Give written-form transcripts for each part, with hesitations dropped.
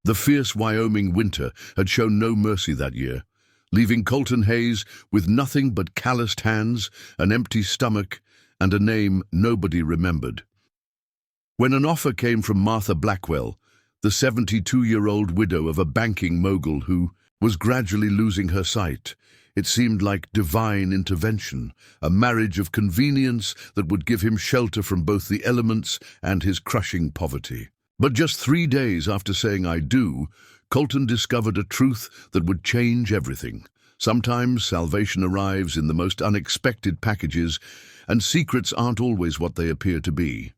The fierce Wyoming winter had shown no mercy that year, leaving Colton Hayes with nothing but calloused hands, an empty stomach, and a name nobody remembered. When an offer came from Martha Blackwell, the 72-year-old widow of a banking mogul who was gradually losing her sight, it seemed like divine intervention, a marriage of convenience that would give him shelter from both the elements and his crushing poverty. But just 3 days after saying "I do," Colton discovered a truth that would change everything. Sometimes salvation arrives in the most unexpected packages, and secrets aren't always what they appear to be.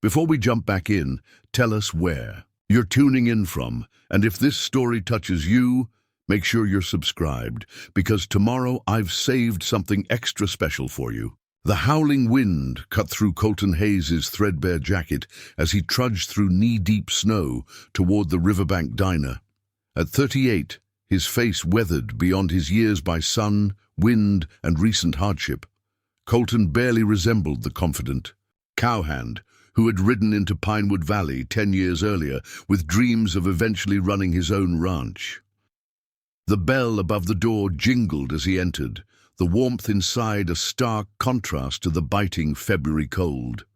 Before we jump back in, tell us where you're tuning in from, and if this story touches you, make sure you're subscribed, because tomorrow I've saved something extra special for you. The howling wind cut through Colton Hayes' threadbare jacket as he trudged through knee-deep snow toward the riverbank diner. At 38, his face weathered beyond his years by sun, wind, and recent hardship, Colton barely resembled the confident Cowhand who had ridden into Pinewood Valley 10 years earlier with dreams of eventually running his own ranch. The bell above the door jingled as he entered, the warmth inside a stark contrast to the biting February cold.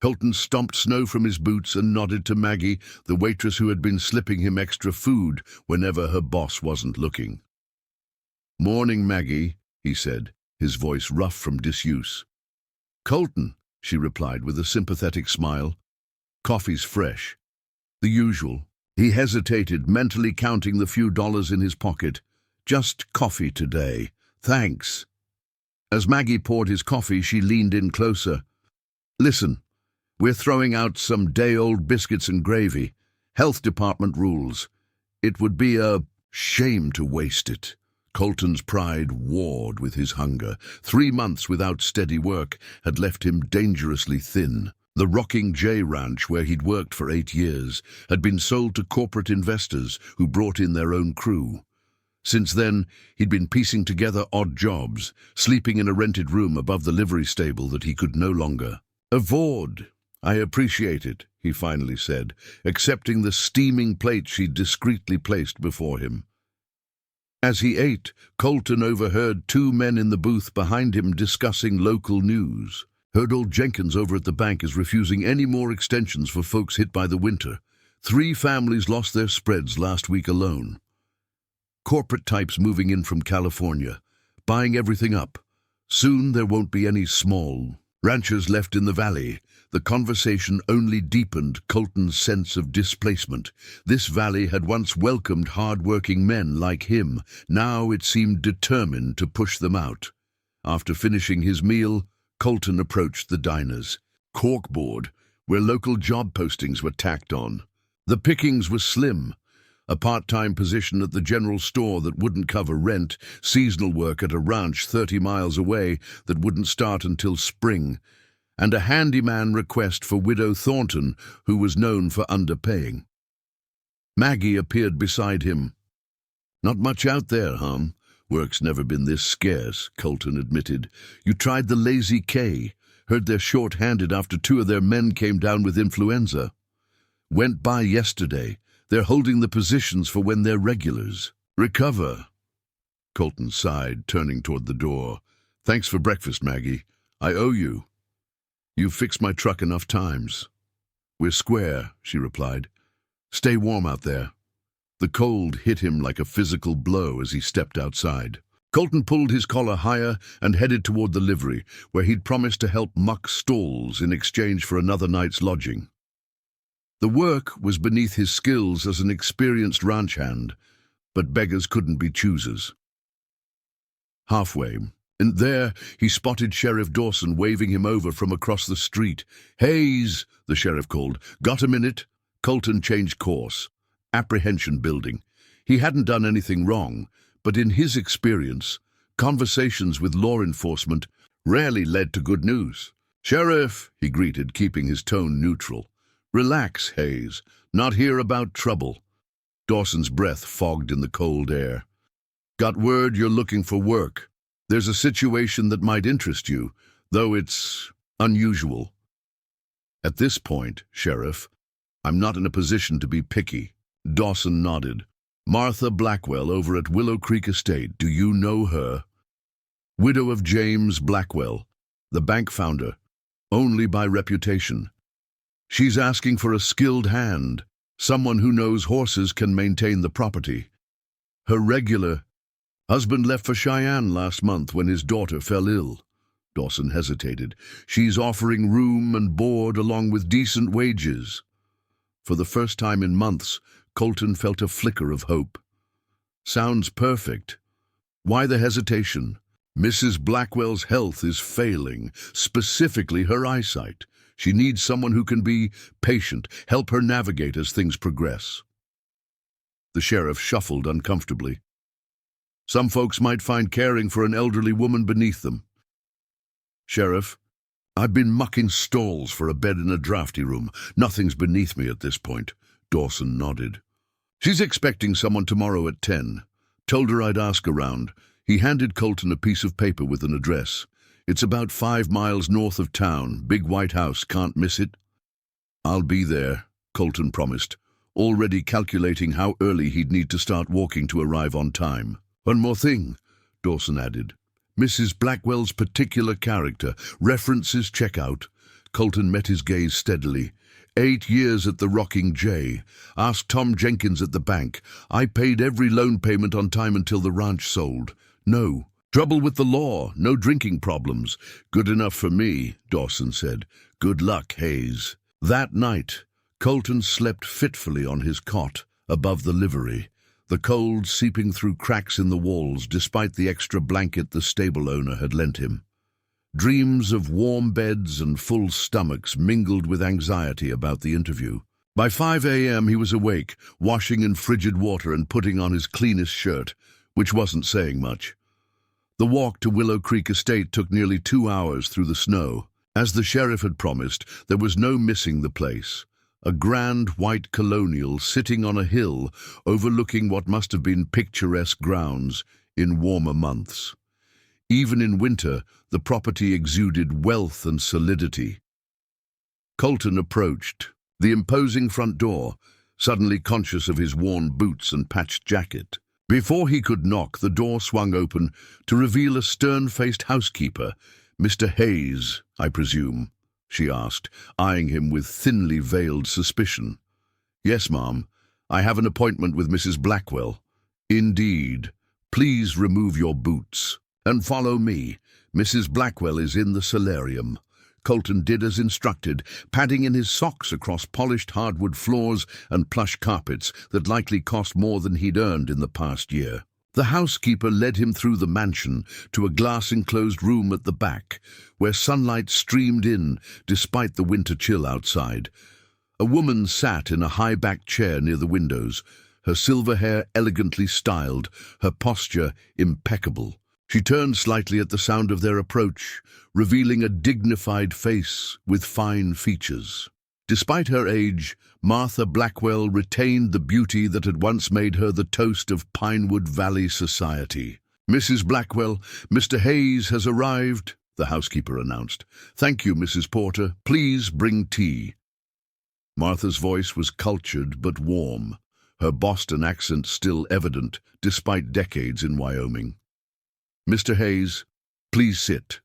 Colton stomped snow from his boots and nodded to Maggie, the waitress who had been slipping him extra food whenever her boss wasn't looking. "Morning, Maggie," he said, his voice rough from disuse. "Colton," she replied with a sympathetic smile. "Coffee's fresh." The usual. He hesitated, mentally counting the few dollars in his pocket. "Just coffee today. Thanks." As Maggie poured his coffee, she leaned in closer. "Listen, we're throwing out some day-old biscuits and gravy. Health department rules. It would be a shame to waste it." Colton's pride warred with his hunger. 3 months without steady work had left him dangerously thin. The Rocking J Ranch, where he'd worked for 8 years, had been sold to corporate investors who brought in their own crew. Since then, he'd been piecing together odd jobs, sleeping in a rented room above the livery stable that he could no longer afford. "I appreciate it," he finally said, accepting the steaming plate she'd discreetly placed before him. As he ate, Colton overheard 2 men in the booth behind him discussing local news. "Heard old Jenkins over at the bank is refusing any more extensions for folks hit by the winter. 3 families lost their spreads last week alone. Corporate types moving in from California, buying everything up. Soon there won't be any small ranchers left in the valley." The conversation only deepened Colton's sense of displacement. This valley had once welcomed hard-working men like him. Now it seemed determined to push them out. After finishing his meal, Colton approached the diner's corkboard, where local job postings were tacked on. The pickings were slim. A part-time position at the general store that wouldn't cover rent, seasonal work at a ranch 30 miles away that wouldn't start until spring, and a handyman request for Widow Thornton, who was known for underpaying. Maggie appeared beside him. "Not much out there, huh? Work's never been this scarce," Colton admitted. "You tried the Lazy K. Heard they're short-handed after 2 of their men came down with influenza. Went by yesterday. They're holding the positions for when their regulars recover." Colton sighed, turning toward the door. "Thanks for breakfast, Maggie. I owe you. You've fixed my truck enough times." "We're square," she replied. "Stay warm out there." The cold hit him like a physical blow as he stepped outside. Colton pulled his collar higher and headed toward the livery, where he'd promised to help muck stalls in exchange for another night's lodging. The work was beneath his skills as an experienced ranch hand, but beggars couldn't be choosers. Halfway, and there he spotted Sheriff Dawson waving him over from across the street. "Hayes," the sheriff called. "Got a minute?" Colton changed course. Apprehension building. He hadn't done anything wrong, but in his experience, conversations with law enforcement rarely led to good news. "Sheriff," he greeted, keeping his tone neutral. "Relax, Hayes. Not here about trouble." Dawson's breath fogged in the cold air. "Got word you're looking for work. There's a situation that might interest you, though it's unusual." "At this point, Sheriff, I'm not in a position to be picky." Dawson nodded. Martha Blackwell over at Willow Creek Estate. Do you know her? Widow of James Blackwell, the bank founder, only by reputation. She's asking for a skilled hand, someone who knows horses can maintain the property. Her regular husband left for Cheyenne last month when his daughter fell ill. Dawson hesitated. She's offering room and board along with decent wages. For the first time in months, Colton felt a flicker of hope. Sounds perfect. Why the hesitation? Mrs. Blackwell's health is failing, specifically her eyesight. She needs someone who can be patient, help her navigate as things progress. The sheriff shuffled uncomfortably. Some folks might find caring for an elderly woman beneath them. Sheriff, I've been mucking stalls for a bed in a drafty room. Nothing's beneath me at this point. Dawson nodded. She's expecting someone tomorrow at 10. Told her I'd ask around. He handed Colton a piece of paper with an address. It's about 5 miles north of town. Big white house, can't miss it. I'll be there, Colton promised, already calculating how early he'd need to start walking to arrive on time. One more thing, Dawson added. Mrs. Blackwell's particular character. References check out. Colton met his gaze steadily. 8 years at the Rocking J. Asked Tom Jenkins at the bank. I paid every loan payment on time until the ranch sold. No. Trouble with the law. No drinking problems. Good enough for me, Dawson said. Good luck, Hayes. That night, Colton slept fitfully on his cot above the livery, the cold seeping through cracks in the walls despite the extra blanket the stable owner had lent him. Dreams of warm beds and full stomachs mingled with anxiety about the interview. By 5 a.m. he was awake, washing in frigid water and putting on his cleanest shirt, which wasn't saying much. The walk to Willow Creek Estate took nearly 2 hours through the snow. As the sheriff had promised, there was no missing the place. A grand white colonial sitting on a hill overlooking what must have been picturesque grounds in warmer months. Even in winter, the property exuded wealth and solidity. Colton approached the imposing front door, suddenly conscious of his worn boots and patched jacket. Before he could knock, the door swung open to reveal a stern-faced housekeeper. Mr. Hayes, I presume, she asked, eyeing him with thinly veiled suspicion. Yes, ma'am. I have an appointment with Mrs. Blackwell. Indeed. Please remove your boots and follow me. Mrs. Blackwell is in the solarium. Colton did as instructed, padding in his socks across polished hardwood floors and plush carpets that likely cost more than he'd earned in the past year. The housekeeper led him through the mansion to a glass-enclosed room at the back, where sunlight streamed in despite the winter chill outside. A woman sat in a high-backed chair near the windows, her silver hair elegantly styled, her posture impeccable. She turned slightly at the sound of their approach, revealing a dignified face with fine features. Despite her age, Martha Blackwell retained the beauty that had once made her the toast of Pinewood Valley society. Mrs. Blackwell, Mr. Hayes has arrived, the housekeeper announced. Thank you, Mrs. Porter. Please bring tea. Martha's voice was cultured but warm, her Boston accent still evident despite decades in Wyoming. Mr. Hayes, please sit.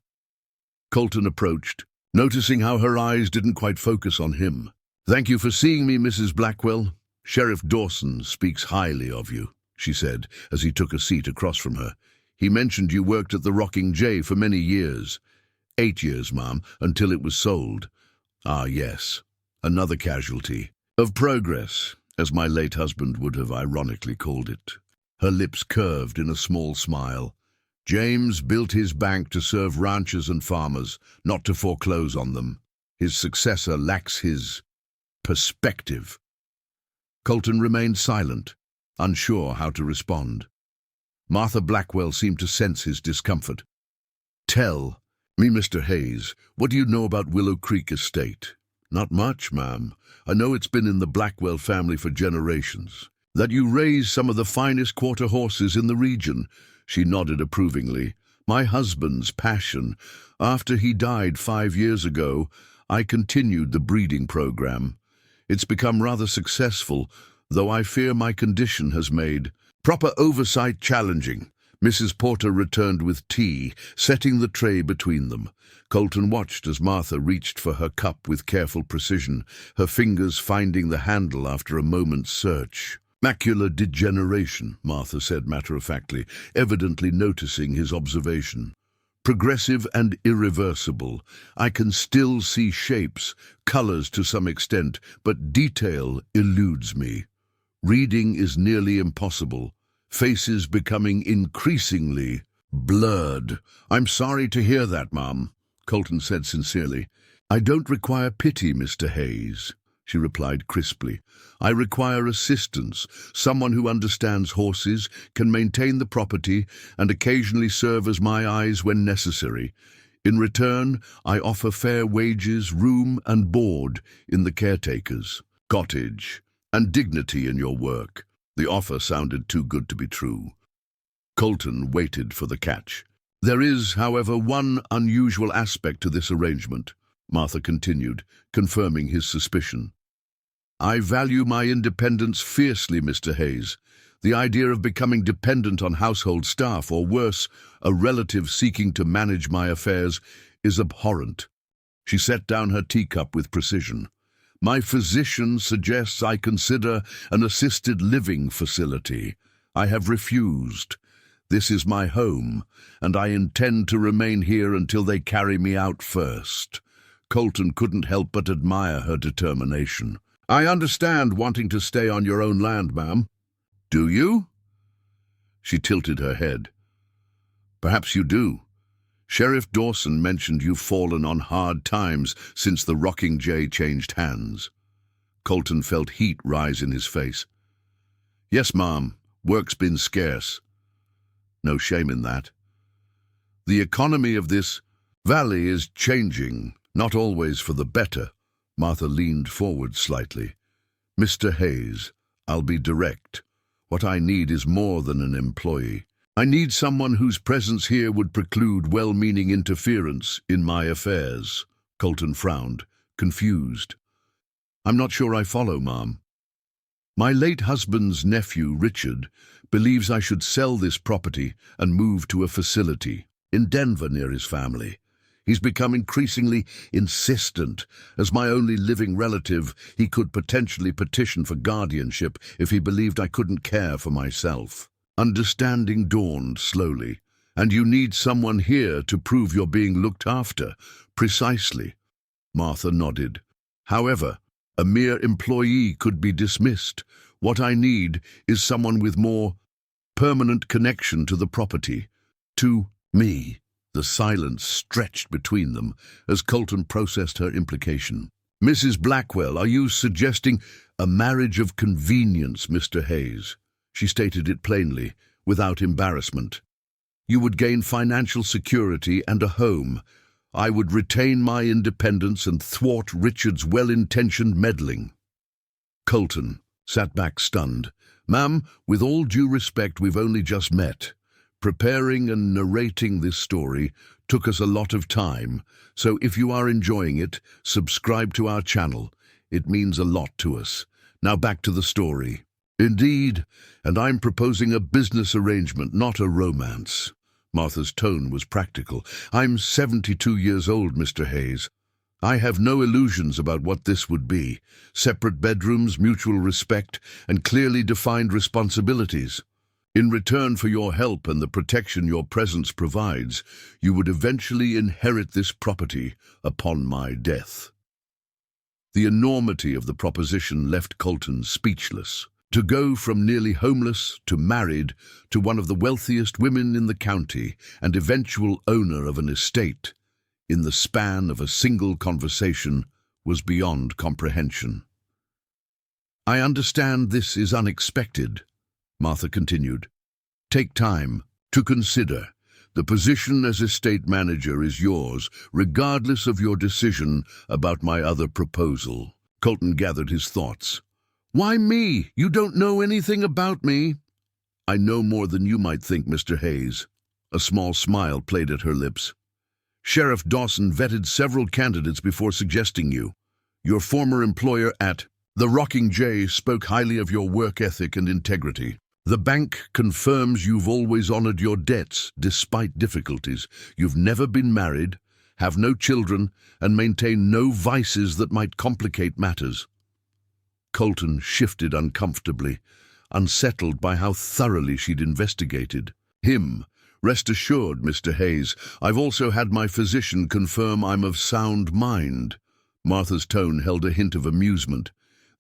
Colton approached, noticing how her eyes didn't quite focus on him. Thank you for seeing me, Mrs. Blackwell. Sheriff Dawson speaks highly of you, she said, as he took a seat across from her. He mentioned you worked at the Rocking J for many years. 8 years, ma'am, until it was sold. Ah, yes. Another casualty. Of progress, as my late husband would have ironically called it. Her lips curved in a small smile. James built his bank to serve ranchers and farmers, not to foreclose on them. His successor lacks his perspective. Colton remained silent, unsure how to respond. Martha Blackwell seemed to sense his discomfort. Tell me, Mr. Hayes, what do you know about Willow Creek Estate? Not much, ma'am. I know it's been in the Blackwell family for generations. That you raise some of the finest quarter horses in the region. She nodded approvingly. My husband's passion. After he died 5 years ago, I continued the breeding program. It's become rather successful, though I fear my condition has made proper oversight challenging. Mrs. Porter returned with tea, setting the tray between them. Colton watched as Martha reached for her cup with careful precision, her fingers finding the handle after a moment's search. "Macular degeneration," Martha said matter-of-factly, evidently noticing his observation. "Progressive and irreversible. I can still see shapes, colors to some extent, but detail eludes me. Reading is nearly impossible. Faces becoming increasingly blurred." "I'm sorry to hear that, Mom," Colton said sincerely. "I don't require pity, Mr. Hayes," she replied crisply. "I require assistance, someone who understands horses, can maintain the property, and occasionally serve as my eyes when necessary. In return, I offer fair wages, room and board in the caretaker's cottage, and dignity in your work." The offer sounded too good to be true. Colton waited for the catch. "There is, however, one unusual aspect to this arrangement," Martha continued, confirming his suspicion. "I value my independence fiercely, Mr. Hayes. The idea of becoming dependent on household staff, or worse, a relative seeking to manage my affairs, is abhorrent." She set down her teacup with precision. "My physician suggests I consider an assisted living facility. I have refused. This is my home, and I intend to remain here until they carry me out first." Colton couldn't help but admire her determination. "I understand wanting to stay on your own land, ma'am." "Do you?" She tilted her head. "Perhaps you do. Sheriff Dawson mentioned you've fallen on hard times since the Rocking J changed hands." Colton felt heat rise in his face. "Yes, ma'am. Work's been scarce. No shame in that. The economy of this valley is changing, not always for the better." Martha leaned forward slightly. "Mr. Hayes, I'll be direct. What I need is more than an employee. I need someone whose presence here would preclude well-meaning interference in my affairs." Colton frowned, confused. "I'm not sure I follow, ma'am." "My late husband's nephew, Richard, believes I should sell this property and move to a facility in Denver near his family. He's become increasingly insistent. As my only living relative, he could potentially petition for guardianship if he believed I couldn't care for myself." Understanding dawned slowly. "And you need someone here to prove you're being looked after." "Precisely." Martha nodded. "However, a mere employee could be dismissed. What I need is someone with more permanent connection to the property. To me." The silence stretched between them as Colton processed her implication. "Mrs. Blackwell, are you suggesting a marriage of convenience, Mr. Hayes?" She stated it plainly, without embarrassment. "You would gain financial security and a home. I would retain my independence and thwart Richard's well-intentioned meddling." Colton sat back stunned. "Ma'am, with all due respect, we've only just met. Preparing and narrating this story took us a lot of time, so if you are enjoying it, subscribe to our channel. It means a lot to us. Now back to the story." "Indeed, and I'm proposing a business arrangement, not a romance." Martha's tone was practical. "I'm 72 years old, Mr. Hayes. I have no illusions about what this would be. Separate bedrooms, mutual respect, and clearly defined responsibilities. In return for your help and the protection your presence provides, you would eventually inherit this property upon my death." The enormity of the proposition left Colton speechless. To go from nearly homeless to married to one of the wealthiest women in the county and eventual owner of an estate in the span of a single conversation was beyond comprehension. "I understand this is unexpected," Martha continued. "Take time to consider. The position as estate manager is yours, regardless of your decision about my other proposal." Colton gathered his thoughts. "Why me? You don't know anything about me." "I know more than you might think, Mr. Hayes." A small smile played at her lips. "Sheriff Dawson vetted several candidates before suggesting you. Your former employer at The Rocking J spoke highly of your work ethic and integrity. The bank confirms you've always honored your debts despite difficulties. You've never been married, have no children, and maintain no vices that might complicate matters. Colton shifted uncomfortably, unsettled by how thoroughly she'd investigated him. Rest assured, Mr. Hayes, I've also had my physician confirm I'm of sound mind. Martha's tone held a hint of amusement.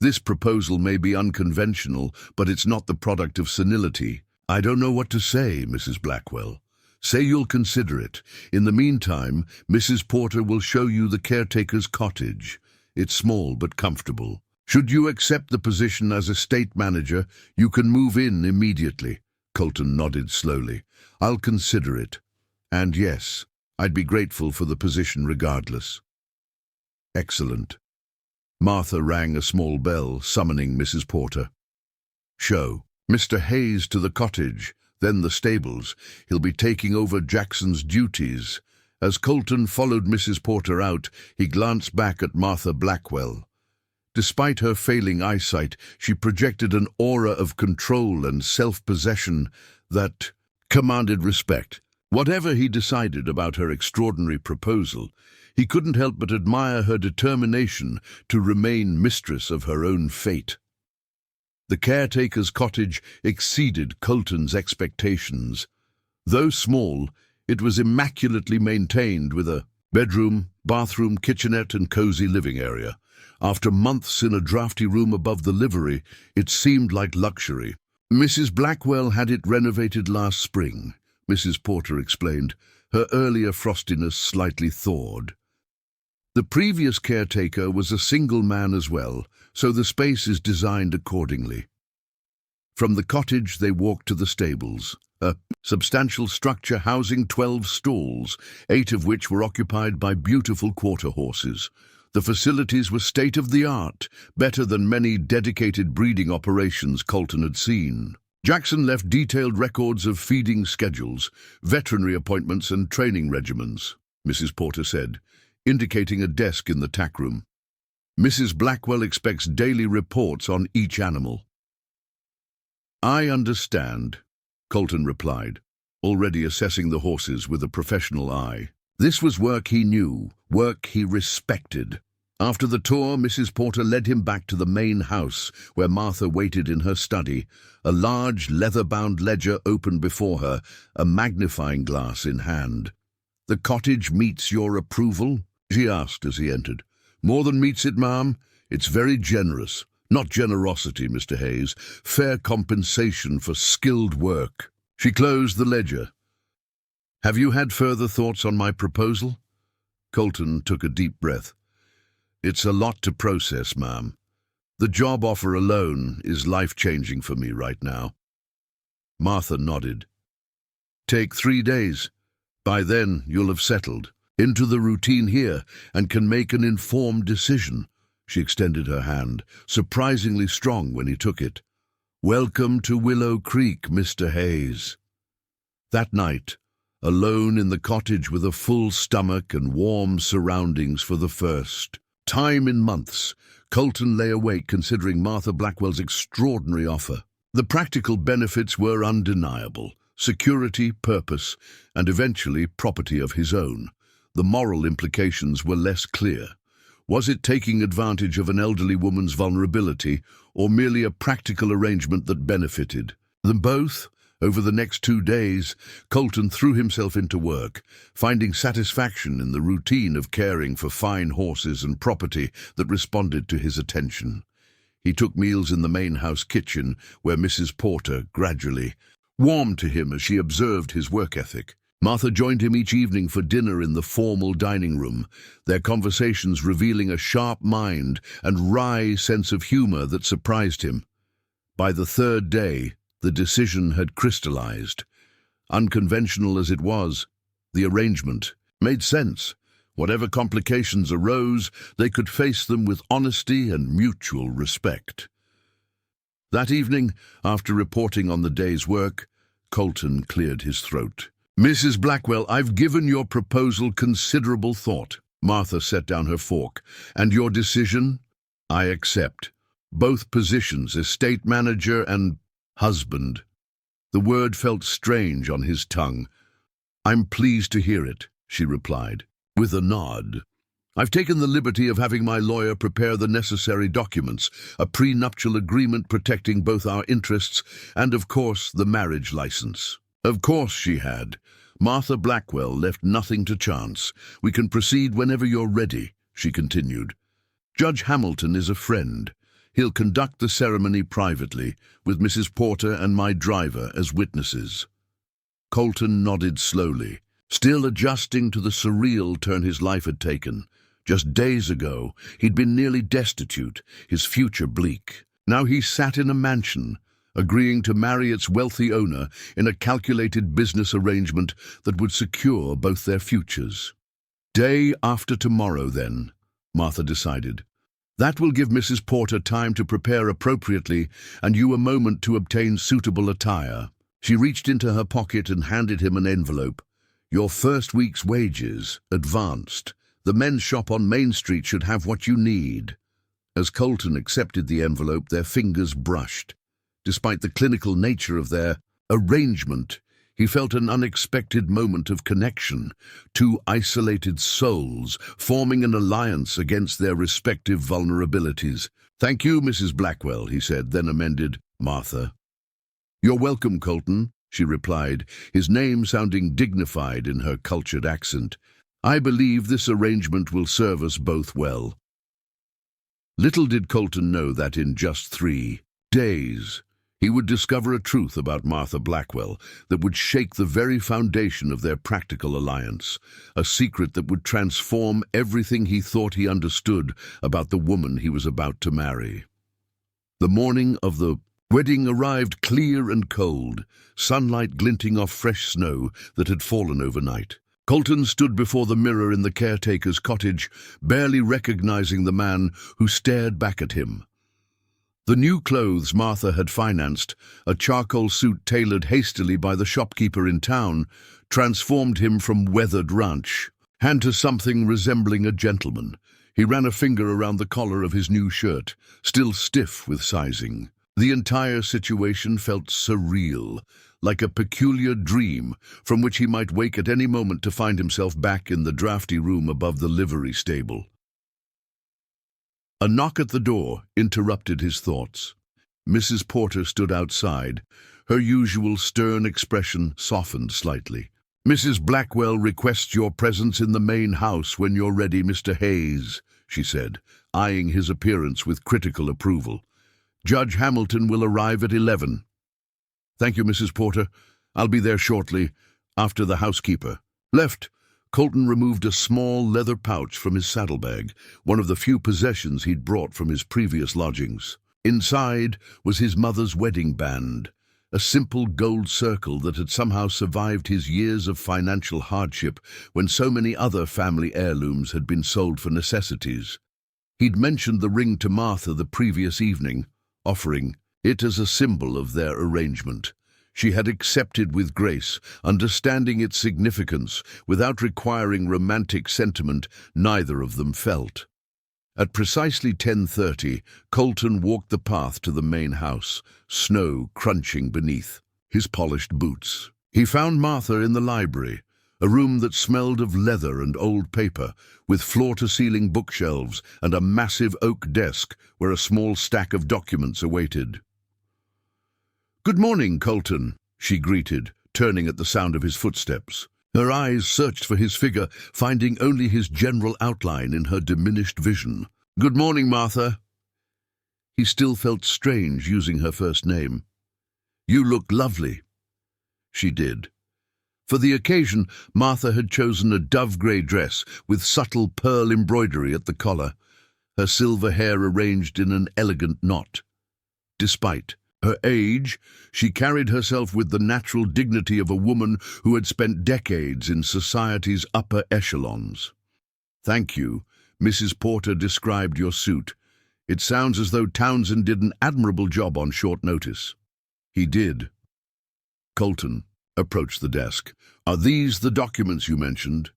This proposal may be unconventional, but it's not the product of senility. I don't know what to say, Mrs. Blackwell. Say you'll consider it. In the meantime, Mrs. Porter will show you the caretaker's cottage. It's small but comfortable. Should you accept the position as estate manager, you can move in immediately. Colton nodded slowly. I'll consider it. And yes, I'd be grateful for the position regardless. Excellent. Martha rang a small bell, summoning Mrs. Porter. Show Mr. Hayes to the cottage, then the stables. He'll be taking over Jackson's duties. As Colton followed Mrs. Porter out, he glanced back at Martha Blackwell. Despite her failing eyesight, she projected an aura of control and self-possession that commanded respect. Whatever he decided about her extraordinary proposal, he couldn't help but admire her determination to remain mistress of her own fate. The caretaker's cottage exceeded Colton's expectations. Though small, it was immaculately maintained with a bedroom, bathroom, kitchenette, and cozy living area. After months in a drafty room above the livery, it seemed like luxury. Mrs. Blackwell had it renovated last spring, Mrs. Porter explained, her earlier frostiness slightly thawed. The previous caretaker was a single man as well, so the space is designed accordingly. From the cottage they walked to the stables, a substantial structure housing 12 stalls, 8 of which were occupied by beautiful quarter horses. The facilities were state-of-the-art, better than many dedicated breeding operations Colton had seen. Jackson left detailed records of feeding schedules, veterinary appointments and training regimens, Mrs. Porter said, indicating a desk in the tack room. Mrs. Blackwell expects daily reports on each animal. I understand, Colton replied, already assessing the horses with a professional eye. This was work he knew, work he respected. After the tour, Mrs. Porter led him back to the main house, where Martha waited in her study, a large leather-bound ledger open before her, a magnifying glass in hand. The cottage meets your approval? She asked as he entered. More than meets it, ma'am. It's very generous. Not generosity, Mr. Hayes. Fair compensation for skilled work. She closed the ledger. Have you had further thoughts on my proposal? Colton took a deep breath. It's a lot to process, ma'am. The job offer alone is life-changing for me right now. Martha nodded. Take 3 days. By then, you'll have settled into the routine here and can make an informed decision. She extended her hand, surprisingly strong when he took it. Welcome to Willow Creek, Mr. Hayes. That night, alone in the cottage with a full stomach and warm surroundings for the first time in months, Colton lay awake considering Martha Blackwell's extraordinary offer. The practical benefits were undeniable: security, purpose, and eventually property of his own. The moral implications were less clear. Was it taking advantage of an elderly woman's vulnerability, or merely a practical arrangement that benefited them both? Over the next 2 days, Colton threw himself into work, finding satisfaction in the routine of caring for fine horses and property that responded to his attention. He took meals in the main house kitchen, where Mrs. Porter gradually warmed to him as she observed his work ethic. Martha joined him each evening for dinner in the formal dining room, their conversations revealing a sharp mind and wry sense of humor that surprised him. By the 3rd day, the decision had crystallized. Unconventional as it was, the arrangement made sense. Whatever complications arose, they could face them with honesty and mutual respect. That evening, after reporting on the day's work, Colton cleared his throat. Mrs. Blackwell, I've given your proposal considerable thought. Martha set down her fork. And your decision? I accept. Both positions, estate manager and husband. The word felt strange on his tongue. "I'm pleased to hear it," she replied, with a nod. "I've taken the liberty of having my lawyer prepare the necessary documents, a prenuptial agreement protecting both our interests and, of course, the marriage license." Of course she had. Martha Blackwell left nothing to chance. "We can proceed whenever you're ready," she continued. "Judge Hamilton is a friend. He'll conduct the ceremony privately, with Mrs. Porter and my driver as witnesses." Colton nodded slowly, still adjusting to the surreal turn his life had taken. Just days ago, he'd been nearly destitute, his future bleak. Now he sat in a mansion, agreeing to marry its wealthy owner in a calculated business arrangement that would secure both their futures. Day after tomorrow, then, Martha decided. That will give Mrs. Porter time to prepare appropriately and you a moment to obtain suitable attire. She reached into her pocket and handed him an envelope. "Your first week's wages, advanced. The men's shop on Main Street should have what you need." As Colton accepted the envelope, their fingers brushed. Despite the clinical nature of their arrangement, he felt an unexpected moment of connection, two isolated souls forming an alliance against their respective vulnerabilities. "Thank you, Mrs. Blackwell," he said, then amended, "Martha." "You're welcome, Colton," she replied, his name sounding dignified in her cultured accent. "I believe this arrangement will serve us both well." Little did Colton know that in just 3 days, he would discover a truth about Martha Blackwell that would shake the very foundation of their practical alliance, a secret that would transform everything he thought he understood about the woman he was about to marry. The morning of the wedding arrived clear and cold, sunlight glinting off fresh snow that had fallen overnight. Colton stood before the mirror in the caretaker's cottage, barely recognizing the man who stared back at him. The new clothes Martha had financed, a charcoal suit tailored hastily by the shopkeeper in town, transformed him from weathered ranch hand to something resembling a gentleman. He ran a finger around the collar of his new shirt, still stiff with sizing. The entire situation felt surreal, like a peculiar dream from which he might wake at any moment to find himself back in the drafty room above the livery stable. A knock at the door interrupted his thoughts. Mrs. Porter stood outside, her usual stern expression softened slightly. "Mrs. Blackwell requests your presence in the main house when you're ready, Mr. Hayes," she said, eyeing his appearance with critical approval. "Judge Hamilton will arrive at 11. "Thank you, Mrs. Porter. I'll be there shortly, after the housekeeper left." Colton removed a small leather pouch from his saddlebag, one of the few possessions he'd brought from his previous lodgings. Inside was his mother's wedding band, a simple gold circle that had somehow survived his years of financial hardship when so many other family heirlooms had been sold for necessities. He'd mentioned the ring to Martha the previous evening, offering it as a symbol of their arrangement. She had accepted with grace, understanding its significance without requiring romantic sentiment neither of them felt. At precisely 10:30, Colton walked the path to the main house, snow crunching beneath his polished boots. He found Martha in the library, a room that smelled of leather and old paper, with floor-to-ceiling bookshelves and a massive oak desk where a small stack of documents awaited. "Good morning, Colton," she greeted, turning at the sound of his footsteps. Her eyes searched for his figure, finding only his general outline in her diminished vision. "Good morning, Martha." He still felt strange using her first name. "You look lovely." She did. For the occasion, Martha had chosen a dove-grey dress with subtle pearl embroidery at the collar, her silver hair arranged in an elegant knot. Despite her age, she carried herself with the natural dignity of a woman who had spent decades in society's upper echelons. "Thank you. Mrs. Porter described your suit. It sounds as though Townsend did an admirable job on short notice." He did. Colton approached the desk. "Are these the documents you mentioned?"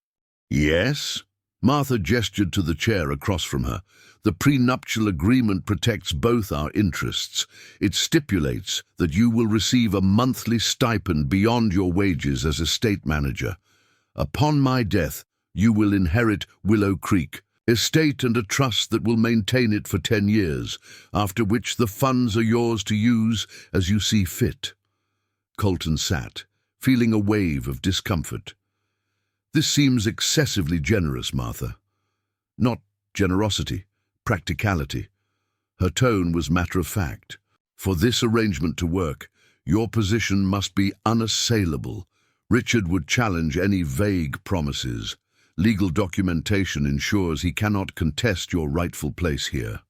"Yes." Martha gestured to the chair across from her. The prenuptial agreement protects both our interests. It stipulates that you will receive a monthly stipend beyond your wages as estate manager. Upon my death, you will inherit Willow Creek, estate and a trust that will maintain it for 10 years, after which the funds are yours to use as you see fit. Colton sat, feeling a wave of discomfort. This seems excessively generous, Martha. Not generosity, practicality. Her tone was matter-of-fact. For this arrangement to work, your position must be unassailable. Richard would challenge any vague promises. Legal documentation ensures he cannot contest your rightful place here.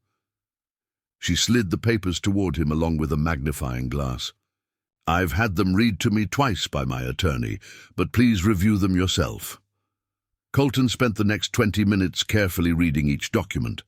She slid the papers toward him along with a magnifying glass. I've had them read to me twice by my attorney, but please review them yourself. Colton spent the next 20 minutes carefully reading each document.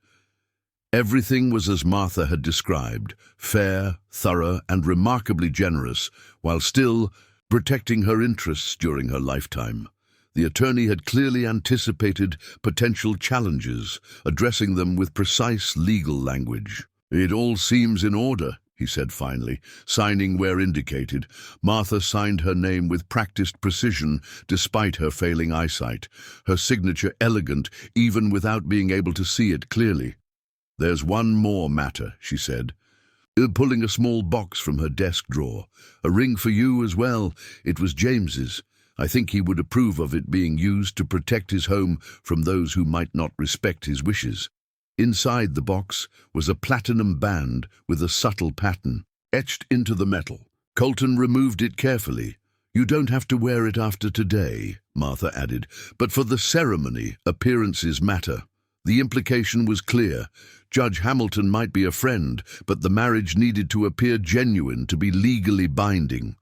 Everything was as Martha had described, fair, thorough, and remarkably generous, while still protecting her interests during her lifetime. The attorney had clearly anticipated potential challenges, addressing them with precise legal language. It all seems in order, he said finally, signing where indicated. Martha signed her name with practiced precision despite her failing eyesight, her signature elegant even without being able to see it clearly. There's one more matter, she said, pulling a small box from her desk drawer. A ring for you as well. It was James's. I think he would approve of it being used to protect his home from those who might not respect his wishes. Inside the box was a platinum band with a subtle pattern, etched into the metal. Colton removed it carefully. You don't have to wear it after today, Martha added, but for the ceremony, appearances matter. The implication was clear. Judge Hamilton might be a friend, but the marriage needed to appear genuine to be legally binding.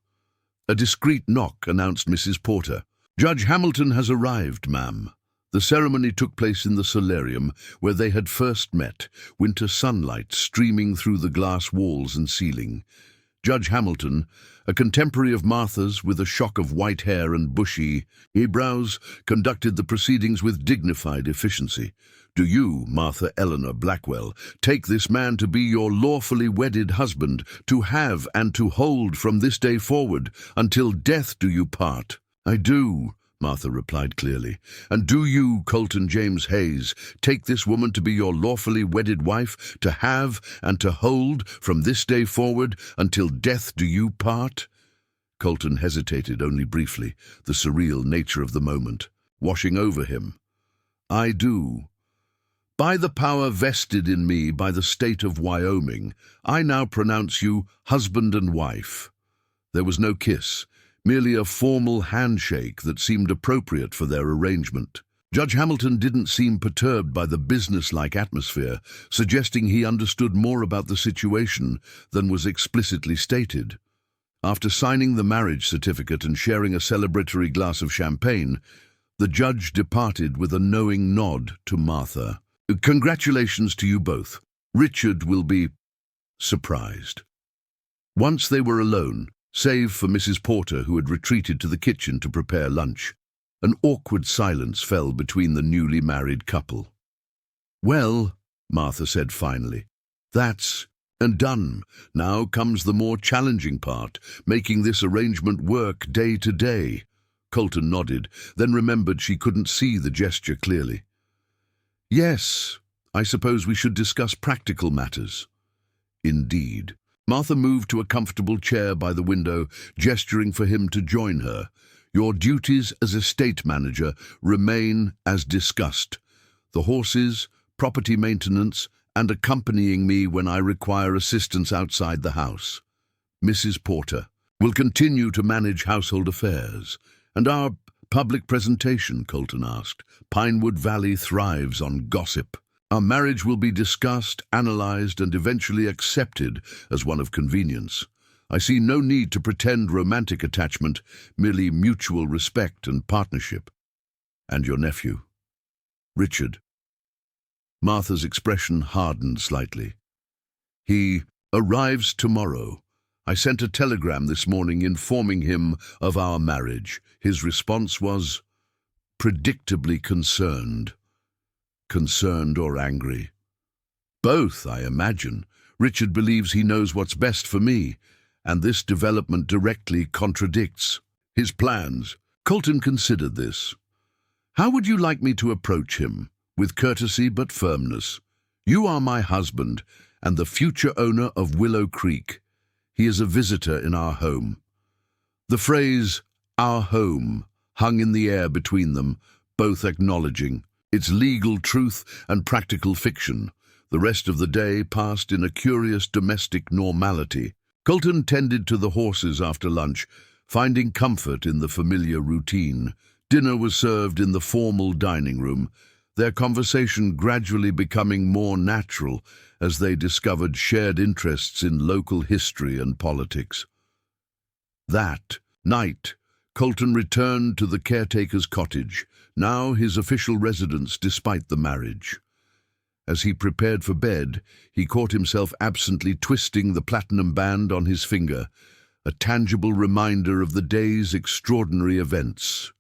A discreet knock announced Mrs. Porter. Judge Hamilton has arrived, ma'am. The ceremony took place in the solarium where they had first met, winter sunlight streaming through the glass walls and ceiling. Judge Hamilton, a contemporary of Martha's with a shock of white hair and bushy eyebrows, conducted the proceedings with dignified efficiency. Do you, Martha Eleanor Blackwell, take this man to be your lawfully wedded husband, to have and to hold from this day forward, until death do you part? I do, Martha replied clearly. And do you, Colton James Hayes, take this woman to be your lawfully wedded wife, to have and to hold from this day forward, until death do you part? Colton hesitated only briefly, the surreal nature of the moment washing over him. I do. By the power vested in me by the state of Wyoming, I now pronounce you husband and wife. There was no kiss, merely a formal handshake that seemed appropriate for their arrangement. Judge Hamilton didn't seem perturbed by the business-like atmosphere, suggesting he understood more about the situation than was explicitly stated. After signing the marriage certificate and sharing a celebratory glass of champagne, the judge departed with a knowing nod to Martha. Congratulations to you both. Richard will be surprised. Once they were alone, save for Mrs. Porter, who had retreated to the kitchen to prepare lunch, an awkward silence fell between the newly married couple. Well, Martha said finally, that's and done. Now comes the more challenging part, making this arrangement work day to day. Colton nodded, then remembered she couldn't see the gesture clearly. Yes, I suppose we should discuss practical matters. Indeed. Martha moved to a comfortable chair by the window, gesturing for him to join her. Your duties as estate manager remain as discussed. The horses, property maintenance, and accompanying me when I require assistance outside the house. Mrs. Porter will continue to manage household affairs. And our public presentation, Colton asked. Pinewood Valley thrives on gossip. Our marriage will be discussed, analyzed, and eventually accepted as one of convenience. I see no need to pretend romantic attachment, merely mutual respect and partnership. And your nephew, Richard. Martha's expression hardened slightly. He arrives tomorrow. I sent a telegram this morning informing him of our marriage. His response was predictably concerned. concerned or angry? Both, I imagine. Richard believes he knows what's best for me, and this development directly contradicts his plans. Colton considered this. How would you like me to approach him? With courtesy but firmness. You are my husband and the future owner of Willow Creek. He is a visitor in our home. The phrase, our home, hung in the air between them, both acknowledging its legal truth and practical fiction. The rest of the day passed in a curious domestic normality. Colton tended to the horses after lunch, finding comfort in the familiar routine. Dinner was served in the formal dining room, their conversation gradually becoming more natural as they discovered shared interests in local history and politics. That night, Colton returned to the caretaker's cottage, now his official residence despite the marriage. As he prepared for bed, he caught himself absently twisting the platinum band on his finger, a tangible reminder of the day's extraordinary events.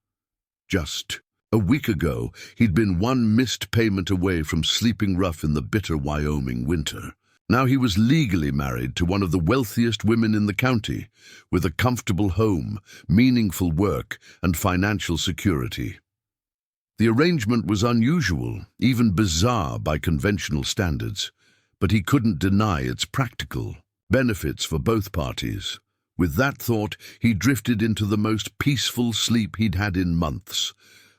Just a week ago, he'd been one missed payment away from sleeping rough in the bitter Wyoming winter. Now he was legally married to one of the wealthiest women in the county, with a comfortable home, meaningful work, and financial security. The arrangement was unusual, even bizarre by conventional standards, but he couldn't deny its practical benefits for both parties. With that thought, he drifted into the most peaceful sleep he'd had in months.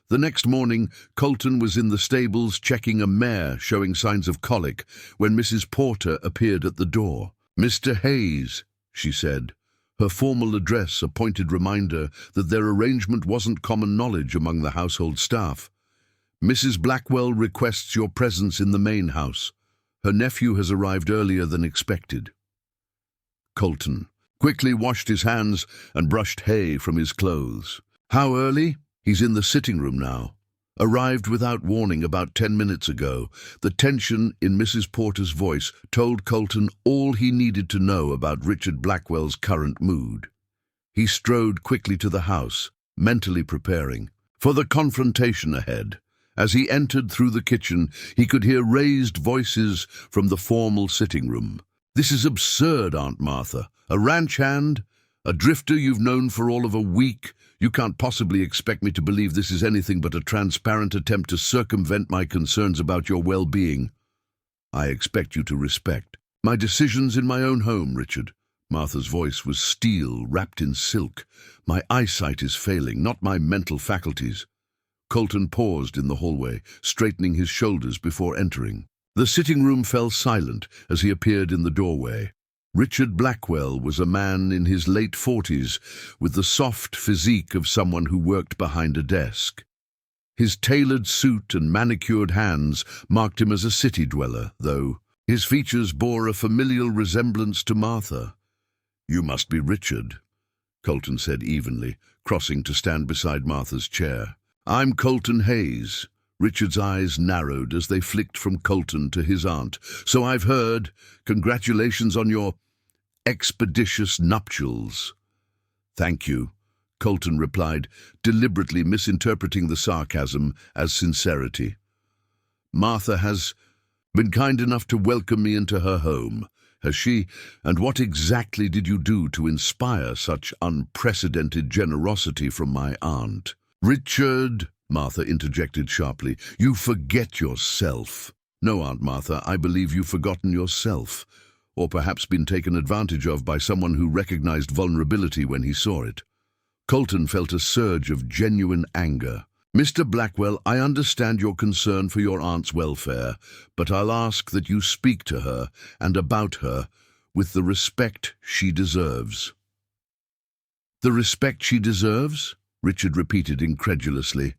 The next morning, Colton was in the stables checking a mare showing signs of colic when Mrs. Porter appeared at the door. "Mr. Hayes," she said, her formal address a pointed reminder that their arrangement wasn't common knowledge among the household staff. "Mrs. Blackwell requests your presence in the main house. Her nephew has arrived earlier than expected." Colton quickly washed his hands and brushed hay from his clothes. "How early?" "He's in the sitting room now. Arrived without warning about 10 minutes ago." The tension in Mrs. Porter's voice told Colton all he needed to know about Richard Blackwell's current mood. He strode quickly to the house, mentally preparing for the confrontation ahead. As he entered through the kitchen, he could hear raised voices from the formal sitting room. "This is absurd, Aunt Martha. A ranch hand? A drifter you've known for all of a week? You can't possibly expect me to believe this is anything but a transparent attempt to circumvent my concerns about your well-being." "I expect you to respect my decisions in my own home, Richard." Martha's voice was steel, wrapped in silk. "My eyesight is failing, not my mental faculties." Colton paused in the hallway, straightening his shoulders before entering. The sitting room fell silent as he appeared in the doorway. Richard Blackwell was a man in his late 40s, with the soft physique of someone who worked behind a desk. His tailored suit and manicured hands marked him as a city dweller, though his features bore a familial resemblance to Martha. "You must be Richard," Colton said evenly, crossing to stand beside Martha's chair. "I'm Colton Hayes." Richard's eyes narrowed as they flicked from Colton to his aunt. "So I've heard. Congratulations on your expeditious nuptials." "Thank you," Colton replied, deliberately misinterpreting the sarcasm as sincerity. "Martha has been kind enough to welcome me into her home, has she? And what exactly did you do to inspire such unprecedented generosity from my aunt?" "Richard," Martha interjected sharply, "you forget yourself." "No, Aunt Martha, I believe you've forgotten yourself, or perhaps been taken advantage of by someone who recognized vulnerability when he saw it." Colton felt a surge of genuine anger. "Mr. Blackwell, I understand your concern for your aunt's welfare, but I'll ask that you speak to her and about her with the respect she deserves." "The respect she deserves?" Richard repeated incredulously.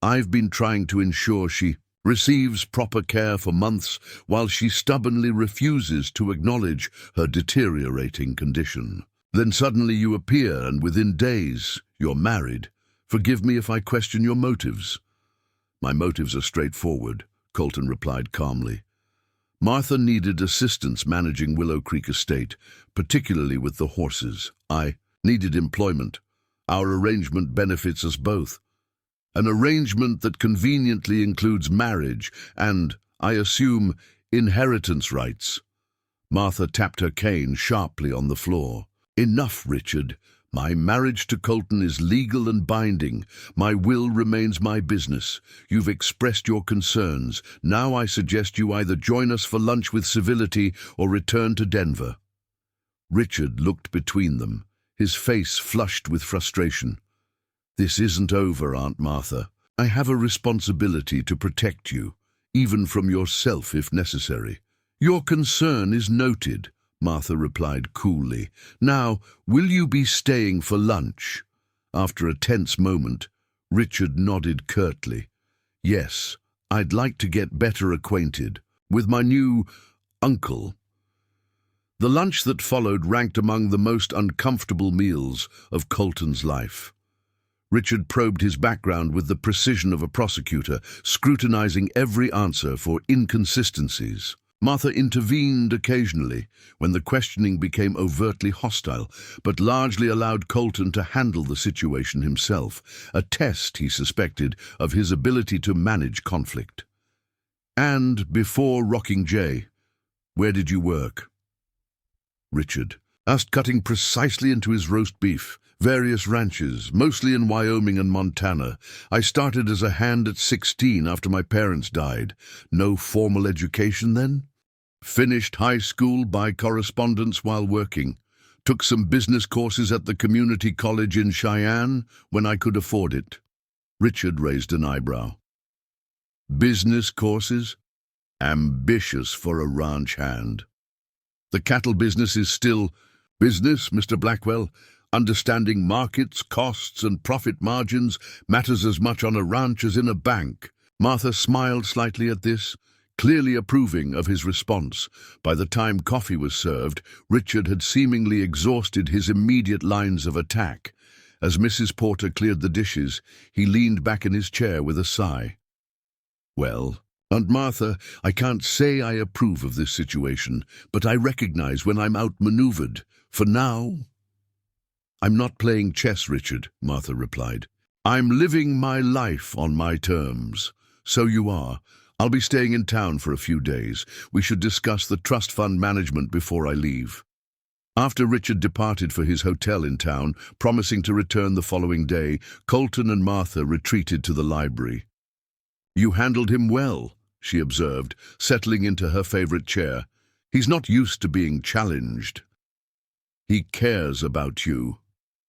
"I've been trying to ensure she receives proper care for months while she stubbornly refuses to acknowledge her deteriorating condition. Then suddenly you appear, and within days you're married. Forgive me if I question your motives." "My motives are straightforward," Colton replied calmly. "Martha needed assistance managing Willow Creek Estate, particularly with the horses. I needed employment. Our arrangement benefits us both. An arrangement that conveniently includes marriage and, I assume, inheritance rights. Martha tapped her cane sharply on the floor. Enough, Richard. My marriage to Colton is legal and binding. My will remains my business. You've expressed your concerns. Now I suggest you either join us for lunch with civility or return to Denver. Richard looked between them, his face flushed with frustration. This isn't over, Aunt Martha. I have a responsibility to protect you, even from yourself if necessary. Your concern is noted, Martha replied coolly. Now, will you be staying for lunch? After a tense moment, Richard nodded curtly. Yes, I'd like to get better acquainted with my new uncle. The lunch that followed ranked among the most uncomfortable meals of Colton's life. Richard probed his background with the precision of a prosecutor, scrutinizing every answer for inconsistencies. Martha intervened occasionally when the questioning became overtly hostile, but largely allowed Colton to handle the situation himself, a test, he suspected, of his ability to manage conflict. And before rocking Jay, where did you work? Richard asked, cutting precisely into his roast beef. Various ranches, mostly in Wyoming and Montana. I started as a hand at 16 after my parents died. No formal education then? Finished high school by correspondence while working. Took some business courses at the community college in Cheyenne when I could afford it. Richard raised an eyebrow. Business courses? Ambitious for a ranch hand. The cattle business is still business, Mr. Blackwell. Understanding markets, costs, and profit margins matters as much on a ranch as in a bank. Martha smiled slightly at this, clearly approving of his response. By the time coffee was served, Richard had seemingly exhausted his immediate lines of attack. As Mrs. Porter cleared the dishes, he leaned back in his chair with a sigh. Well, Aunt Martha, I can't say I approve of this situation, but I recognize when I'm outmaneuvered. For now, I'm not playing chess, Richard, Martha replied. I'm living my life on my terms. So you are. I'll be staying in town for a few days. We should discuss the trust fund management before I leave. After Richard departed for his hotel in town, promising to return the following day, Colton and Martha retreated to the library. You handled him well, she observed, settling into her favorite chair. He's not used to being challenged. He cares about you,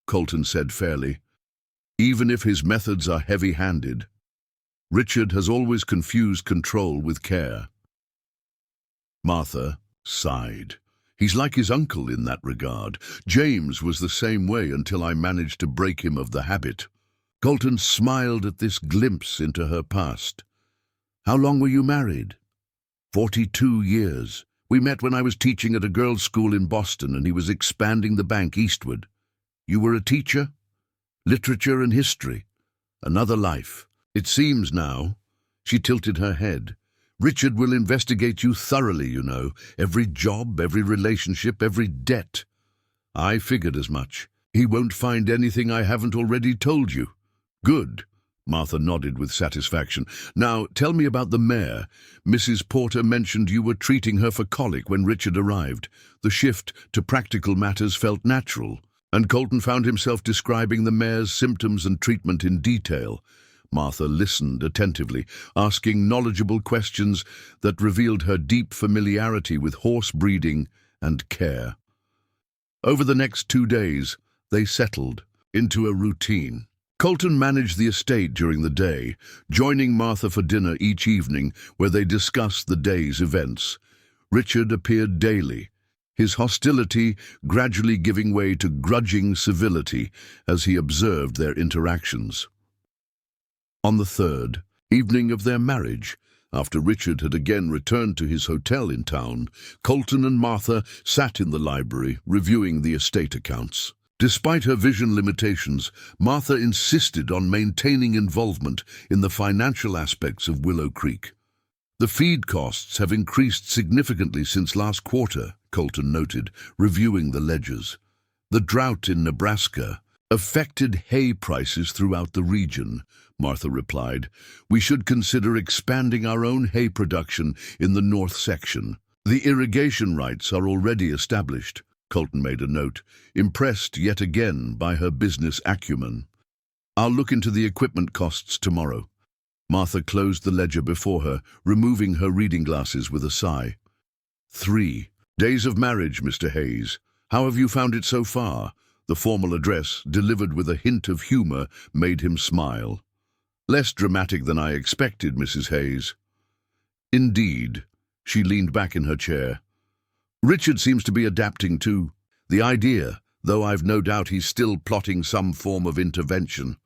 Colton said fairly, even if his methods are heavy-handed. Richard has always confused control with care. Martha sighed. He's like his uncle in that regard. James was the same way until I managed to break him of the habit. Colton smiled at this glimpse into her past. How long were you married? 42 years. We met when I was teaching at a girls' school in Boston and he was expanding the bank eastward. You were a teacher? Literature and history. Another life. It seems now. She tilted her head. Richard will investigate you thoroughly, you know. Every job, every relationship, every debt. I figured as much. He won't find anything I haven't already told you. Good. Martha nodded with satisfaction. Now, tell me about the mare. Mrs. Porter mentioned you were treating her for colic when Richard arrived. The shift to practical matters felt natural, and Colton found himself describing the mare's symptoms and treatment in detail. Martha listened attentively, asking knowledgeable questions that revealed her deep familiarity with horse breeding and care. Over the next 2 days, they settled into a routine. Colton managed the estate during the day, joining Martha for dinner each evening where they discussed the day's events. Richard appeared daily, his hostility gradually giving way to grudging civility as he observed their interactions. On the third evening of their marriage, after Richard had again returned to his hotel in town, Colton and Martha sat in the library reviewing the estate accounts. Despite her vision limitations, Martha insisted on maintaining involvement in the financial aspects of Willow Creek. The feed costs have increased significantly since last quarter, Colton noted, reviewing the ledgers. The drought in Nebraska Affected hay prices throughout the region, Martha replied. We should consider expanding our own hay production in the north section. The irrigation rights are already established, Colton made a note, impressed yet again by her business acumen. I'll look into the equipment costs tomorrow. Martha closed the ledger before her, removing her reading glasses with a sigh. 3 days of marriage, Mr. Hayes. How have you found it so far? The formal address, delivered with a hint of humor, made him smile. Less dramatic than I expected, Mrs. Hayes. Indeed. She leaned back in her chair. Richard seems to be adapting to the idea, though I've no doubt he's still plotting some form of intervention.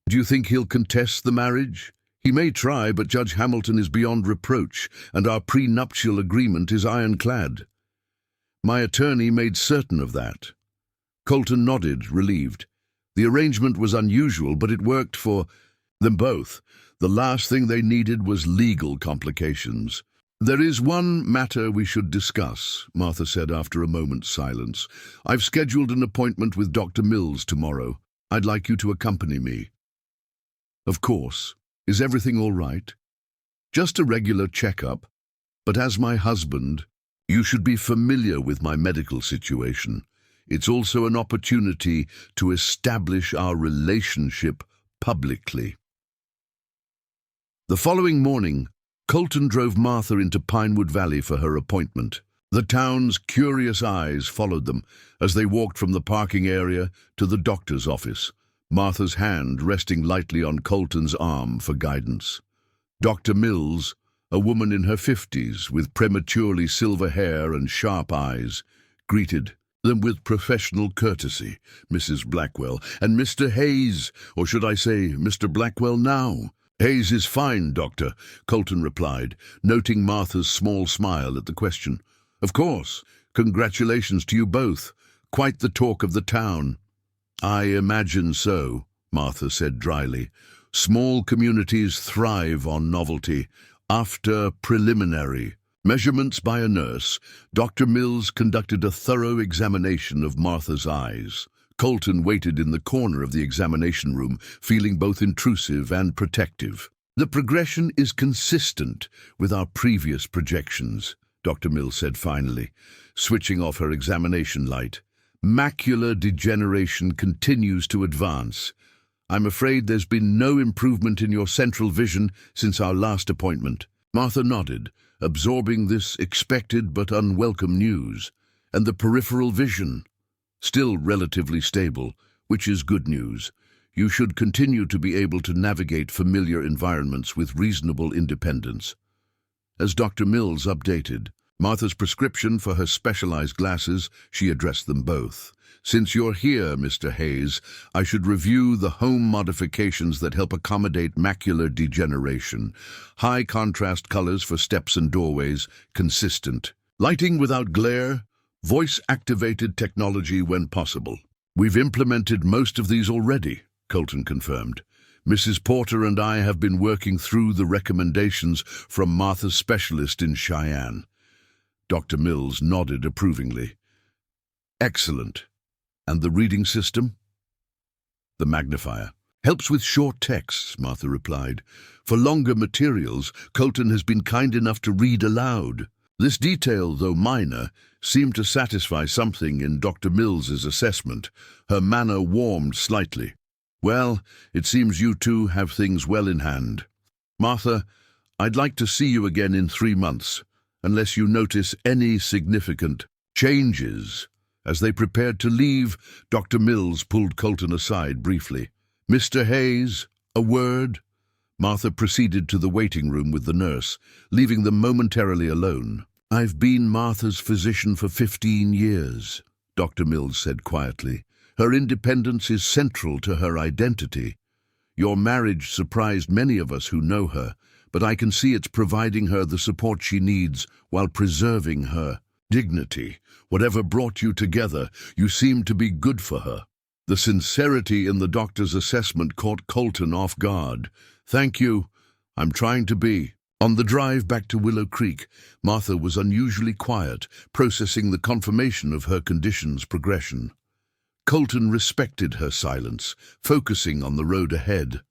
Do you think he'll contest the marriage? He may try, but Judge Hamilton is beyond reproach, and our prenuptial agreement is ironclad. My attorney made certain of that. Colton nodded, relieved. The arrangement was unusual, but it worked for them both. The last thing they needed was legal complications. There is one matter we should discuss, Martha said after a moment's silence. I've scheduled an appointment with Dr. Mills tomorrow. I'd like you to accompany me. Of course. Is everything all right? Just a regular checkup. But as my husband, you should be familiar with my medical situation. It's also an opportunity to establish our relationship publicly. The following morning, Colton drove Martha into Pinewood Valley for her appointment. The town's curious eyes followed them as they walked from the parking area to the doctor's office, Martha's hand resting lightly on Colton's arm for guidance. Dr. Mills, a woman in her 50s with prematurely silver hair and sharp eyes, greeted them with professional courtesy. Mrs. Blackwell, and Mr. Hayes, or should I say Mr. Blackwell now? Hayes is fine, Doctor, Colton replied, noting Martha's small smile at the question. Of course. Congratulations to you both. Quite the talk of the town. I imagine so, Martha said dryly. Small communities thrive on novelty. After preliminary measurements by a nurse, Dr. Mills conducted a thorough examination of Martha's eyes. Colton waited in the corner of the examination room, feeling both intrusive and protective. The progression is consistent with our previous projections, Dr. Mills said finally, switching off her examination light. Macular degeneration continues to advance. I'm afraid there's been no improvement in your central vision since our last appointment. Martha nodded, absorbing this expected but unwelcome news. And the peripheral vision? Still relatively stable, which is good news. You should continue to be able to navigate familiar environments with reasonable independence. As Dr. Mills updated Martha's prescription for her specialized glasses, she addressed them both. Since you're here, Mr. Hayes, I should review the home modifications that help accommodate macular degeneration. High contrast colors for steps and doorways, consistent. Lighting without glare, voice-activated technology when possible. We've implemented most of these already, Colton confirmed. Mrs. Porter and I have been working through the recommendations from Martha's specialist in Cheyenne. Dr. Mills nodded approvingly. Excellent. And the reading system? The magnifier. Helps with short texts, Martha replied. For longer materials, Colton has been kind enough to read aloud. This detail, though minor, seemed to satisfy something in Dr. Mills's assessment. Her manner warmed slightly. Well, it seems you two have things well in hand. Martha, I'd like to see you again in 3 months, unless you notice any significant changes. As they prepared to leave, Dr. Mills pulled Colton aside briefly. Mr. Hayes, a word? Martha proceeded to the waiting room with the nurse, leaving them momentarily alone. I've been Martha's physician for 15 years, Dr. Mills said quietly. Her independence is central to her identity. Your marriage surprised many of us who know her, but I can see it's providing her the support she needs while preserving her dignity. Whatever brought you together, you seem to be good for her. The sincerity in the doctor's assessment caught Colton off guard. Thank you. I'm trying to be. On the drive back to Willow Creek, Martha was unusually quiet, processing the confirmation of her condition's progression. Colton respected her silence, focusing on the road ahead.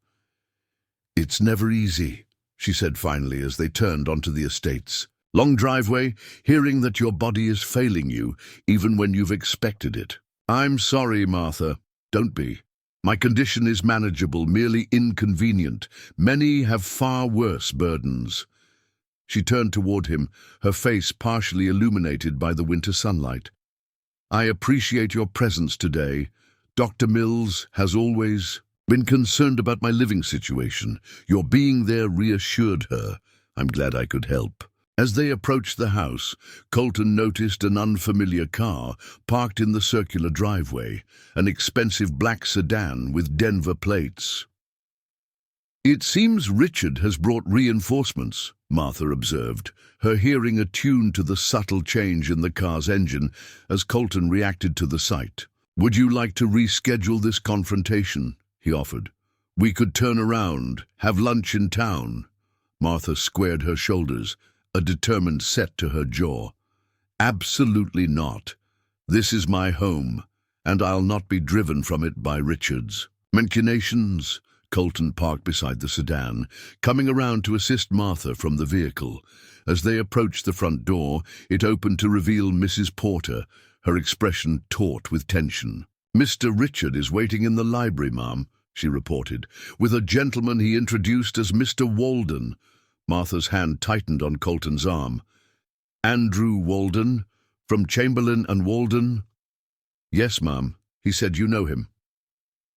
"It's never easy," she said finally as they turned onto the estates. "Long driveway, hearing that your body is failing you, even when you've expected it." "I'm sorry, Martha." "Don't be. My condition is manageable, merely inconvenient. Many have far worse burdens." She turned toward him, her face partially illuminated by the winter sunlight. "I appreciate your presence today. Dr. Mills has always been concerned about my living situation. Your being there reassured her. I'm glad I could help." As they approached the house, Colton noticed an unfamiliar car parked in the circular driveway, an expensive black sedan with Denver plates. "It seems Richard has brought reinforcements," Martha observed, her hearing attuned to the subtle change in the car's engine as Colton reacted to the sight. "Would you like to reschedule this confrontation?" he offered. "We could turn around, have lunch in town." Martha squared her shoulders, a determined set to her jaw. "Absolutely not. This is my home, and I'll not be driven from it by Richard's machinations." Colton parked beside the sedan, coming around to assist Martha from the vehicle. As they approached the front door, it opened to reveal Mrs. Porter, her expression taut with tension. "Mr. Richard is waiting in the library, ma'am," she reported, "with a gentleman he introduced as Mr. Walden." Martha's hand tightened on Colton's arm. "Andrew Walden, from Chamberlain and Walden?" "Yes, ma'am. He said you know him."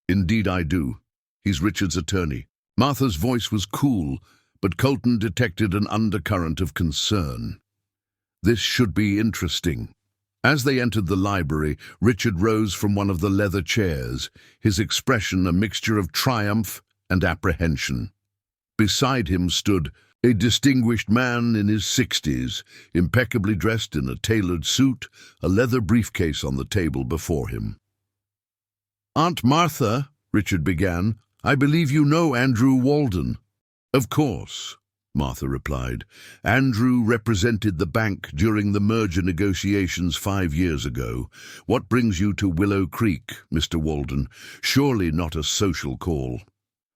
"Indeed I do. He's Richard's attorney." Martha's voice was cool, but Colton detected an undercurrent of concern. This should be interesting. As they entered the library, Richard rose from one of the leather chairs, his expression a mixture of triumph and apprehension. Beside him stood a distinguished man in his 60s, impeccably dressed in a tailored suit, a leather briefcase on the table before him. "Aunt Martha," Richard began, "I believe you know Andrew Walden." "Of course," Martha replied. "Andrew represented the bank during the merger negotiations 5 years ago. What brings you to Willow Creek, Mr. Walden? Surely not a social call."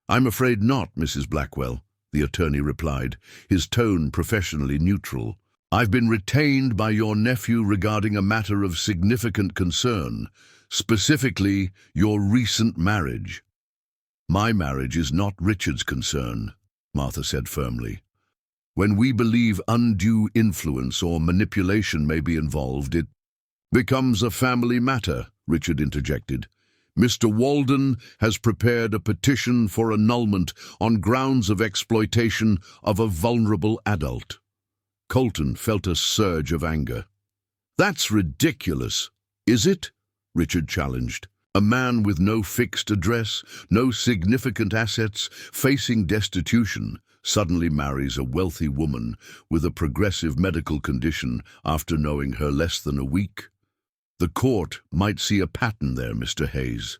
"I'm afraid not, Mrs. Blackwell," the attorney replied, his tone professionally neutral. "I've been retained by your nephew regarding a matter of significant concern, specifically your recent marriage." "My marriage is not Richard's concern," Martha said firmly. "When we believe undue influence or manipulation may be involved, it becomes a family matter," Richard interjected. "Mr. Walden has prepared a petition for annulment on grounds of exploitation of a vulnerable adult." Colton felt a surge of anger. "That's ridiculous." "Is it?" Richard challenged. "A man with no fixed address, no significant assets, facing destitution, suddenly marries a wealthy woman with a progressive medical condition after knowing her less than a week. The court might see a pattern there, Mr. Hayes.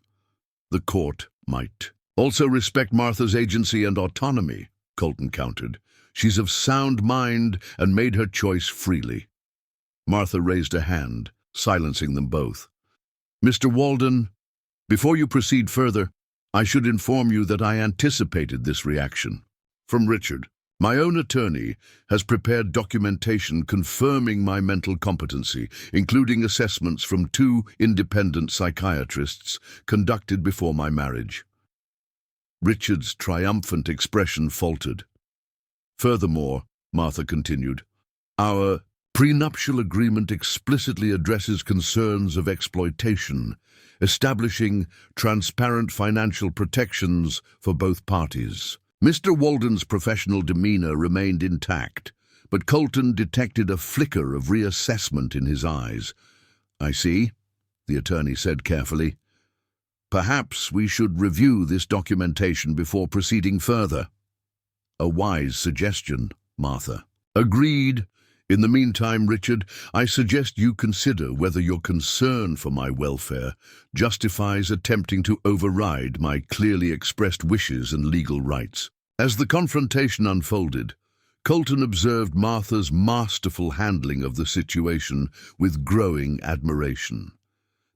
The court might." "Also respect Martha's agency and autonomy," Colton countered. "She's of sound mind and made her choice freely." Martha raised a hand, silencing them both. "Mr. Walden, before you proceed further, I should inform you that I anticipated this reaction." From Richard. "My own attorney has prepared documentation confirming my mental competency, including assessments from 2 independent psychiatrists conducted before my marriage." Richard's triumphant expression faltered. "Furthermore," Martha continued, "our prenuptial agreement explicitly addresses concerns of exploitation, establishing transparent financial protections for both parties." Mr. Walden's professional demeanor remained intact, but Colton detected a flicker of reassessment in his eyes. "I see," the attorney said carefully. "Perhaps we should review this documentation before proceeding further." "A wise suggestion, Martha." "Agreed. In the meantime, Richard, I suggest you consider whether your concern for my welfare justifies attempting to override my clearly expressed wishes and legal rights." As the confrontation unfolded, Colton observed Martha's masterful handling of the situation with growing admiration.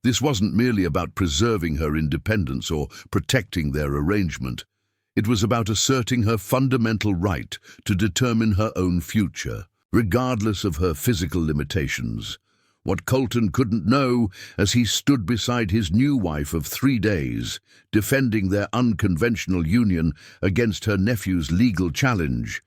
This wasn't merely about preserving her independence or protecting their arrangement. It was about asserting her fundamental right to determine her own future, regardless of her physical limitations. What Colton couldn't know, as he stood beside his new wife of 3 days, defending their unconventional union against her nephew's legal challenge,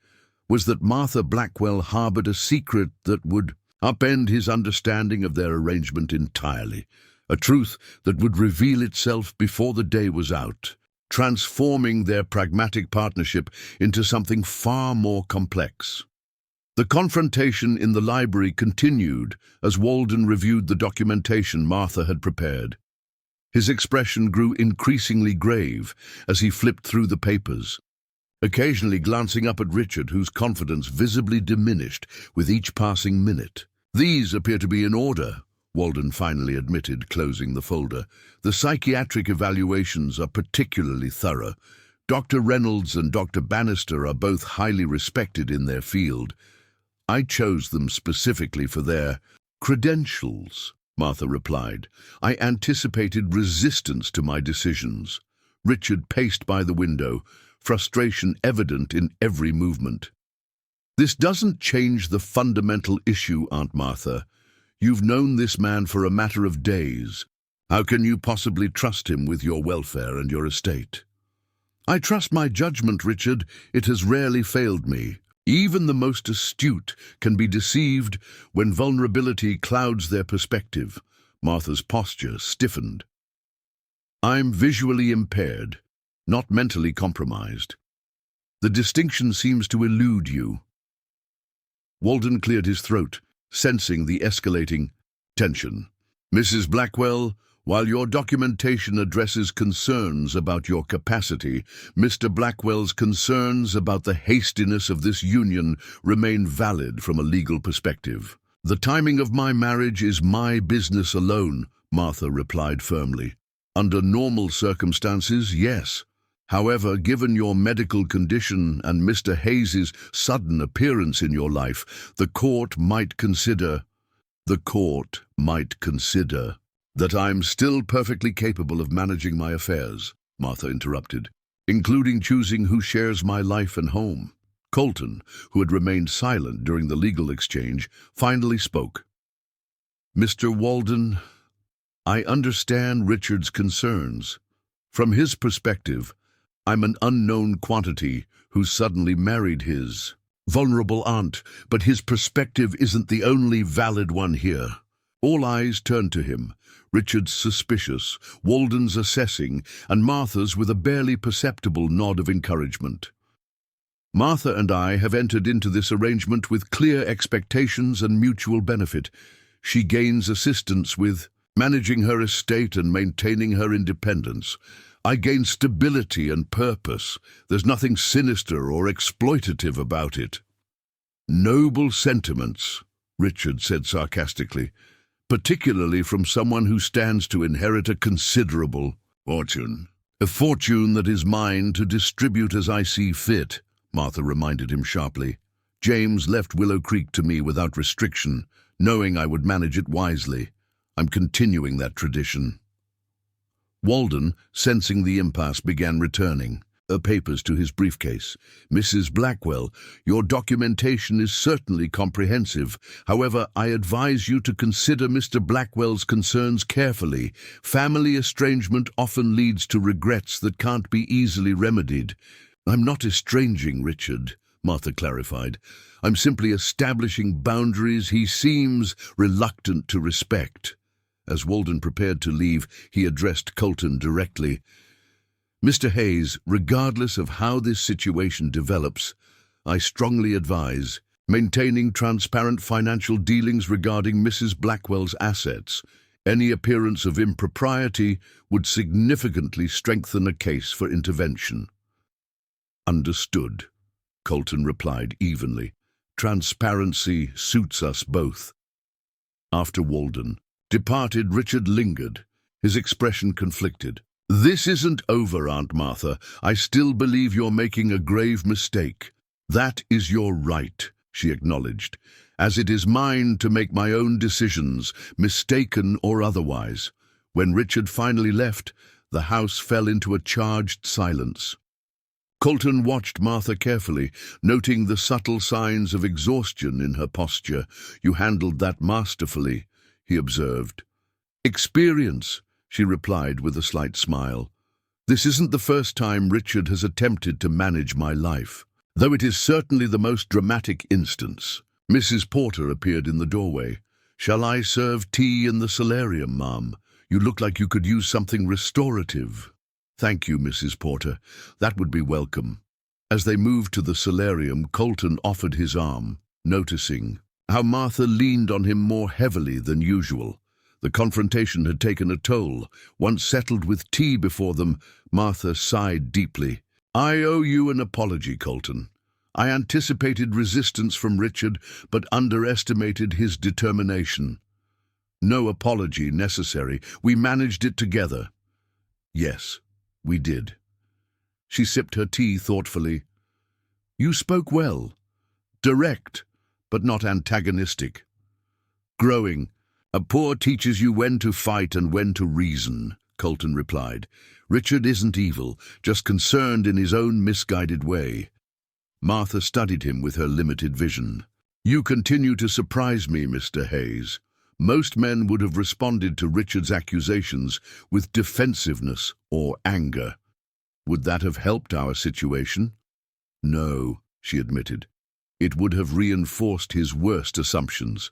was that Martha Blackwell harbored a secret that would upend his understanding of their arrangement entirely, a truth that would reveal itself before the day was out, transforming their pragmatic partnership into something far more complex. The confrontation in the library continued as Walden reviewed the documentation Martha had prepared. His expression grew increasingly grave as he flipped through the papers, occasionally glancing up at Richard, whose confidence visibly diminished with each passing minute. "These appear to be in order," Walden finally admitted, closing the folder. "The psychiatric evaluations are particularly thorough. Dr. Reynolds and Dr. Bannister are both highly respected in their field. I chose them specifically for their credentials," Martha replied. "I anticipated resistance to my decisions." Richard paced by the window, frustration evident in every movement. "This doesn't change the fundamental issue, Aunt Martha. You've known this man for a matter of days. How can you possibly trust him with your welfare and your estate?" "I trust my judgment, Richard. It has rarely failed me. Even the most astute can be deceived when vulnerability clouds their perspective." Martha's posture stiffened. "I'm visually impaired, not mentally compromised. The distinction seems to elude you." Walden cleared his throat, sensing the escalating tension. "Mrs. Blackwell, while your documentation addresses concerns about your capacity, Mr. Blackwell's concerns about the hastiness of this union remain valid from a legal perspective." "The timing of my marriage is my business alone," Martha replied firmly. "Under normal circumstances, yes. However, given your medical condition and Mr. Hayes's sudden appearance in your life, the court might consider that I'm still perfectly capable of managing my affairs," Martha interrupted, "including choosing who shares my life and home." Colton, who had remained silent during the legal exchange, finally spoke. "Mr. Walden, I understand Richard's concerns. From his perspective, I'm an unknown quantity who suddenly married his vulnerable aunt, but his perspective isn't the only valid one here." All eyes turned to him, Richard's suspicious, Walden's assessing, and Martha's with a barely perceptible nod of encouragement. "Martha and I have entered into this arrangement with clear expectations and mutual benefit. She gains assistance with managing her estate and maintaining her independence. I gain stability and purpose. There's nothing sinister or exploitative about it." "Noble sentiments," Richard said sarcastically, "particularly from someone who stands to inherit a considerable fortune." "A fortune that is mine to distribute as I see fit," Martha reminded him sharply. "James left Willow Creek to me without restriction, knowing I would manage it wisely. I'm continuing that tradition." Walden, sensing the impasse, began returning papers to his briefcase. "Mrs. Blackwell, your documentation is certainly comprehensive. However, I advise you to consider Mr. Blackwell's concerns carefully. Family estrangement often leads to regrets that can't be easily remedied." "I'm not estranging Richard," Martha clarified. "I'm simply establishing boundaries he seems reluctant to respect." As Walden prepared to leave, he addressed Colton directly. "Mr. Hayes, regardless of how this situation develops, I strongly advise maintaining transparent financial dealings regarding Mrs. Blackwell's assets. Any appearance of impropriety would significantly strengthen a case for intervention." "Understood," Colton replied evenly. "Transparency suits us both." After Walden departed, Richard lingered, his expression conflicted. "This isn't over, Aunt Martha. I still believe you're making a grave mistake." "That is your right," she acknowledged, "as it is mine to make my own decisions, mistaken or otherwise. When Richard finally left, the house fell into a charged silence. Colton watched Martha carefully, noting the subtle signs of exhaustion in her posture. "You handled that masterfully," he observed. "Experience," she replied with a slight smile. "This isn't the first time Richard has attempted to manage my life, though it is certainly the most dramatic instance." Mrs. Porter appeared in the doorway. "Shall I serve tea in the solarium, ma'am? You look like you could use something restorative." "Thank you, Mrs. Porter. That would be welcome." As they moved to the solarium, Colton offered his arm, noticing how Martha leaned on him more heavily than usual. The confrontation had taken a toll. Once settled with tea before them, Martha sighed deeply. "I owe you an apology, Colton. I anticipated resistance from Richard, but underestimated his determination." "No apology necessary. We managed it together." "Yes, we did." She sipped her tea thoughtfully. "You spoke well. Direct, but not antagonistic. Growing. A poor teaches you when to fight and when to reason," Colton replied. "Richard isn't evil, just concerned in his own misguided way." Martha studied him with her limited vision. "You continue to surprise me, Mr. Hayes. Most men would have responded to Richard's accusations with defensiveness or anger. Would that have helped our situation?" "No," she admitted. "It would have reinforced his worst assumptions."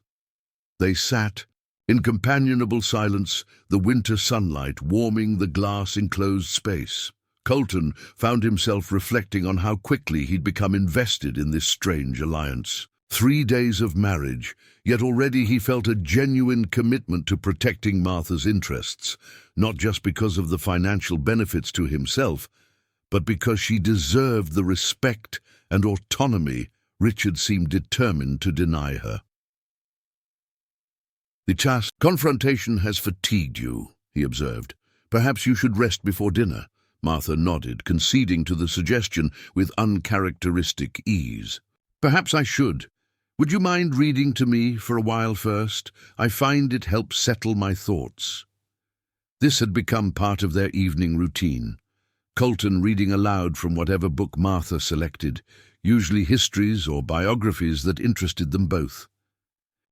They sat in companionable silence, the winter sunlight warming the glass-enclosed space. Colton found himself reflecting on how quickly he'd become invested in this strange alliance. 3 days of marriage, yet already he felt a genuine commitment to protecting Martha's interests, not just because of the financial benefits to himself, but because she deserved the respect and autonomy Richard seemed determined to deny her. "The confrontation has fatigued you," he observed. "Perhaps you should rest before dinner." Martha nodded, conceding to the suggestion with uncharacteristic ease. "Perhaps I should. Would you mind reading to me for a while first? I find it helps settle my thoughts." This had become part of their evening routine. Colton reading aloud from whatever book Martha selected, usually histories or biographies that interested them both.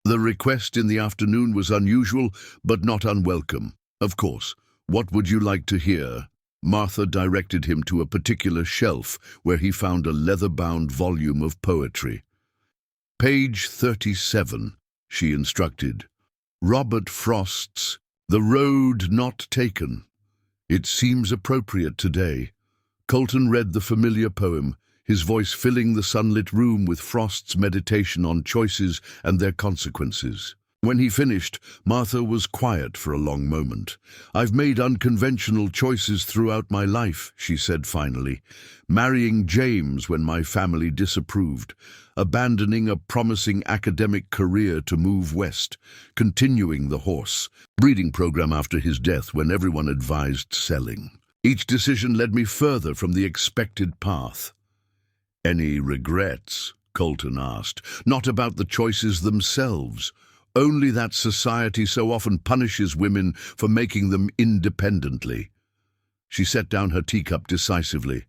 The request in the afternoon was unusual, but not unwelcome. "Of course. What would you like to hear?" Martha directed him to a particular shelf where he found a leather-bound volume of poetry. "Page 37, she instructed. "Robert Frost's The Road Not Taken. It seems appropriate today." Colton read the familiar poem, his voice filling the sunlit room with Frost's meditation on choices and their consequences. When he finished, Martha was quiet for a long moment. "I've made unconventional choices throughout my life," she said finally. "Marrying James when my family disapproved, abandoning a promising academic career to move west, continuing the horse breeding program after his death when everyone advised selling. Each decision led me further from the expected path." "Any regrets?" Colton asked. "Not about the choices themselves. Only that society so often punishes women for making them independently." She set down her teacup decisively.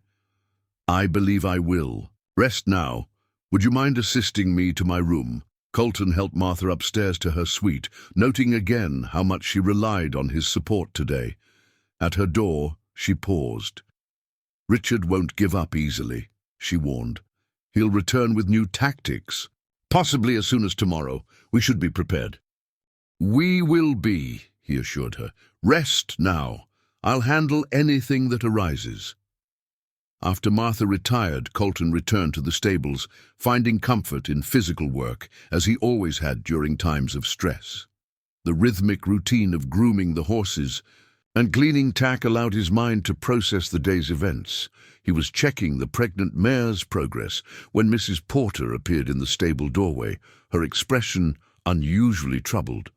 "I believe I will. Rest now. Would you mind assisting me to my room?" Colton helped Martha upstairs to her suite, noting again how much she relied on his support today. At her door, she paused. "Richard won't give up easily," she warned. "He'll return with new tactics. Possibly as soon as tomorrow. We should be prepared." "We will be," he assured her. "Rest now. I'll handle anything that arises." After Martha retired, Colton returned to the stables, finding comfort in physical work, as he always had during times of stress. The rhythmic routine of grooming the horses and cleaning tack allowed his mind to process the day's events. He was checking the pregnant mare's progress when Mrs. Porter appeared in the stable doorway, her expression unusually troubled.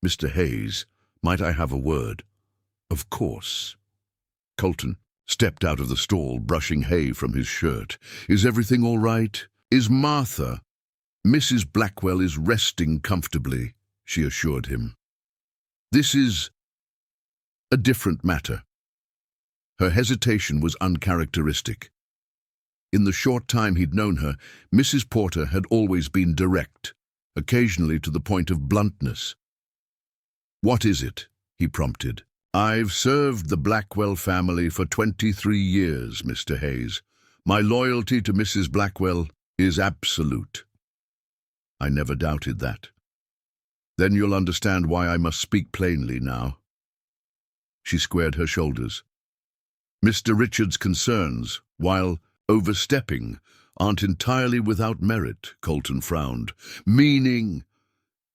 "Mr. Hayes, might I have a word?" "Of course." Colton stepped out of the stall, brushing hay from his shirt. "Is everything all right? Is Martha?" "Mrs. Blackwell is resting comfortably," she assured him. "This is A different matter. Her hesitation was uncharacteristic. In the short time he'd known her, Mrs. Porter had always been direct, occasionally to the point of bluntness. "What is it?" he prompted. "I've served the Blackwell family for 23 years, Mr. Hayes. My loyalty to Mrs. Blackwell is absolute." "I never doubted that." "Then you'll understand why I must speak plainly now." She squared her shoulders. "Mr. Richards' concerns, while overstepping, aren't entirely without merit," Colton frowned. Meaning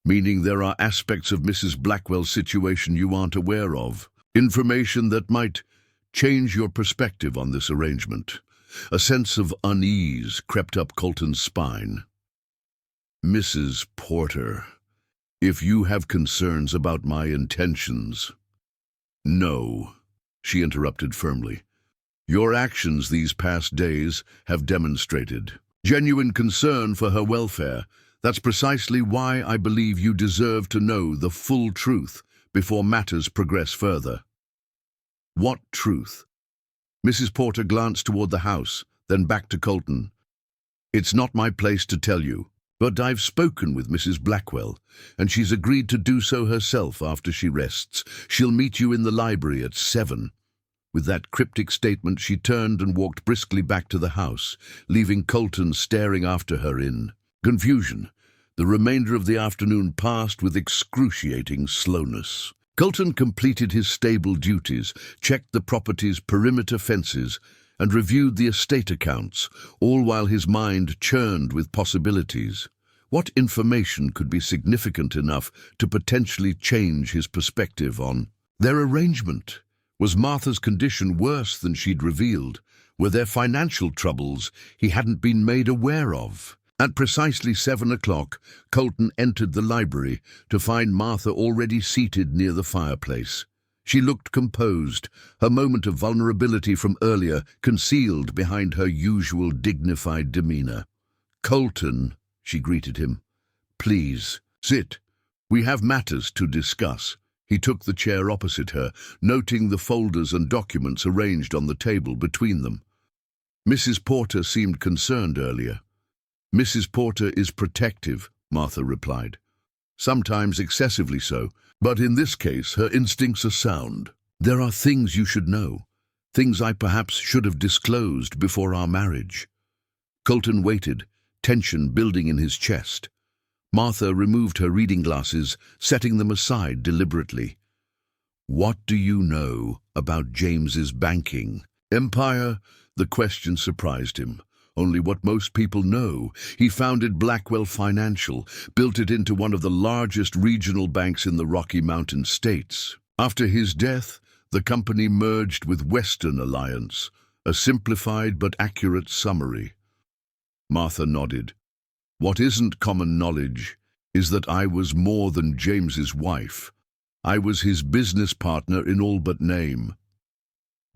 there are aspects of Mrs. Blackwell's situation you aren't aware of. Information that might change your perspective on this arrangement." A sense of unease crept up Colton's spine. "Mrs. Porter, if you have concerns about my intentions—" "No," she interrupted firmly. "Your actions these past days have demonstrated genuine concern for her welfare. That's precisely why I believe you deserve to know the full truth before matters progress further." "What truth?" Mrs. Porter glanced toward the house, then back to Colton. "It's not my place to tell you, but I've spoken with Mrs. Blackwell, and she's agreed to do so herself after she rests. She'll meet you in the library at 7. With that cryptic statement, she turned and walked briskly back to the house, leaving Colton staring after her in confusion. The remainder of the afternoon passed with excruciating slowness. Colton completed his stable duties, checked the property's perimeter fences, and reviewed the estate accounts, all while his mind churned with possibilities. What information could be significant enough to potentially change his perspective on their arrangement? Was Martha's condition worse than she'd revealed? Were there financial troubles he hadn't been made aware of? At precisely 7 o'clock, Colton entered the library to find Martha already seated near the fireplace. She looked composed, her moment of vulnerability from earlier concealed behind her usual dignified demeanor. "Colton," she greeted him. "Please, sit. We have matters to discuss." He took the chair opposite her, noting the folders and documents arranged on the table between them. Mrs. Porter seemed concerned earlier. "Mrs. Porter is protective," Martha replied. "Sometimes excessively so, but in this case her instincts are sound. There are things you should know, things I perhaps should have disclosed before our marriage." Colton waited, tension building in his chest. Martha removed her reading glasses, setting them aside deliberately. "What do you know about James's banking empire?" The question surprised him. Only what most people know. He founded Blackwell Financial, built it into one of the largest regional banks in the Rocky Mountain states. After his death, the company merged with Western Alliance, a simplified but accurate summary. Martha nodded. "What isn't common knowledge is that I was more than James's wife. I was his business partner in all but name."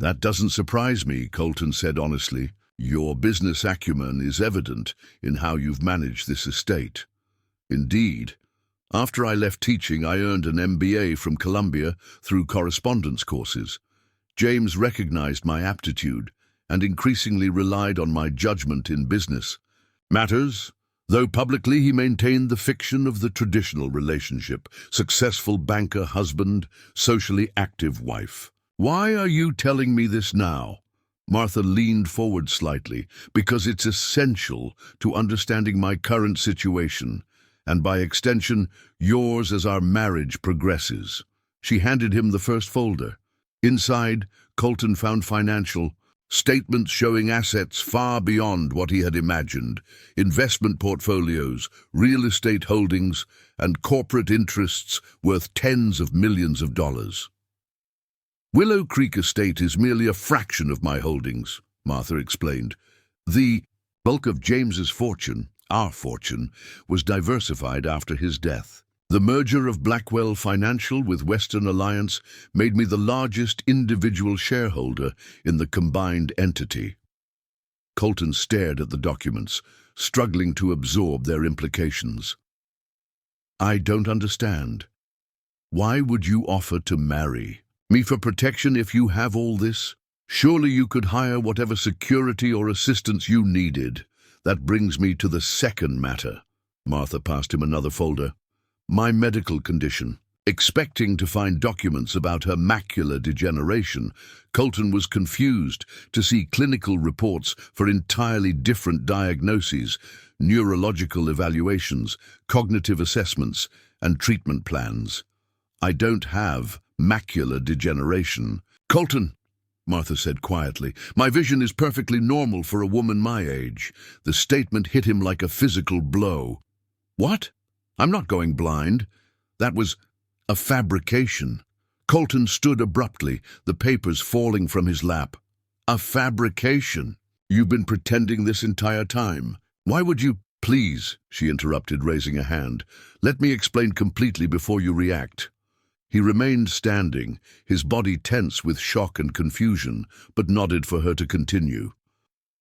"That doesn't surprise me," Colton said honestly. "Your business acumen is evident in how you've managed this estate." "Indeed. After I left teaching, I earned an MBA from Columbia through correspondence courses. James recognized my aptitude and increasingly relied on my judgment in business matters, though publicly he maintained the fiction of the traditional relationship, successful banker husband, socially active wife." "Why are you telling me this now?" Martha leaned forward slightly. "Because it's essential to understanding my current situation, and by extension, yours as our marriage progresses." She handed him the first folder. Inside, Colton found financial statements showing assets far beyond what he had imagined, investment portfolios, real estate holdings, and corporate interests worth tens of millions of dollars. "Willow Creek Estate is merely a fraction of my holdings," Martha explained. "The bulk of James's fortune, our fortune, was diversified after his death. The merger of Blackwell Financial with Western Alliance made me the largest individual shareholder in the combined entity." Colton stared at the documents, struggling to absorb their implications. "I don't understand. Why would you offer to marry?" Me for protection if you have all this? Surely you could hire whatever security or assistance you needed. That brings me to the second matter. Martha passed him another folder. My medical condition. Expecting to find documents about her macular degeneration, Colton was confused to see clinical reports for entirely different diagnoses, neurological evaluations, cognitive assessments, and treatment plans. I don't have macular degeneration. Colton, Martha said quietly, my vision is perfectly normal for a woman my age. The statement hit him like a physical blow. What? I'm not going blind. That was a fabrication. Colton stood abruptly, the papers falling from his lap. A fabrication? You've been pretending this entire time. Why would you— Please, she interrupted, raising a hand. Let me explain completely before you react. He remained standing, his body tense with shock and confusion, but nodded for her to continue.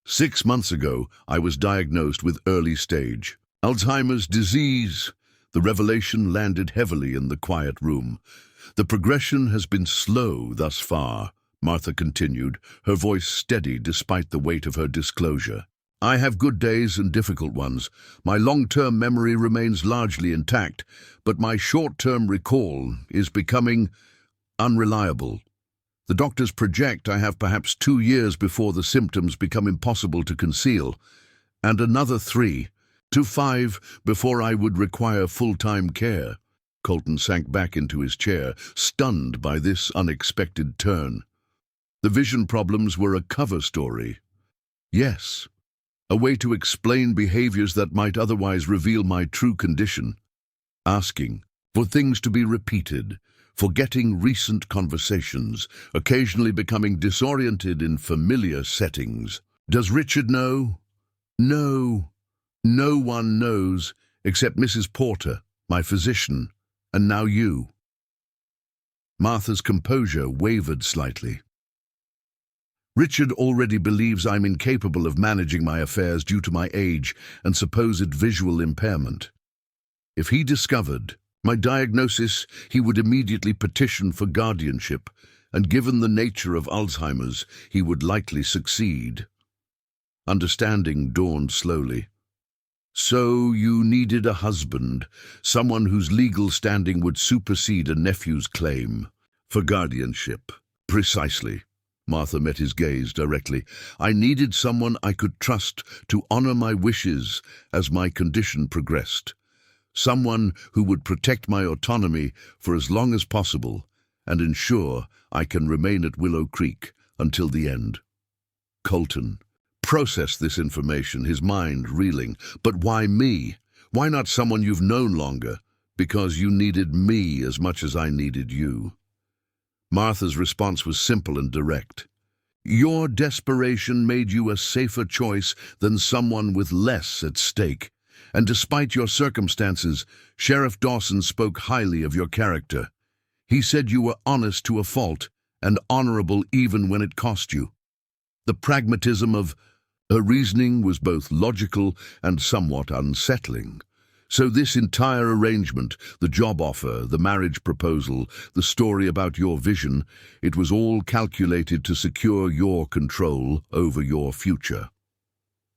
6 months ago, I was diagnosed with early stage Alzheimer's disease. The revelation landed heavily in the quiet room. The progression has been slow thus far, Martha continued, her voice steady despite the weight of her disclosure. I have good days and difficult ones. My long-term memory remains largely intact, but my short-term recall is becoming unreliable. The doctors project I have perhaps 2 years before the symptoms become impossible to conceal, and another 3 to 5 before I would require full-time care. Colton sank back into his chair, stunned by this unexpected turn. The vision problems were a cover story. Yes, a way to explain behaviors that might otherwise reveal my true condition. Asking for things to be repeated, forgetting recent conversations, occasionally becoming disoriented in familiar settings. Does Richard know? No. No one knows except Mrs. Porter, my physician, and now you. Martha's composure wavered slightly. Richard already believes I'm incapable of managing my affairs due to my age and supposed visual impairment. If he discovered my diagnosis, he would immediately petition for guardianship, and given the nature of Alzheimer's, he would likely succeed. Understanding dawned slowly. So you needed a husband, someone whose legal standing would supersede a nephew's claim. For guardianship. Precisely. Martha met his gaze directly. I needed someone I could trust to honor my wishes as my condition progressed. Someone who would protect my autonomy for as long as possible and ensure I can remain at Willow Creek until the end. Colton processed this information, his mind reeling. But why me? Why not someone you've known longer? Because you needed me as much as I needed you. Martha's response was simple and direct. Your desperation made you a safer choice than someone with less at stake. And despite your circumstances, Sheriff Dawson spoke highly of your character. He said you were honest to a fault and honorable even when it cost you. The pragmatism of her reasoning was both logical and somewhat unsettling. So this entire arrangement, the job offer, the marriage proposal, the story about your vision, it was all calculated to secure your control over your future.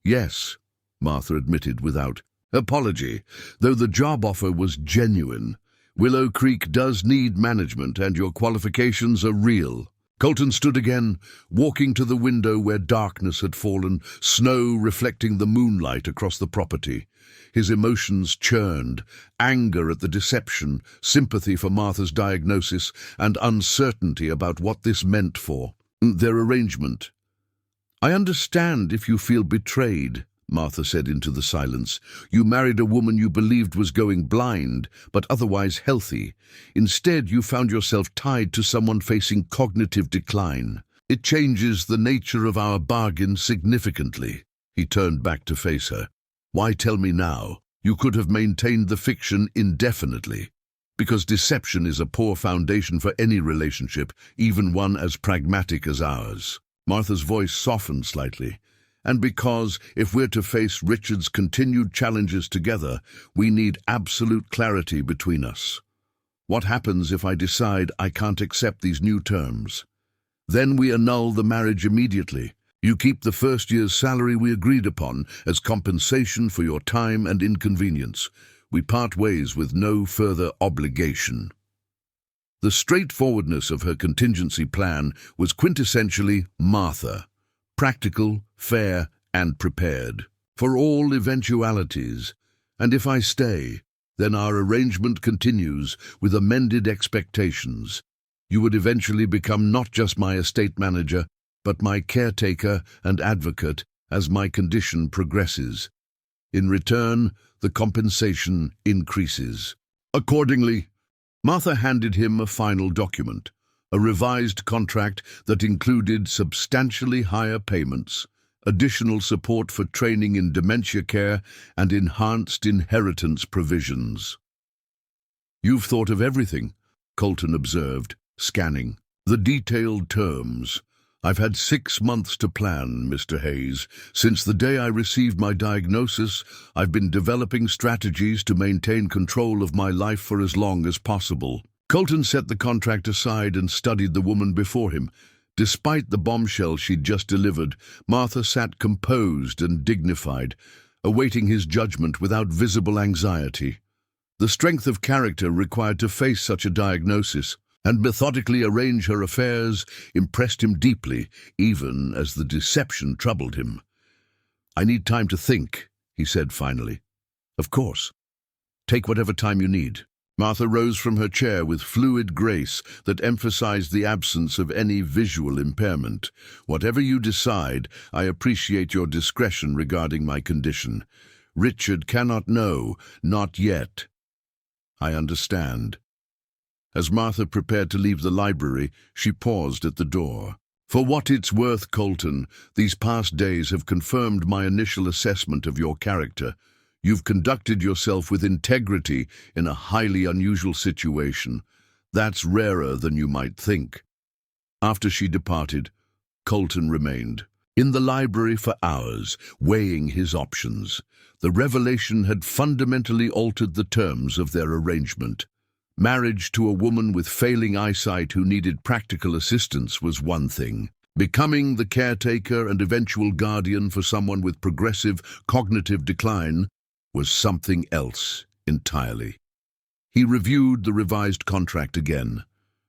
Yes, Martha admitted without apology, though the job offer was genuine. Willow Creek does need management, and your qualifications are real. Colton stood again, walking to the window where darkness had fallen, snow reflecting the moonlight across the property. His emotions churned, anger at the deception, sympathy for Martha's diagnosis, and uncertainty about what this meant for their arrangement. I understand if you feel betrayed, Martha said into the silence. You married a woman you believed was going blind, but otherwise healthy. Instead, you found yourself tied to someone facing cognitive decline. It changes the nature of our bargain significantly. He turned back to face her. Why tell me now? You could have maintained the fiction indefinitely. Because deception is a poor foundation for any relationship, even one as pragmatic as ours. Martha's voice softened slightly. And because, if we're to face Richard's continued challenges together, we need absolute clarity between us. What happens if I decide I can't accept these new terms? Then we annul the marriage immediately. You keep the first year's salary we agreed upon as compensation for your time and inconvenience. We part ways with no further obligation. The straightforwardness of her contingency plan was quintessentially Martha, practical, fair, and prepared for all eventualities. And if I stay, then our arrangement continues with amended expectations. You would eventually become not just my estate manager, but my caretaker and advocate as my condition progresses. In return, the compensation increases. Accordingly, Martha handed him a final document, a revised contract that included substantially higher payments, additional support for training in dementia care, and enhanced inheritance provisions. "You've thought of everything," Colton observed, scanning the detailed terms. "I've had 6 months to plan, Mr. Hayes. Since the day I received my diagnosis, I've been developing strategies to maintain control of my life for as long as possible." Colton set the contract aside and studied the woman before him. Despite the bombshell she'd just delivered, Martha sat composed and dignified, awaiting his judgment without visible anxiety. The strength of character required to face such a diagnosis and methodically arrange her affairs impressed him deeply, even as the deception troubled him. "I need time to think," he said finally. "Of course. Take whatever time you need." Martha rose from her chair with fluid grace that emphasized the absence of any visual impairment. "Whatever you decide, I appreciate your discretion regarding my condition. Richard cannot know, not yet." "I understand." As Martha prepared to leave the library, she paused at the door. "For what it's worth, Colton, these past days have confirmed my initial assessment of your character. You've conducted yourself with integrity in a highly unusual situation. That's rarer than you might think." After she departed, Colton remained in the library for hours, weighing his options. The revelation had fundamentally altered the terms of their arrangement. Marriage to a woman with failing eyesight who needed practical assistance was one thing. Becoming the caretaker and eventual guardian for someone with progressive cognitive decline was something else entirely. He reviewed the revised contract again,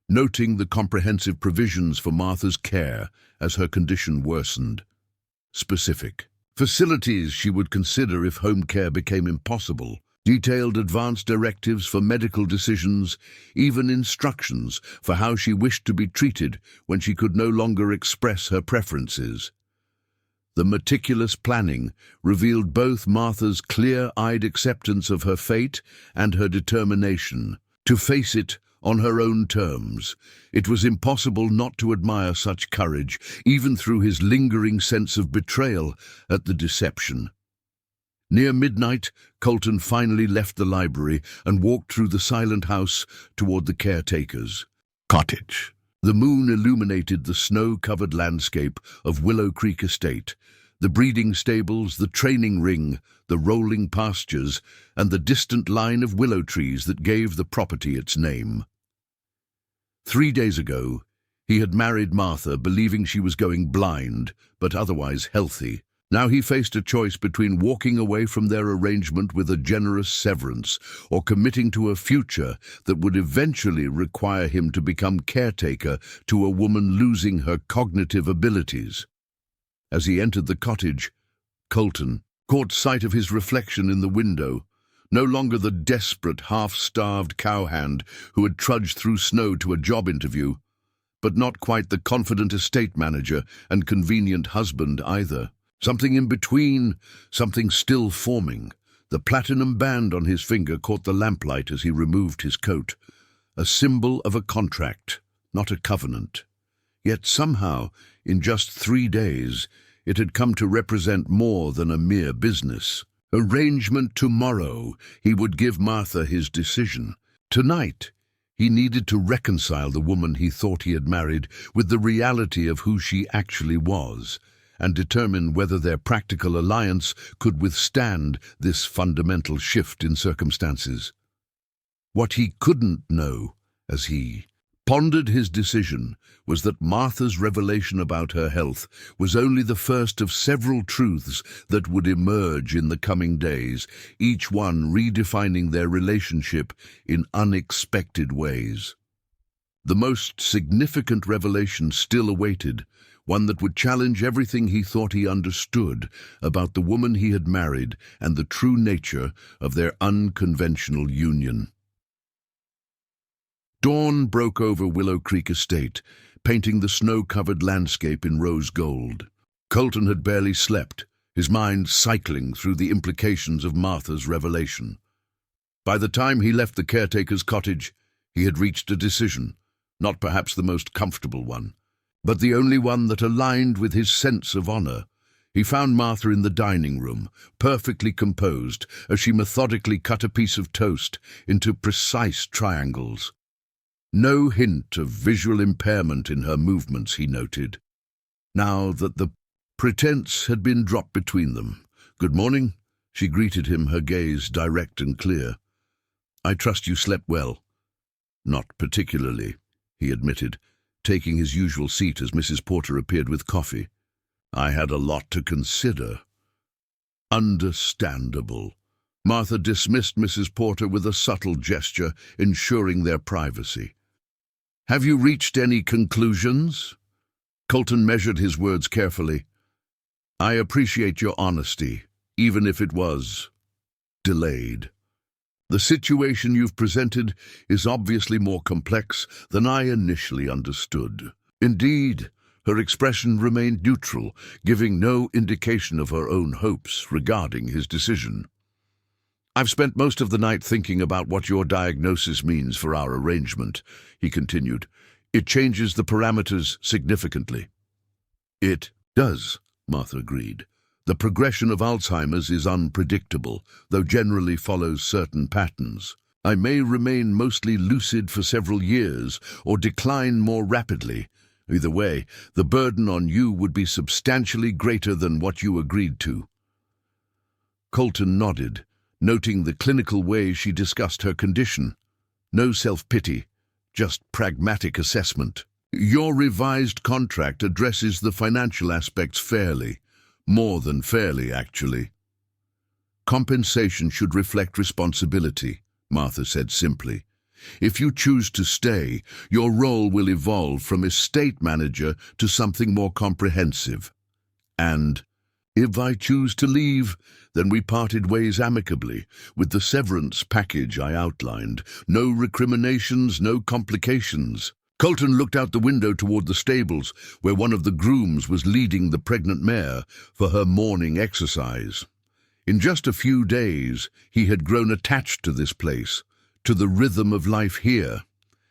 noting the comprehensive provisions for Martha's care as her condition worsened. Specific facilities she would consider if home care became impossible, detailed advance directives for medical decisions, even instructions for how she wished to be treated when she could no longer express her preferences. The meticulous planning revealed both Martha's clear-eyed acceptance of her fate and her determination to face it on her own terms. It was impossible not to admire such courage, even through his lingering sense of betrayal at the deception. Near midnight, Colton finally left the library and walked through the silent house toward the caretaker's cottage. The moon illuminated the snow-covered landscape of Willow Creek Estate, the breeding stables, the training ring, the rolling pastures, and the distant line of willow trees that gave the property its name. 3 days ago, he had married Martha, believing she was going blind, but otherwise healthy. Now he faced a choice between walking away from their arrangement with a generous severance or committing to a future that would eventually require him to become caretaker to a woman losing her cognitive abilities. As he entered the cottage, Colton caught sight of his reflection in the window, no longer the desperate, half-starved cowhand who had trudged through snow to a job interview, but not quite the confident estate manager and convenient husband either. Something in between, something still forming. The platinum band on his finger caught the lamplight as he removed his coat, a symbol of a contract, not a covenant. Yet somehow, in just 3 days, it had come to represent more than a mere business. Arrangement tomorrow, he would give Martha his decision. Tonight, he needed to reconcile the woman he thought he had married with the reality of who she actually was, and determine whether their practical alliance could withstand this fundamental shift in circumstances. What he couldn't know, as he pondered his decision, was that Martha's revelation about her health was only the first of several truths that would emerge in the coming days, each one redefining their relationship in unexpected ways. The most significant revelation still awaited, one that would challenge everything he thought he understood about the woman he had married and the true nature of their unconventional union. Dawn broke over Willow Creek Estate, painting the snow-covered landscape in rose gold. Colton had barely slept, his mind cycling through the implications of Martha's revelation. By the time he left the caretaker's cottage, he had reached a decision, not perhaps the most comfortable one, but the only one that aligned with his sense of honor. He found Martha in the dining room, perfectly composed, as she methodically cut a piece of toast into precise triangles. No hint of visual impairment in her movements, he noted, now that the pretense had been dropped between them. "Good morning," she greeted him, her gaze direct and clear. "I trust you slept well." "Not particularly," he admitted, taking his usual seat as Mrs. Porter appeared with coffee. "I had a lot to consider." "Understandable." Martha dismissed Mrs. Porter with a subtle gesture, ensuring their privacy. "Have you reached any conclusions?" Colton measured his words carefully. "I appreciate your honesty, even if it was delayed. The situation you've presented is obviously more complex than I initially understood." Indeed, her expression remained neutral, giving no indication of her own hopes regarding his decision. "I've spent most of the night thinking about what your diagnosis means for our arrangement," he continued. "It changes the parameters significantly." "It does," Martha agreed. "The progression of Alzheimer's is unpredictable, though generally follows certain patterns. I may remain mostly lucid for several years, or decline more rapidly. Either way, the burden on you would be substantially greater than what you agreed to." Colton nodded, noting the clinical way she discussed her condition. No self-pity, just pragmatic assessment. "Your revised contract addresses the financial aspects fairly. More than fairly, actually." "Compensation should reflect responsibility," Martha said simply. "If you choose to stay, your role will evolve from estate manager to something more comprehensive. And if I choose to leave, then we parted ways amicably, with the severance package I outlined. No recriminations, no complications." Colton looked out the window toward the stables, where one of the grooms was leading the pregnant mare for her morning exercise. In just a few days, he had grown attached to this place, to the rhythm of life here,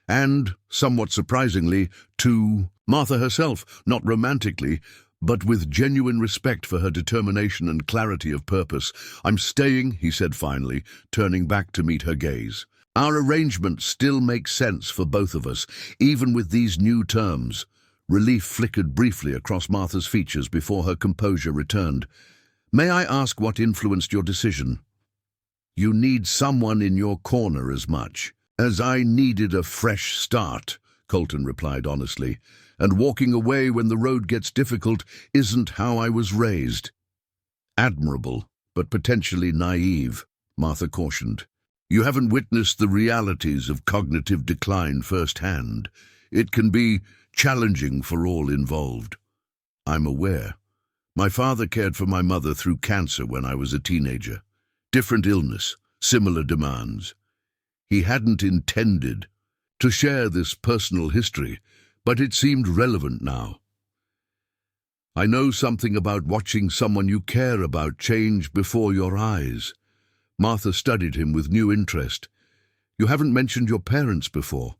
and, somewhat surprisingly, to Martha herself, not romantically, but with genuine respect for her determination and clarity of purpose. "I'm staying," he said finally, turning back to meet her gaze. "Our arrangement still makes sense for both of us, even with these new terms." Relief flickered briefly across Martha's features before her composure returned. "May I ask what influenced your decision?" "You need someone in your corner as much as I needed a fresh start," Colton replied honestly. "And walking away when the road gets difficult isn't how I was raised." "Admirable, but potentially naive," Martha cautioned. "You haven't witnessed the realities of cognitive decline firsthand. It can be challenging for all involved." "I'm aware. My father cared for my mother through cancer when I was a teenager. Different illness, similar demands. He hadn't intended to share this personal history, but it seemed relevant now. I know something about watching someone you care about change before your eyes." Martha studied him with new interest. "You haven't mentioned your parents before."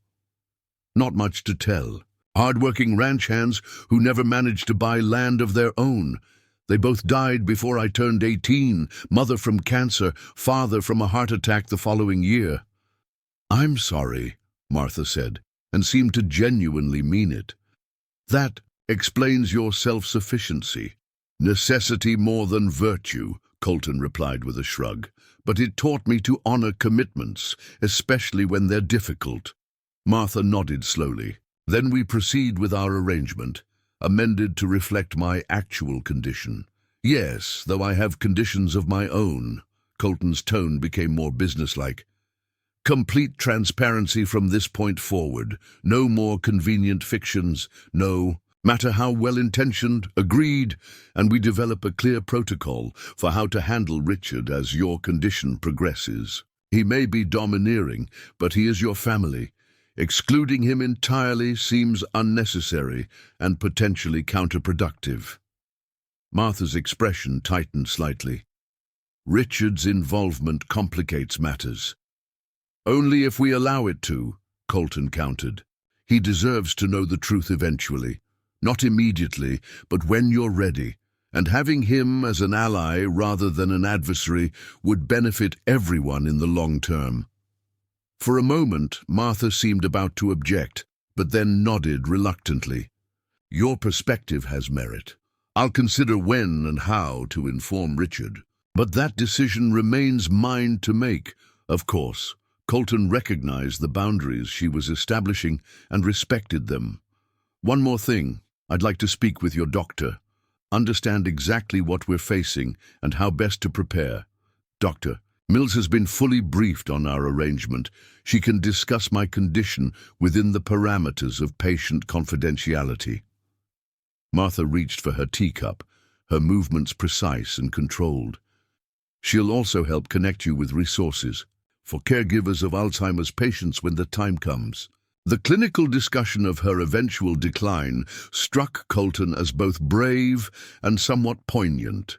"Not much to tell. Hard-working ranch hands who never managed to buy land of their own. They both died before I turned 18, mother from cancer, father from a heart attack the following year." "I'm sorry," Martha said, and seemed to genuinely mean it. "That explains your self-sufficiency." "Necessity more than virtue," Colton replied with a shrug. but it taught me to honor commitments, especially when they're difficult. Martha nodded slowly. Then we proceed with our arrangement, amended to reflect my actual condition. Yes, though I have conditions of my own. Colton's tone became more businesslike. Complete transparency from this point forward. No more convenient fictions. No matter how well-intentioned, agreed, and we develop a clear protocol for how to handle Richard as your condition progresses. He may be domineering, but he is your family. Excluding him entirely seems unnecessary and potentially counterproductive. Martha's expression tightened slightly. Richard's involvement complicates matters. Only if we allow it to, Colton countered. He deserves to know the truth eventually. Not immediately, but when you're ready. And having him as an ally rather than an adversary would benefit everyone in the long term. For a moment, Martha seemed about to object, but then nodded reluctantly. Your perspective has merit. I'll consider when and how to inform Richard. But that decision remains mine to make, of course. Colton recognized the boundaries she was establishing and respected them. One more thing. I'd like to speak with your doctor. Understand exactly what we're facing and how best to prepare. Doctor, Mills has been fully briefed on our arrangement. She can discuss my condition within the parameters of patient confidentiality. Martha reached for her teacup, her movements precise and controlled. She'll also help connect you with resources for caregivers of Alzheimer's patients when the time comes. The clinical discussion of her eventual decline struck Colton as both brave and somewhat poignant.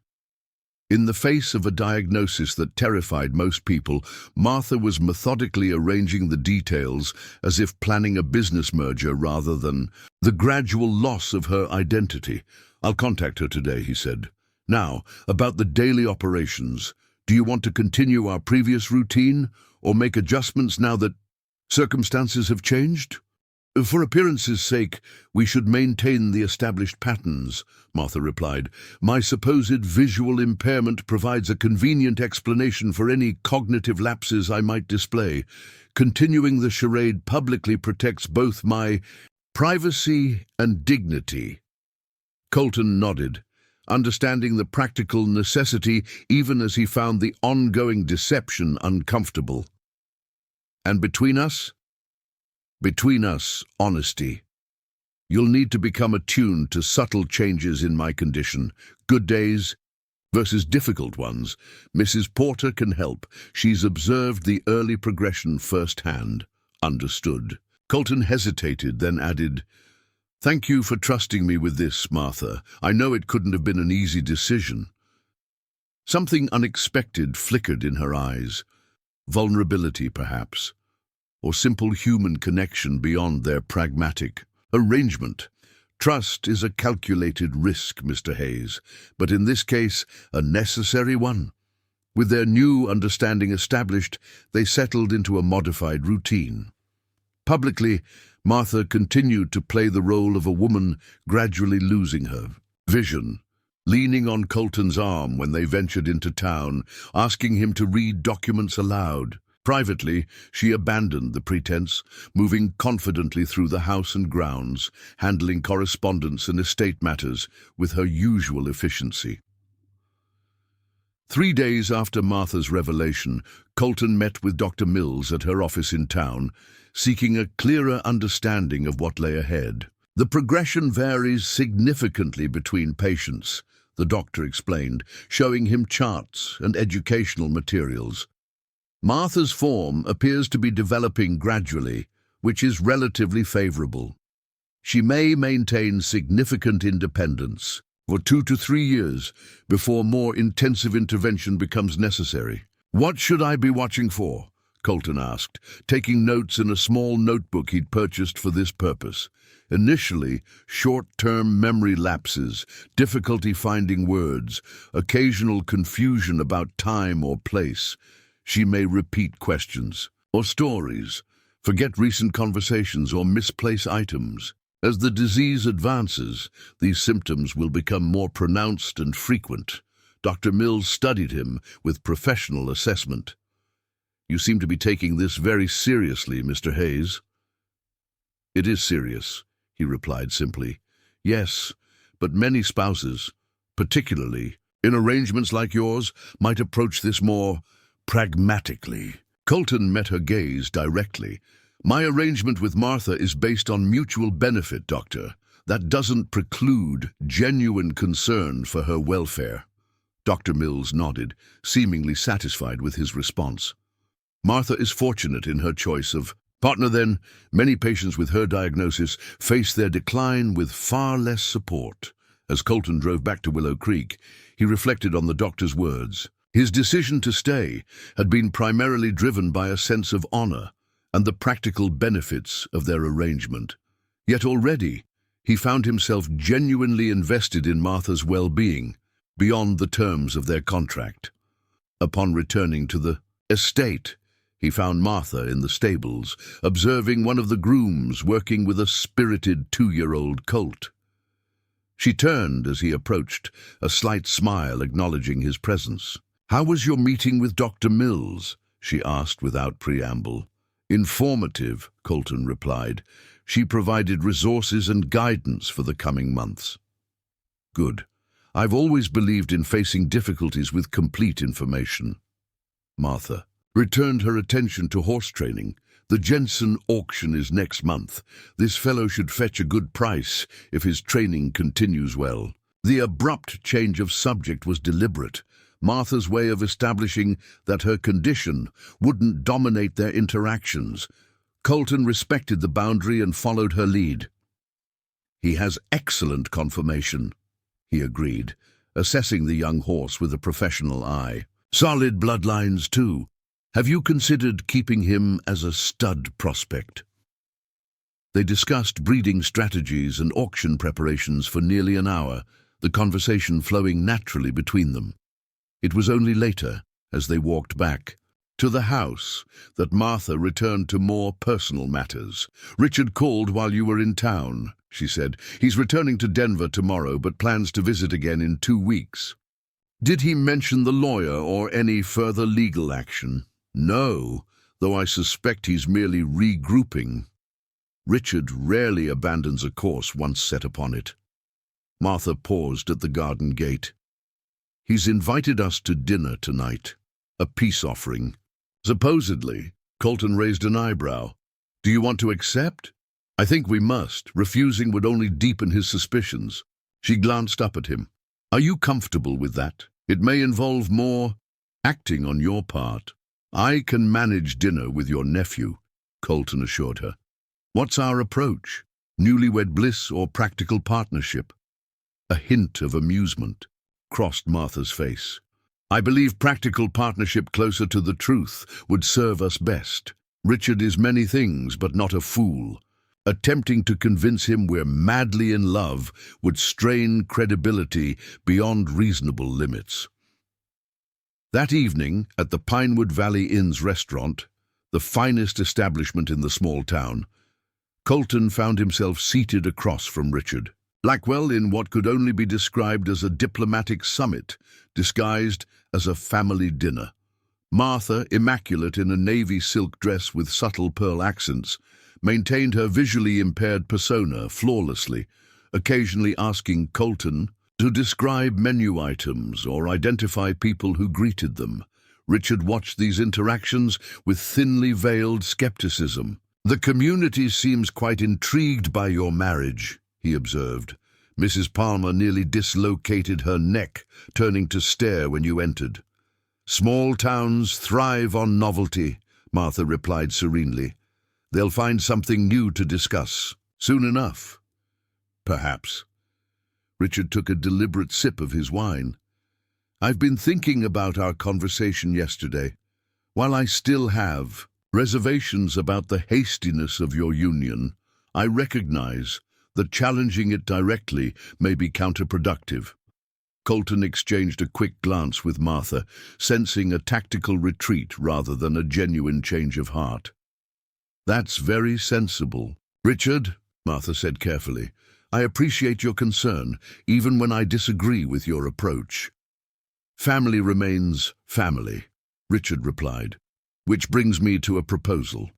In the face of a diagnosis that terrified most people, Martha was methodically arranging the details as if planning a business merger rather than the gradual loss of her identity. I'll contact her today, he said. Now, about the daily operations. Do you want to continue our previous routine or make adjustments now that circumstances have changed? For appearance's sake, we should maintain the established patterns, Martha replied. My supposed visual impairment provides a convenient explanation for any cognitive lapses I might display. Continuing the charade publicly protects both my privacy and dignity. Colton nodded, understanding the practical necessity even as he found the ongoing deception uncomfortable. And between us, honesty. You'll need to become attuned to subtle changes in my condition. Good days versus difficult ones. Mrs. Porter can help. She's observed the early progression firsthand. Understood. Colton hesitated, then added, Thank you for trusting me with this, Martha. I know it couldn't have been an easy decision. Something unexpected flickered in her eyes. Vulnerability, perhaps. Or simple human connection beyond their pragmatic arrangement. Trust is a calculated risk, Mr. Hayes, but in this case, a necessary one. With their new understanding established, they settled into a modified routine. Publicly, Martha continued to play the role of a woman gradually losing her vision, leaning on Colton's arm when they ventured into town, asking him to read documents aloud. Privately, she abandoned the pretense, moving confidently through the house and grounds, handling correspondence and estate matters with her usual efficiency. 3 days after Martha's revelation, Colton met with Dr. Mills at her office in town, seeking a clearer understanding of what lay ahead. The progression varies significantly between patients, the doctor explained, showing him charts and educational materials. Martha's form appears to be developing gradually, which is relatively favorable. She may maintain significant independence for 2 to 3 years before more intensive intervention becomes necessary. What should I be watching for? Colton asked, taking notes in a small notebook he'd purchased for this purpose. Initially, short-term memory lapses, difficulty finding words, occasional confusion about time or place. She may repeat questions or stories, forget recent conversations or misplace items. As the disease advances, these symptoms will become more pronounced and frequent. Dr. Mills studied him with professional assessment. "You seem to be taking this very seriously, Mr. Hayes." "It is serious," he replied simply. "Yes, but many spouses, particularly in arrangements like yours, might approach this more pragmatically." Colton met her gaze directly. "My arrangement with Martha is based on mutual benefit, Doctor. That doesn't preclude genuine concern for her welfare." Dr. Mills nodded, seemingly satisfied with his response. "Martha is fortunate in her choice of partner then. Many patients with her diagnosis face their decline with far less support." As Colton drove back to Willow Creek, he reflected on the doctor's words. His decision to stay had been primarily driven by a sense of honor and the practical benefits of their arrangement. Yet already, he found himself genuinely invested in Martha's well-being, beyond the terms of their contract. Upon returning to the estate, he found Martha in the stables, observing one of the grooms working with a spirited 2-year-old colt. She turned as he approached, a slight smile acknowledging his presence. "How was your meeting with Dr. Mills?" she asked without preamble. "Informative," Colton replied. "She provided resources and guidance for the coming months." "Good. I've always believed in facing difficulties with complete information." Martha returned her attention to horse training. "The Jensen auction is next month. This fellow should fetch a good price if his training continues well." The abrupt change of subject was deliberate, Martha's way of establishing that her condition wouldn't dominate their interactions. Colton respected the boundary and followed her lead. "He has excellent conformation," he agreed, assessing the young horse with a professional eye. "Solid bloodlines, too. Have you considered keeping him as a stud prospect?" They discussed breeding strategies and auction preparations for nearly an hour, the conversation flowing naturally between them. It was only later, as they walked back to the house, that Martha returned to more personal matters. "Richard called while you were in town," she said. "He's returning to Denver tomorrow, but plans to visit again in 2 weeks. Did he mention the lawyer or any further legal action?" "No, though I suspect he's merely regrouping. Richard rarely abandons a course once set upon it." Martha paused at the garden gate. "He's invited us to dinner tonight, a peace offering." "Supposedly," Colton raised an eyebrow. "Do you want to accept?" "I think we must. Refusing would only deepen his suspicions." She glanced up at him. "Are you comfortable with that? It may involve more acting on your part." "I can manage dinner with your nephew," Colton assured her. "What's our approach? Newlywed bliss or practical partnership?" A hint of amusement crossed Martha's face. "I believe practical partnership closer to the truth would serve us best. Richard is many things, but not a fool. Attempting to convince him we're madly in love would strain credibility beyond reasonable limits." That evening, at the Pinewood Valley Inn's restaurant, the finest establishment in the small town, Colton found himself seated across from Richard. Blackwell in what could only be described as a diplomatic summit, disguised as a family dinner. Martha, immaculate in a navy silk dress with subtle pearl accents, maintained her visually impaired persona flawlessly, occasionally asking Colton to describe menu items or identify people who greeted them. Richard watched these interactions with thinly veiled skepticism. "The community seems quite intrigued by your marriage," he observed. "Mrs. Palmer nearly dislocated her neck, turning to stare when you entered." "Small towns thrive on novelty," Martha replied serenely. "They'll find something new to discuss soon enough." "Perhaps." Richard took a deliberate sip of his wine. "I've been thinking about our conversation yesterday. While I still have reservations about the hastiness of your union, I recognize that challenging it directly may be counterproductive." Colton exchanged a quick glance with Martha, sensing a tactical retreat rather than a genuine change of heart. "That's very sensible." "Richard," Martha said carefully, "I appreciate your concern, even when I disagree with your approach." Family remains family, Richard replied. Which brings me to a proposal.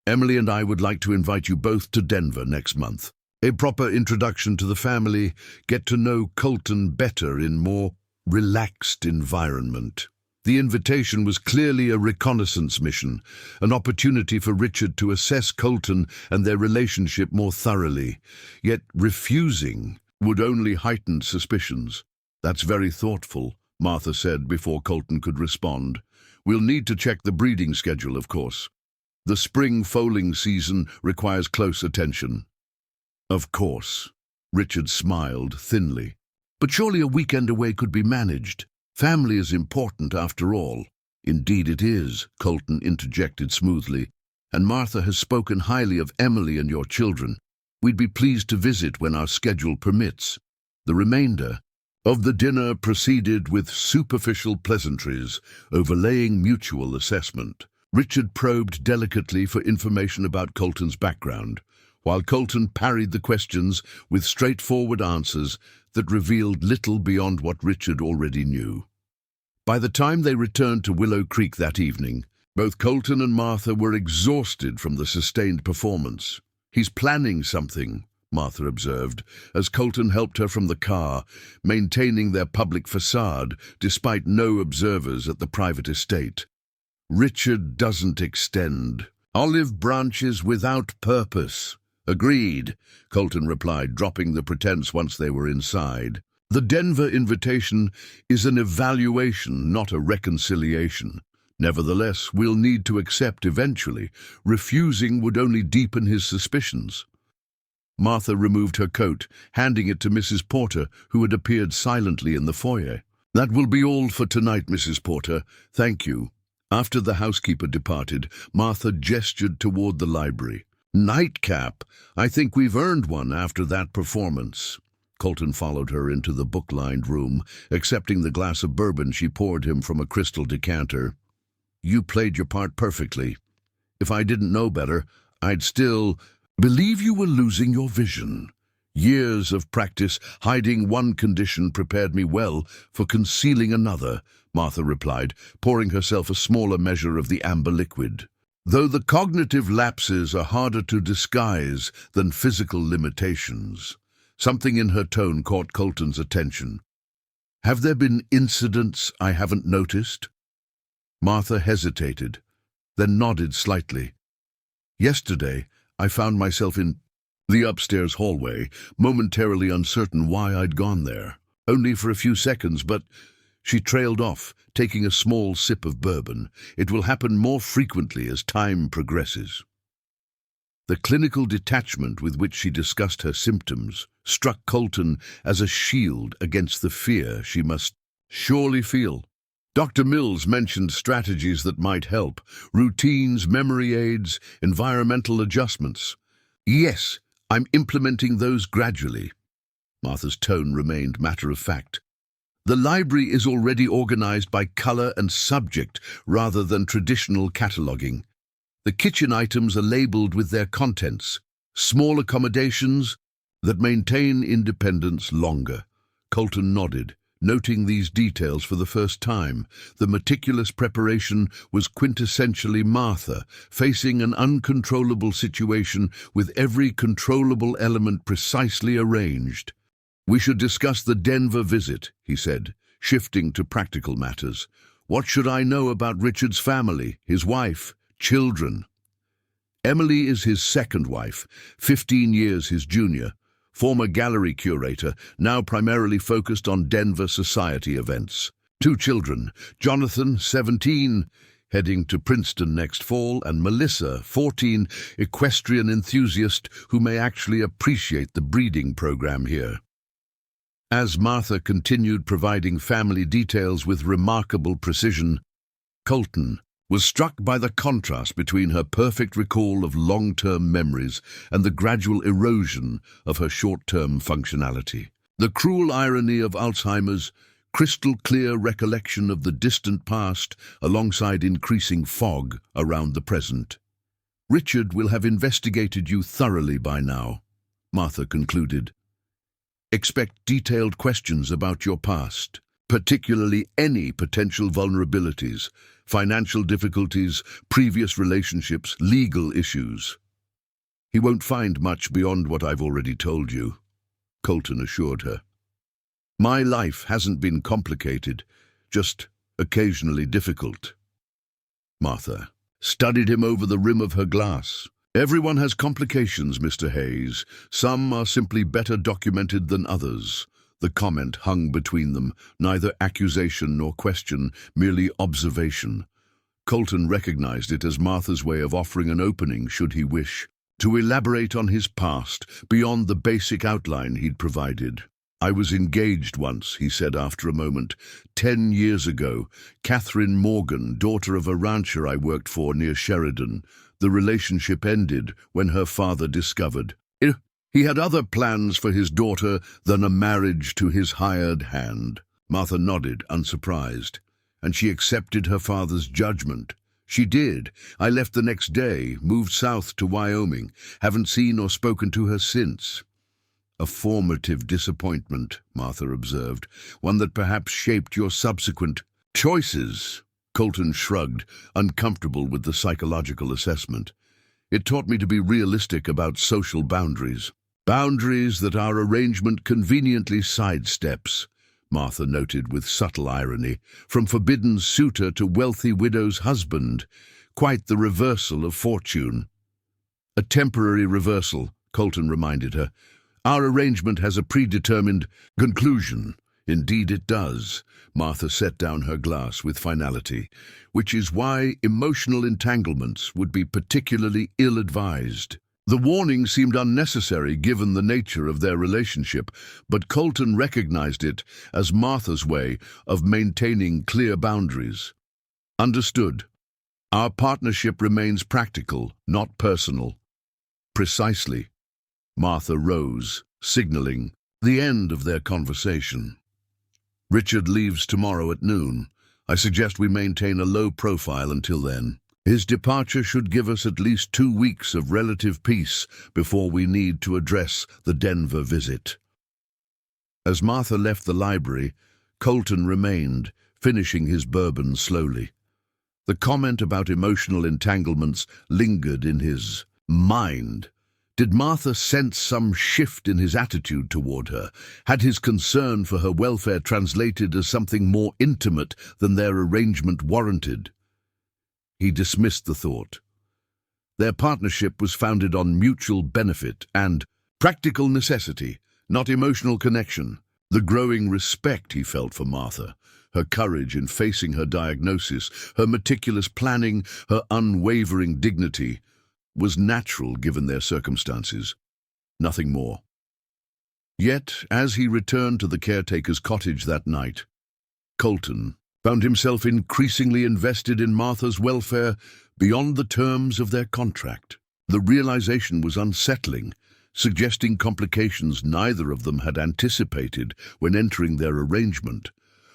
Emily and I would like to invite you both to Denver next month. A proper introduction to the family, get to know Colton better in more relaxed environment. The invitation was clearly a reconnaissance mission, an opportunity for Richard to assess Colton and their relationship more thoroughly. Yet refusing would only heighten suspicions. That's very thoughtful, Martha said before Colton could respond. We'll need to check the breeding schedule, of course. The spring foaling season requires close attention. Of course, Richard smiled thinly. But surely a weekend away could be managed. Family is important after all. Indeed it is, Colton interjected smoothly. And Martha has spoken highly of Emily and your children. We'd be pleased to visit when our schedule permits. The remainder of the dinner proceeded with superficial pleasantries, overlaying mutual assessment. Richard probed delicately for information about Colton's background, while Colton parried the questions with straightforward answers that revealed little beyond what Richard already knew. By the time they returned to Willow Creek that evening, both Colton and Martha were exhausted from the sustained performance. He's planning something, Martha observed, as Colton helped her from the car, maintaining their public facade despite no observers at the private estate. Richard doesn't extend olive branches without purpose. Agreed, Colton replied, dropping the pretense once they were inside. The Denver invitation is an evaluation, not a reconciliation. Nevertheless, we'll need to accept eventually. Refusing would only deepen his suspicions. Martha removed her coat, handing it to Mrs. Porter, who had appeared silently in the foyer. That will be all for tonight, Mrs. Porter. Thank you. After the housekeeper departed, Martha gestured toward the library. Nightcap. I think we've earned one after that performance. Colton followed her into the book-lined room, accepting the glass of bourbon she poured him from a crystal decanter. You played your part perfectly. If I didn't know better, I'd still believe you were losing your vision. Years of practice hiding one condition prepared me well for concealing another, Martha replied, pouring herself a smaller measure of the amber liquid. Though the cognitive lapses are harder to disguise than physical limitations. Something in her tone caught Colton's attention. Have there been incidents I haven't noticed? Martha hesitated, then nodded slightly. Yesterday, I found myself in the upstairs hallway, momentarily uncertain why I'd gone there. Only for a few seconds, but she trailed off, taking a small sip of bourbon. It will happen more frequently as time progresses. The clinical detachment with which she discussed her symptoms struck Colton as a shield against the fear she must surely feel. Dr. Mills mentioned strategies that might help, routines, memory aids, environmental adjustments. Yes, I'm implementing those gradually. Martha's tone remained matter-of-fact. The library is already organized by color and subject rather than traditional cataloging. The kitchen items are labeled with their contents, small accommodations that maintain independence longer. Colton nodded, noting these details for the first time. The meticulous preparation was quintessentially Martha, facing an uncontrollable situation with every controllable element precisely arranged. We should discuss the Denver visit, he said, shifting to practical matters. What should I know about Richard's family, his wife, children? Emily is his second wife, 15 years his junior, former gallery curator, now primarily focused on Denver society events. 2 children, Jonathan, 17, heading to Princeton next fall, and Melissa, 14, equestrian enthusiast who may actually appreciate the breeding program here. As Martha continued providing family details with remarkable precision, Colton was struck by the contrast between her perfect recall of long-term memories and the gradual erosion of her short-term functionality. The cruel irony of Alzheimer's, crystal-clear recollection of the distant past alongside increasing fog around the present. Richard will have investigated you thoroughly by now, Martha concluded. Expect detailed questions about your past. particularly any potential vulnerabilities, financial difficulties, previous relationships, legal issues. He won't find much beyond what I've already told you, Colton assured her. My life hasn't been complicated, just occasionally difficult. Martha studied him over the rim of her glass. Everyone has complications, Mr. Hayes. Some are simply better documented than others. The comment hung between them, neither accusation nor question, merely observation. Colton recognized it as Martha's way of offering an opening, should he wish, to elaborate on his past beyond the basic outline he'd provided. I was engaged once, he said after a moment. 10 years ago, Catherine Morgan, daughter of a rancher I worked for near Sheridan. The relationship ended when her father discovered he had other plans for his daughter than a marriage to his hired hand. Martha nodded, unsurprised, and she accepted her father's judgment. She did. I left the next day, moved south to Wyoming, haven't seen or spoken to her since. A formative disappointment, Martha observed, one that perhaps shaped your subsequent choices. Colton shrugged, uncomfortable with the psychological assessment. It taught me to be realistic about social boundaries. Boundaries that our arrangement conveniently sidesteps, Martha noted with subtle irony, from forbidden suitor to wealthy widow's husband. Quite the reversal of fortune. A temporary reversal, Colton reminded her. Our arrangement has a predetermined conclusion. Indeed it does. Martha set down her glass with finality, which is why emotional entanglements would be particularly ill-advised. The warning seemed unnecessary given the nature of their relationship, but Colton recognized it as Martha's way of maintaining clear boundaries. Understood. Our partnership remains practical, not personal. Precisely. Martha rose, signaling the end of their conversation. Richard leaves tomorrow at noon. I suggest we maintain a low profile until then. His departure should give us at least 2 weeks of relative peace before we need to address the Denver visit. As Martha left the library, Colton remained, finishing his bourbon slowly. The comment about emotional entanglements lingered in his mind. Did Martha sense some shift in his attitude toward her? Had his concern for her welfare translated as something more intimate than their arrangement warranted? He dismissed the thought. Their partnership was founded on mutual benefit and practical necessity, not emotional connection. The growing respect he felt for Martha, her courage in facing her diagnosis, her meticulous planning, her unwavering dignity, was natural given their circumstances. Nothing more. Yet, as he returned to the caretaker's cottage that night, Colton found himself increasingly invested in Martha's welfare beyond the terms of their contract. The realization was unsettling, suggesting complications neither of them had anticipated when entering their arrangement.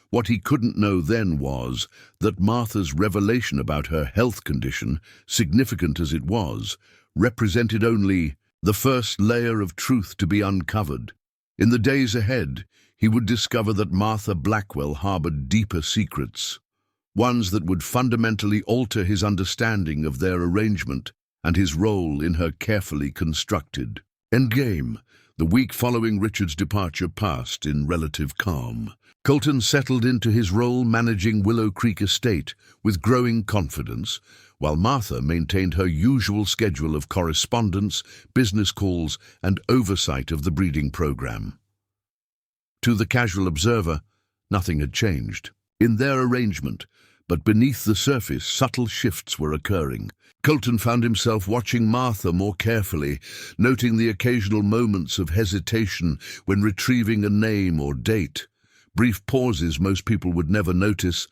What he couldn't know then was that Martha's revelation about her health condition, significant as it was, represented only the first layer of truth to be uncovered. In the days ahead, he would discover that Martha Blackwell harbored deeper secrets, ones that would fundamentally alter his understanding of their arrangement and his role in her carefully constructed endgame. The week following Richard's departure passed in relative calm. Colton settled into his role managing Willow Creek Estate with growing confidence, while Martha maintained her usual schedule of correspondence, business calls, and oversight of the breeding program. To the casual observer, nothing had changed in their arrangement, but beneath the surface, subtle shifts were occurring. Colton found himself watching Martha more carefully, noting the occasional moments of hesitation when retrieving a name or date, brief pauses most people would never notice,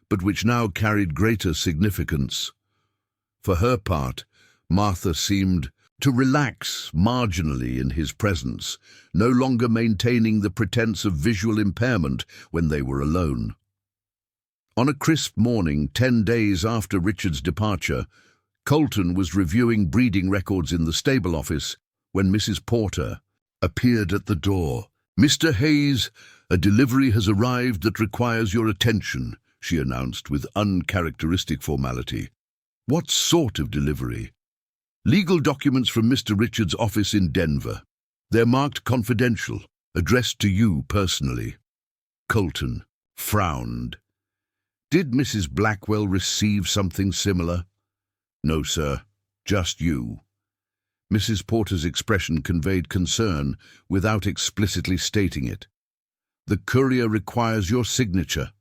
but which now carried greater significance. For her part, Martha seemed to relax marginally in his presence, no longer maintaining the pretense of visual impairment when they were alone. On a crisp morning, 10 days after Richard's departure, Colton was reviewing breeding records in the stable office when Mrs. Porter appeared at the door. "Mr. Hayes, "A delivery has arrived that requires your attention," she announced with uncharacteristic formality. "What sort of delivery?" "Legal documents from Mr. Richards' office in Denver. They're marked confidential, addressed to you personally." Colton frowned. "Did Mrs. Blackwell receive something similar?" "No, sir. Just you." Mrs. Porter's expression conveyed concern without explicitly stating it. "The courier requires your signature."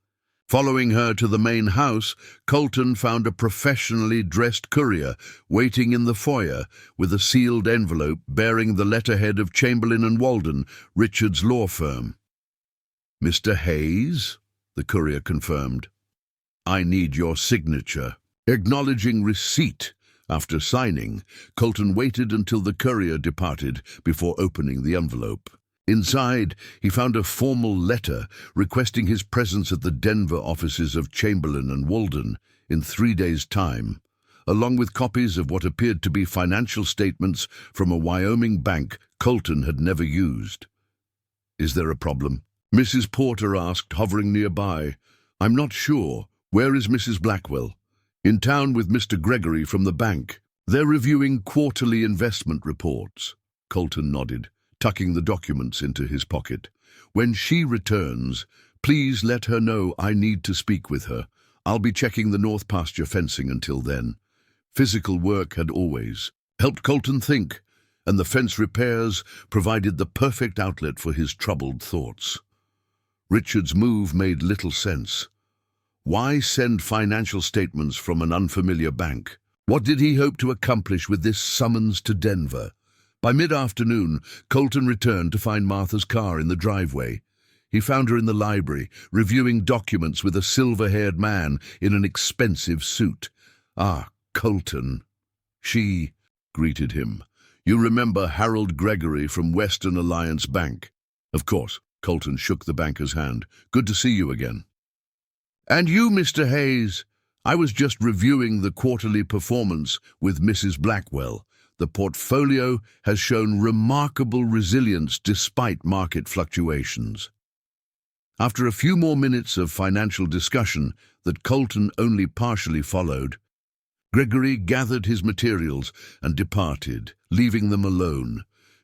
Following her to the main house, Colton found a professionally dressed courier waiting in the foyer with a sealed envelope bearing the letterhead of Chamberlain and Walden, Richards' law firm. "Mr. Hayes?" the courier confirmed. "I need your signature." Acknowledging receipt after signing, Colton waited until the courier departed before opening the envelope. Inside, he found a formal letter requesting his presence at the Denver offices of Chamberlain and Walden in 3 days' time, along with copies of what appeared to be financial statements from a Wyoming bank Colton had never used. "Is there a problem?" Mrs. Porter asked, hovering nearby. "I'm not sure. Where is Mrs. Blackwell?" "In town with Mr. Gregory from the bank. They're reviewing quarterly investment reports." Colton nodded, tucking the documents into his pocket. "When she returns, please let her know I need to speak with her. I'll be checking the north pasture fencing until then." Physical work had always helped Colton think, and the fence repairs provided the perfect outlet for his troubled thoughts. Richard's move made little sense. Why send financial statements from an unfamiliar bank? What did he hope to accomplish with this summons to Denver? By mid-afternoon, Colton returned to find Martha's car in the driveway. He found her in the library, reviewing documents with a silver-haired man in an expensive suit. "Ah, Colton." She greeted him. "You remember Harold Gregory from Western Alliance Bank?" "Of course." Colton shook the banker's hand. "Good to see you again." "And you, Mr. Hayes?" "I was just reviewing the quarterly performance with Mrs. Blackwell. The portfolio has shown remarkable resilience despite market fluctuations." After a few more minutes of financial discussion that Colton only partially followed, Gregory gathered his materials and departed, leaving them alone.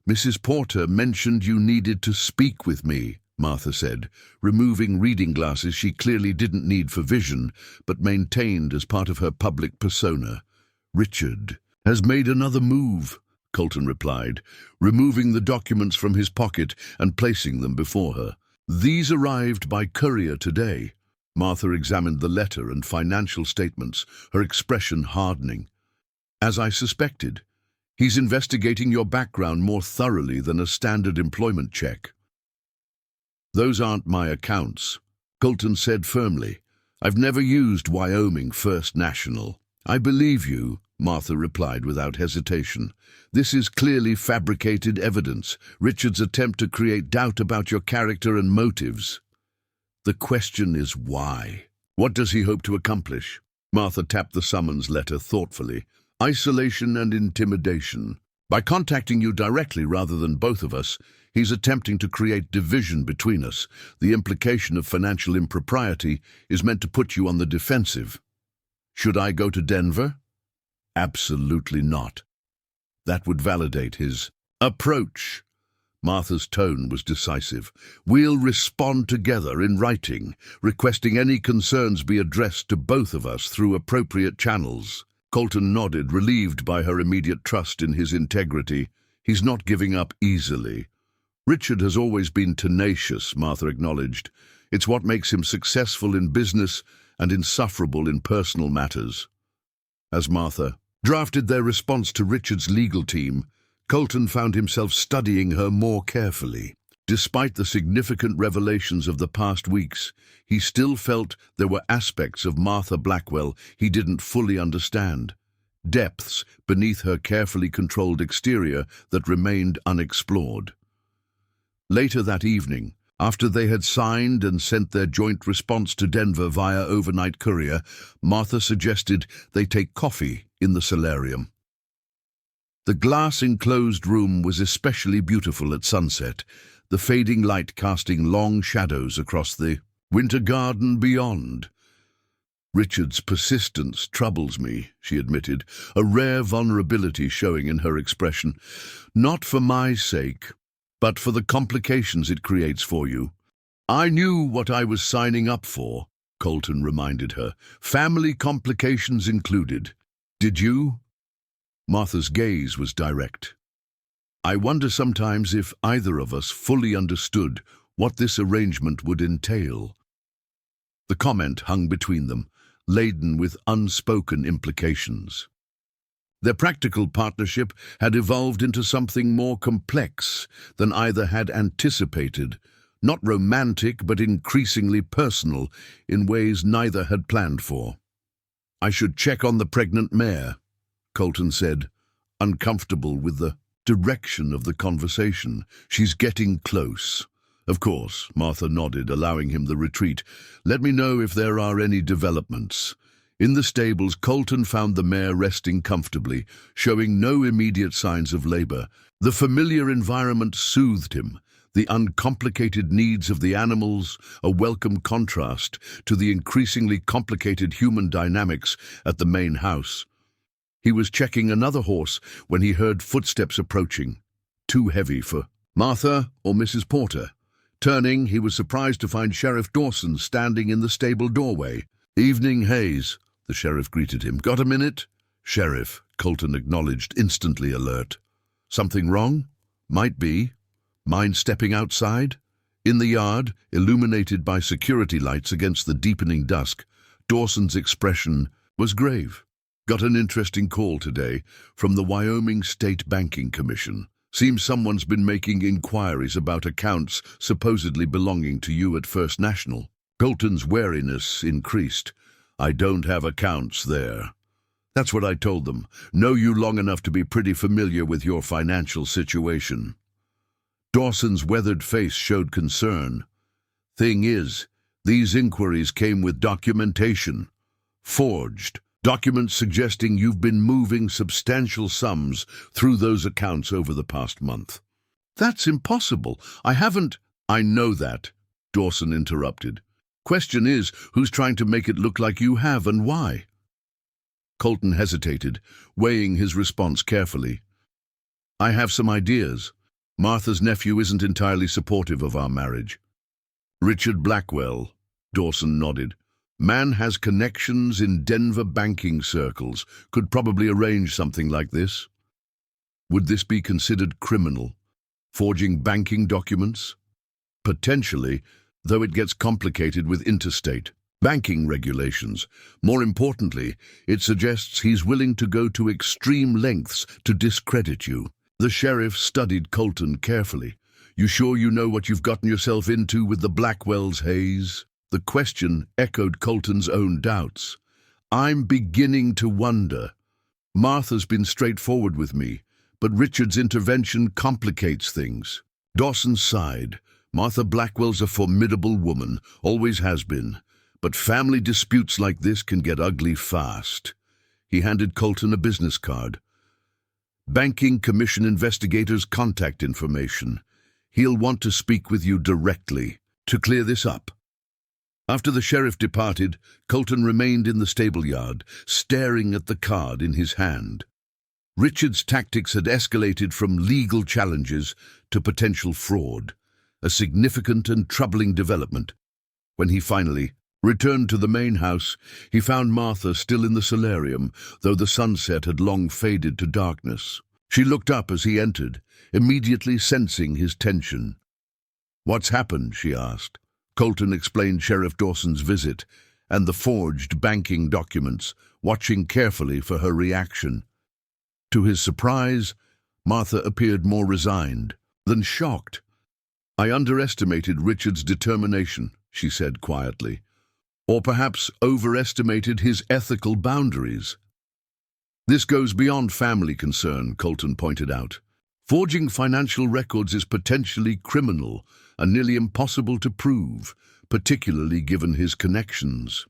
"Mrs. Porter mentioned you needed to speak with me," Martha said, removing reading glasses she clearly didn't need for vision, but maintained as part of her public persona. "Richard has made another move," Colton replied, removing the documents from his pocket and placing them before her. "These arrived by courier today." Martha examined the letter and financial statements, her expression hardening. "As I suspected, he's investigating your background more thoroughly than a standard employment check." "Those aren't my accounts," Colton said firmly. "I've never used Wyoming First National." "I believe you," Martha replied without hesitation. "This is clearly fabricated evidence, Richard's attempt to create doubt about your character and motives. The question is why? What does he hope to accomplish?" Martha tapped the summons letter thoughtfully. "Isolation and intimidation. By contacting you directly rather than both of us, he's attempting to create division between us. The implication of financial impropriety is meant to put you on the defensive." "Should I go to Denver?" "Absolutely not. That would validate his approach." Martha's tone was decisive. "We'll respond together in writing, requesting any concerns be addressed to both of us through appropriate channels." Colton nodded, relieved by her immediate trust in his integrity. "He's not giving up easily." "Richard has always been tenacious," Martha acknowledged. "It's what makes him successful in business and insufferable in personal matters." As Martha drafted their response to Richard's legal team, Colton found himself studying her more carefully. Despite the significant revelations of the past weeks, he still felt there were aspects of Martha Blackwell he didn't fully understand, depths beneath her carefully controlled exterior that remained unexplored. Later that evening, after they had signed and sent their joint response to Denver via overnight courier, Martha suggested they take coffee in the solarium. The glass-enclosed room was especially beautiful at sunset, the fading light casting long shadows across the winter garden beyond. Richard's persistence troubles me, she admitted, a rare vulnerability showing in her expression. Not for my sake, but for the complications it creates for you. I knew what I was signing up for, Colton reminded her. Family complications included. Did you? Martha's gaze was direct. I wonder sometimes if either of us fully understood what this arrangement would entail. The comment hung between them, laden with unspoken implications. Their practical partnership had evolved into something more complex than either had anticipated, not romantic but increasingly personal in ways neither had planned for. I should check on the pregnant mare, Colton said, uncomfortable with the direction of the conversation. She's getting close. Of course, Martha nodded, allowing him the retreat. Let me know if there are any developments. In the stables, Colton found the mare resting comfortably, showing no immediate signs of labor. The familiar environment soothed him, the uncomplicated needs of the animals a welcome contrast to the increasingly complicated human dynamics at the main house. He was checking another horse when he heard footsteps approaching, too heavy for Martha or Mrs. Porter. Turning, he was surprised to find Sheriff Dawson standing in the stable doorway. "Evening, Hayes," the sheriff greeted him. "Got a minute?" "Sheriff," Colton acknowledged, instantly alert. "Something wrong?" "Might be. Mind stepping outside?" In the yard, illuminated by security lights against the deepening dusk, Dawson's expression was grave. "Got an interesting call today from the Wyoming State Banking Commission. Seems someone's been making inquiries about accounts supposedly belonging to you at First National." Colton's wariness increased. "I don't have accounts there." "That's what I told them. Know you long enough to be pretty familiar with your financial situation." Dawson's weathered face showed concern. "Thing is, these inquiries came with documentation. Forged. Documents suggesting you've been moving substantial sums through those accounts over the past month." "That's impossible. I haven't—" "I know that," Dawson interrupted. "Question is, who's trying to make it look like you have and why?" Colton hesitated, weighing his response carefully. "I have some ideas. Martha's nephew isn't entirely supportive of our marriage." "Richard Blackwell," Dawson nodded. "Man has connections in Denver banking circles. Could probably arrange something like this." "Would this be considered criminal? Forging banking documents?" "Potentially, though it gets complicated with interstate banking regulations. More importantly, it suggests he's willing to go to extreme lengths to discredit you." The sheriff studied Colton carefully. "You sure you know what you've gotten yourself into with the Blackwells, Hayes?" The question echoed Colton's own doubts. "I'm beginning to wonder. Martha's been straightforward with me, but Richard's intervention complicates things." Dawson sighed. "Martha Blackwell's a formidable woman, always has been. But family disputes like this can get ugly fast." He handed Colton a business card. "Banking Commission investigators' contact information. He'll want to speak with you directly to clear this up." After the sheriff departed, Colton remained in the stable yard, staring at the card in his hand. Richard's tactics had escalated from legal challenges to potential fraud, a significant and troubling development. When he finally returned to the main house, he found Martha still in the solarium, though the sunset had long faded to darkness. She looked up as he entered, immediately sensing his tension. "What's happened?" she asked. Colton explained Sheriff Dawson's visit and the forged banking documents, watching carefully for her reaction. To his surprise, Martha appeared more resigned than shocked. "I underestimated Richard's determination," she said quietly, "or perhaps overestimated his ethical boundaries." "This goes beyond family concern," Colton pointed out. "Forging financial records is potentially criminal and nearly impossible to prove, particularly given his connections."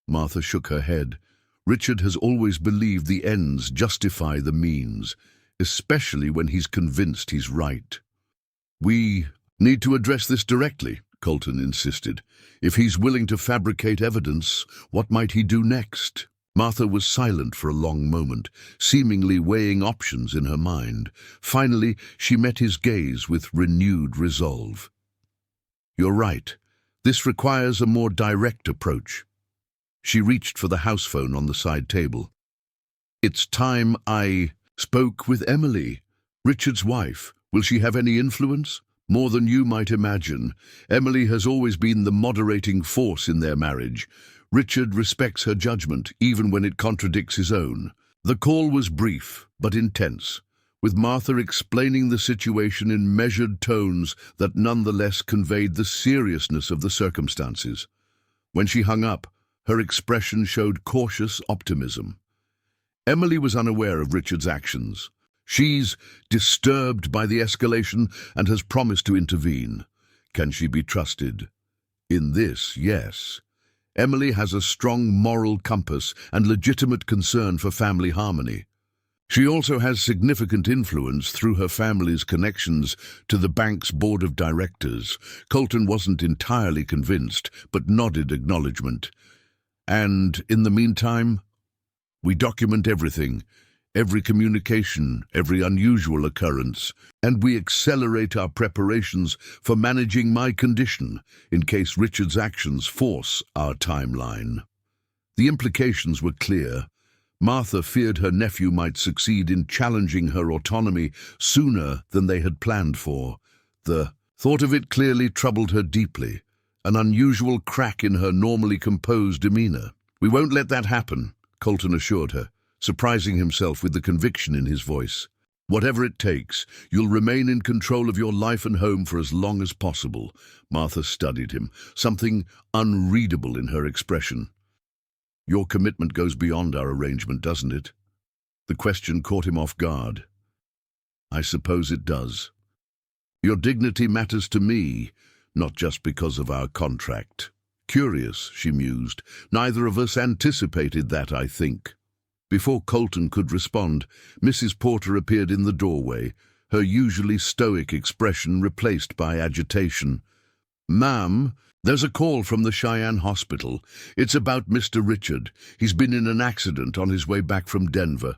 Martha shook her head. "Richard has always believed the ends justify the means, especially when he's convinced he's right." We need to address this directly, Colton insisted. If he's willing to fabricate evidence, what might he do next? Martha was silent for a long moment, seemingly weighing options in her mind. Finally, she met his gaze with renewed resolve. You're right. This requires a more direct approach. She reached for the house phone on the side table. It's time I spoke with Emily, Richard's wife. Will she have any influence? More than you might imagine. Emily has always been the moderating force in their marriage. Richard respects her judgment, even when it contradicts his own. The call was brief, but intense, with Martha explaining the situation in measured tones that nonetheless conveyed the seriousness of the circumstances. When she hung up, her expression showed cautious optimism. Emily was unaware of Richard's actions. She's disturbed by the escalation and has promised to intervene. Can she be trusted? In this, yes. Emily has a strong moral compass and legitimate concern for family harmony. She also has significant influence through her family's connections to the bank's board of directors. Colton wasn't entirely convinced, but nodded acknowledgement. And in the meantime, we document everything, every communication, every unusual occurrence, and we accelerate our preparations for managing my condition in case Richard's actions force our timeline. The implications were clear. Martha feared her nephew might succeed in challenging her autonomy sooner than they had planned for. The thought of it clearly troubled her deeply, an unusual crack in her normally composed demeanor. We won't let that happen, Colton assured her, surprising himself with the conviction in his voice. Whatever it takes, you'll remain in control of your life and home for as long as possible. Martha studied him, something unreadable in her expression. Your commitment goes beyond our arrangement, doesn't it? The question caught him off guard. I suppose it does. Your dignity matters to me, not just because of our contract. Curious, she mused. Neither of us anticipated that, I think. Before Colton could respond, Mrs. Porter appeared in the doorway, her usually stoic expression replaced by agitation. Ma'am, there's a call from the Cheyenne Hospital. It's about Mr. Richard. He's been in an accident on his way back from Denver.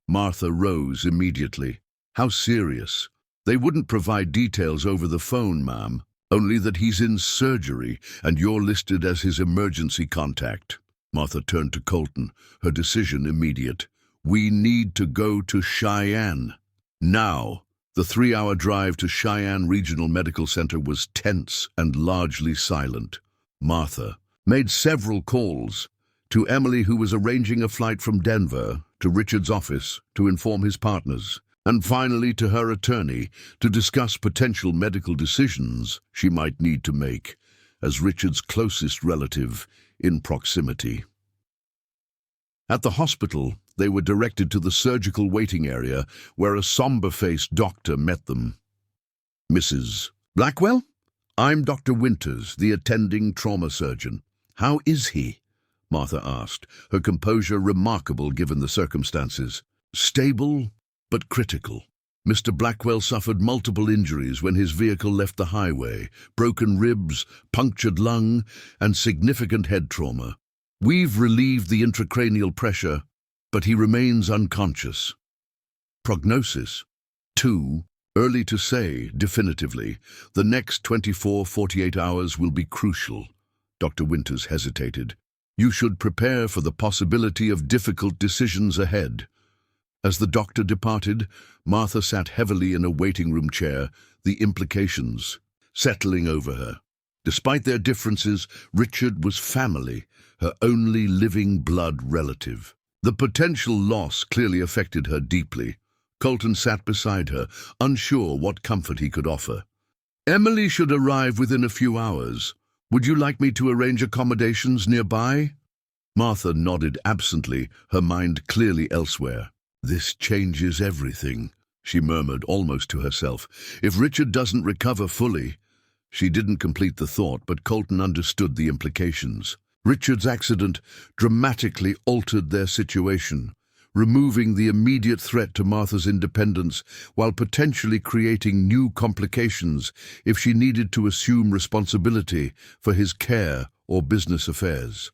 Martha rose immediately. How serious? They wouldn't provide details over the phone, ma'am. Only that he's in surgery, and you're listed as his emergency contact. Martha turned to Colton, her decision immediate. We need to go to Cheyenne. Now. The 3-hour drive to Cheyenne Regional Medical Center was tense and largely silent. Martha made several calls to Emily, who was arranging a flight from Denver, to Richard's office to inform his partners, and finally to her attorney to discuss potential medical decisions she might need to make as Richard's closest relative in proximity. At the hospital, they were directed to the surgical waiting area where a somber-faced doctor met them. Mrs. Blackwell? I'm Dr. Winters, the attending trauma surgeon. How is he? Martha asked, her composure remarkable given the circumstances. Stable, but critical. Mr. Blackwell suffered multiple injuries when his vehicle left the highway, broken ribs, punctured lung, and significant head trauma. We've relieved the intracranial pressure, but he remains unconscious. Prognosis? 2. Early to say, definitively. The next 24-48 hours will be crucial. Dr. Winters hesitated. You should prepare for the possibility of difficult decisions ahead. As the doctor departed, Martha sat heavily in a waiting room chair, the implications settling over her. Despite their differences, Richard was family, her only living blood relative. The potential loss clearly affected her deeply. Colton sat beside her, unsure what comfort he could offer. Emily should arrive within a few hours. Would you like me to arrange accommodations nearby? Martha nodded absently, her mind clearly elsewhere. This changes everything, she murmured almost to herself. If Richard doesn't recover fully... She didn't complete the thought, but Colton understood the implications. Richard's accident dramatically altered their situation. removing the immediate threat to Martha's independence while potentially creating new complications if she needed to assume responsibility for his care or business affairs.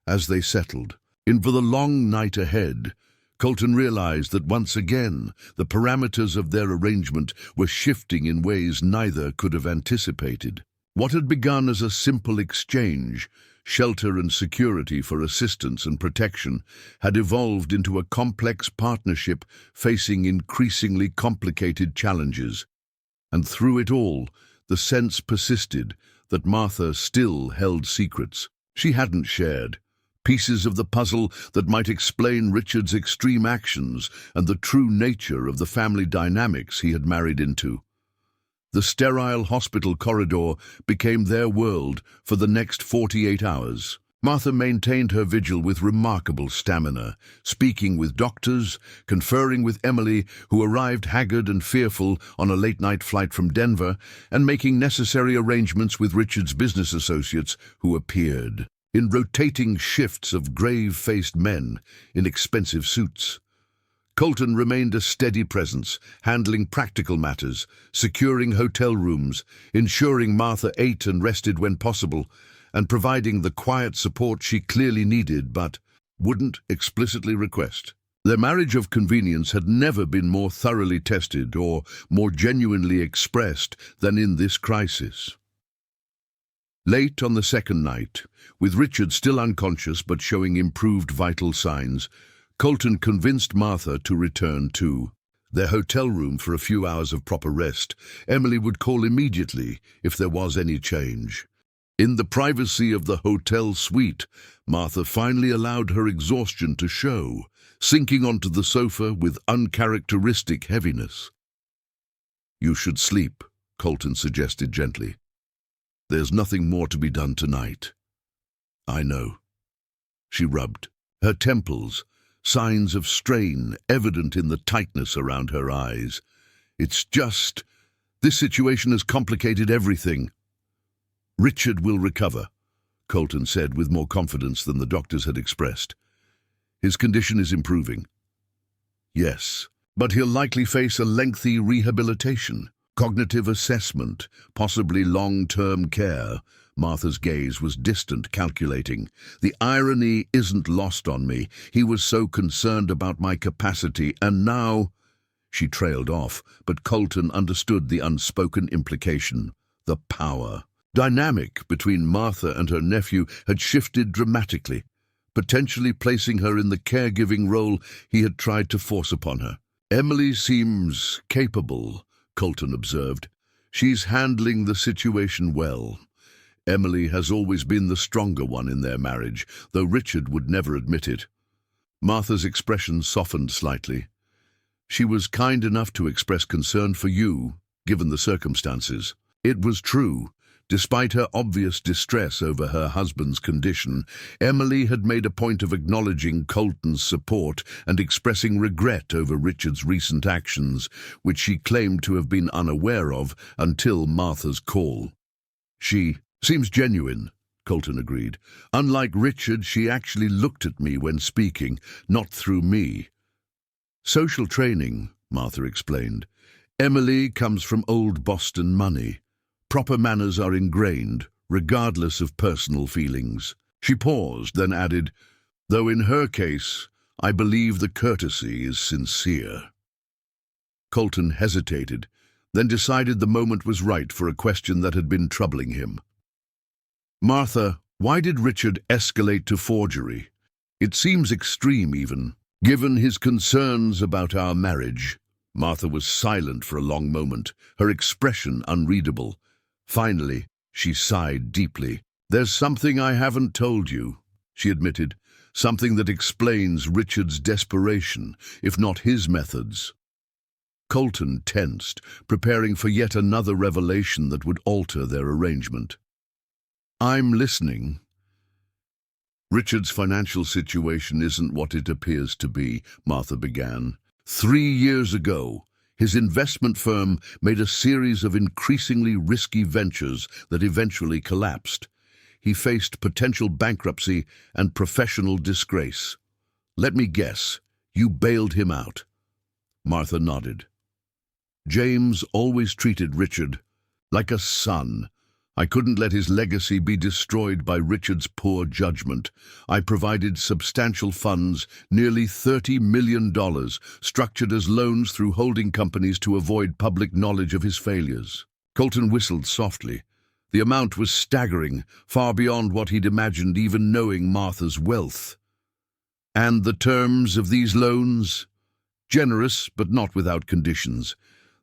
As they settled in for the long night ahead, Colton realized that once again the parameters of their arrangement were shifting in ways neither could have anticipated. What had begun as a simple exchange, shelter and security for assistance and protection, had evolved into a complex partnership facing increasingly complicated challenges. And through it all, the sense persisted that Martha still held secrets she hadn't shared, pieces of the puzzle that might explain Richard's extreme actions and the true nature of the family dynamics he had married into. The sterile hospital corridor became their world for the next 48 hours. Martha maintained her vigil with remarkable stamina, speaking with doctors, conferring with Emily, who arrived haggard and fearful on a late-night flight from Denver, and making necessary arrangements with Richard's business associates, who appeared in rotating shifts of grave-faced men in expensive suits. Colton remained a steady presence, handling practical matters, securing hotel rooms, ensuring Martha ate and rested when possible, and providing the quiet support she clearly needed but wouldn't explicitly request. Their marriage of convenience had never been more thoroughly tested or more genuinely expressed than in this crisis. Late on the second night, with Richard still unconscious but showing improved vital signs, Colton convinced Martha to return to their hotel room for a few hours of proper rest. Emily would call immediately if there was any change. In the privacy of the hotel suite, Martha finally allowed her exhaustion to show, sinking onto the sofa with uncharacteristic heaviness. "You should sleep," Colton suggested gently. "There's nothing more to be done tonight." "I know." She rubbed her temples, signs of strain evident in the tightness around her eyes. "It's just, this situation has complicated everything." "Richard will recover," Colton said with more confidence than the doctors had expressed. "His condition is improving." "Yes, but he'll likely face a lengthy rehabilitation, cognitive assessment, possibly long-term care." Martha's gaze was distant, calculating. "The irony isn't lost on me. He was so concerned about my capacity, and now—" She trailed off, but Colton understood the unspoken implication. The power dynamic between Martha and her nephew had shifted dramatically, potentially placing her in the caregiving role he had tried to force upon her. "Emily seems capable," Colton observed. "She's handling the situation well." Emily has always been the stronger one in their marriage, though Richard would never admit it. Martha's expression softened slightly. "She was kind enough to express concern for you, given the circumstances." It was true. Despite her obvious distress over her husband's condition, Emily had made a point of acknowledging Colton's support and expressing regret over Richard's recent actions, which she claimed to have been unaware of until Martha's call. "She seems genuine," Colton agreed. "Unlike Richard, she actually looked at me when speaking, not through me." "Social training," Martha explained. "Emily comes from old Boston money. Proper manners are ingrained, regardless of personal feelings." She paused, then added, "Though in her case, I believe the courtesy is sincere." Colton hesitated, then decided the moment was right for a question that had been troubling him. "Martha, why did Richard escalate to forgery? It seems extreme even, given his concerns about our marriage." Martha was silent for a long moment, her expression unreadable. Finally, she sighed deeply. "There's something I haven't told you," she admitted, "something that explains Richard's desperation, if not his methods." Colton tensed, preparing for yet another revelation that would alter their arrangement. "I'm listening." "Richard's financial situation isn't what it appears to be," Martha began. 3 years ago, his investment firm made a series of increasingly risky ventures that eventually collapsed. He faced potential bankruptcy and professional disgrace. Let me guess, You bailed him out. Martha nodded. James always treated Richard like a son. I couldn't let his legacy be destroyed by Richard's poor judgment. I provided substantial funds, nearly $30 million, structured as loans through holding companies to avoid public knowledge of his failures. Colton whistled softly. The amount was staggering, far beyond what he'd imagined, even knowing Martha's wealth. And the terms of these loans? Generous, but not without conditions.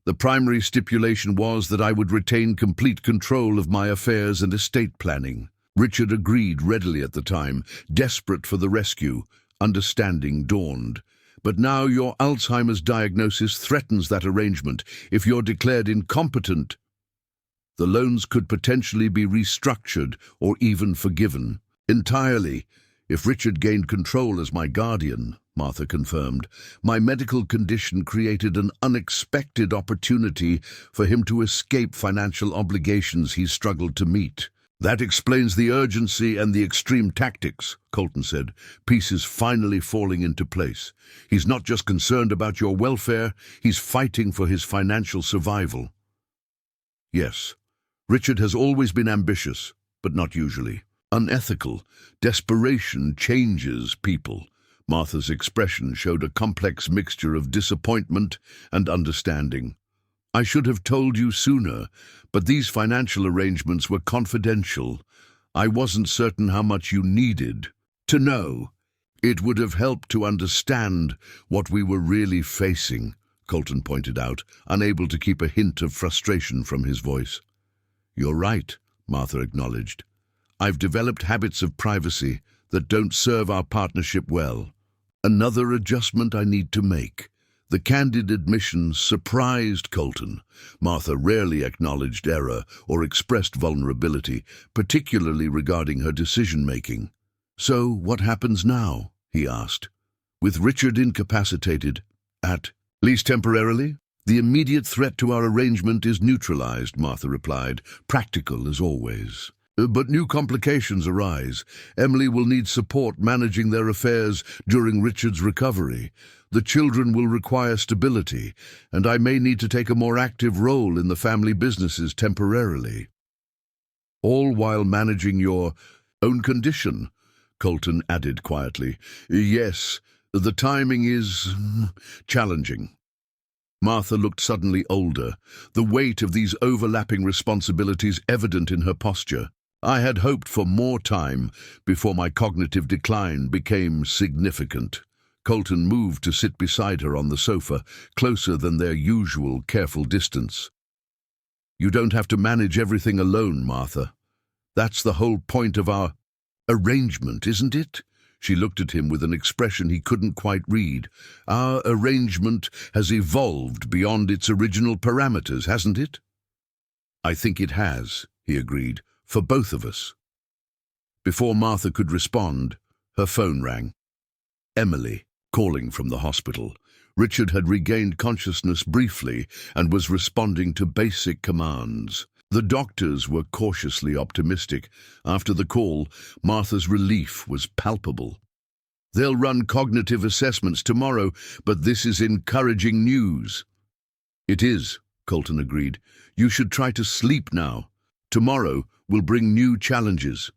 The primary stipulation was that I would retain complete control of my affairs and estate planning. Richard agreed readily at the time, desperate for the rescue. Understanding dawned. But now your Alzheimer's diagnosis threatens that arrangement. If you're declared incompetent, the loans could potentially be restructured or even forgiven. Entirely. If Richard gained control as my guardian, Martha confirmed, my medical condition created an unexpected opportunity for him to escape financial obligations he struggled to meet. That explains the urgency and the extreme tactics, Colton said, pieces finally falling into place. He's not just concerned about your welfare, he's fighting for his financial survival. Yes, Richard has always been ambitious, but not usually. Unethical. Desperation changes people. Martha's expression showed a complex mixture of disappointment and understanding. I should have told you sooner, but these financial arrangements were confidential. I wasn't certain how much you needed to know. It would have helped to understand what we were really facing, Colton pointed out, unable to keep a hint of frustration from his voice. You're right, Martha acknowledged. I've developed habits of privacy that don't serve our partnership well. Another adjustment I need to make. The candid admission surprised Colton. Martha rarely acknowledged error or expressed vulnerability, particularly regarding her decision-making. So what happens now? He asked. With Richard incapacitated, at least temporarily? The immediate threat to our arrangement is neutralized, Martha replied, practical as always. But new complications arise. Emily will need support managing their affairs during Richard's recovery. The children will require stability, and I may need to take a more active role in the family businesses temporarily. All while managing your own condition, Colton added quietly. Yes, the timing is challenging. Martha looked suddenly older, the weight of these overlapping responsibilities evident in her posture. I had hoped for more time before my cognitive decline became significant. Colton moved to sit beside her on the sofa, closer than their usual careful distance. You don't have to manage everything alone, Martha. That's the whole point of our arrangement, isn't it? She looked at him with an expression he couldn't quite read. Our arrangement has evolved beyond its original parameters, hasn't it? I think it has, he agreed. For both of us. Before Martha could respond, her phone rang. Emily, calling from the hospital. Richard had regained consciousness briefly and was responding to basic commands. The doctors were cautiously optimistic. After the call, Martha's relief was palpable. They'll run cognitive assessments tomorrow, but this is encouraging news. It is, Colton agreed. You should try to sleep now. Tomorrow will bring new challenges.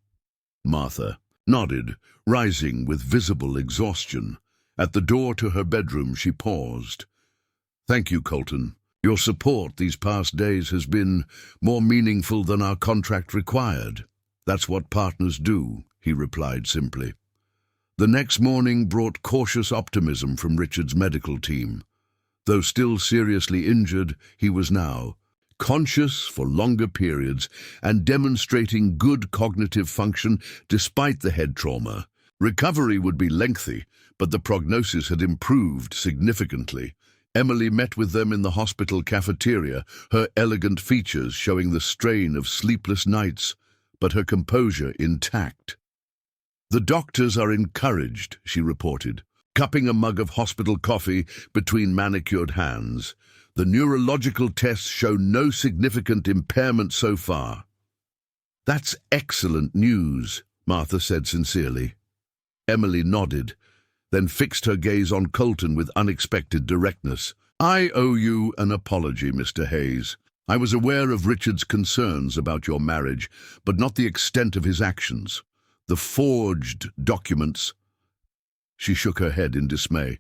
Martha nodded, rising with visible exhaustion. At the door to her bedroom, she paused. Thank you, Colton. Your support these past days has been more meaningful than our contract required. That's what partners do, he replied simply. The next morning brought cautious optimism from Richard's medical team. Though still seriously injured, he was now conscious for longer periods and demonstrating good cognitive function despite the head trauma. Recovery would be lengthy, but the prognosis had improved significantly. Emily met with them in the hospital cafeteria, her elegant features showing the strain of sleepless nights, but her composure intact. The doctors are encouraged, she reported, cupping a mug of hospital coffee between manicured hands. The neurological tests show no significant impairment so far. That's excellent news, Martha said sincerely. Emily nodded. then fixed her gaze on Colton with unexpected directness. "I owe you an apology, Mr. Hayes. I was aware of Richard's concerns about your marriage, but not the extent of his actions. The forged documents—" She shook her head in dismay.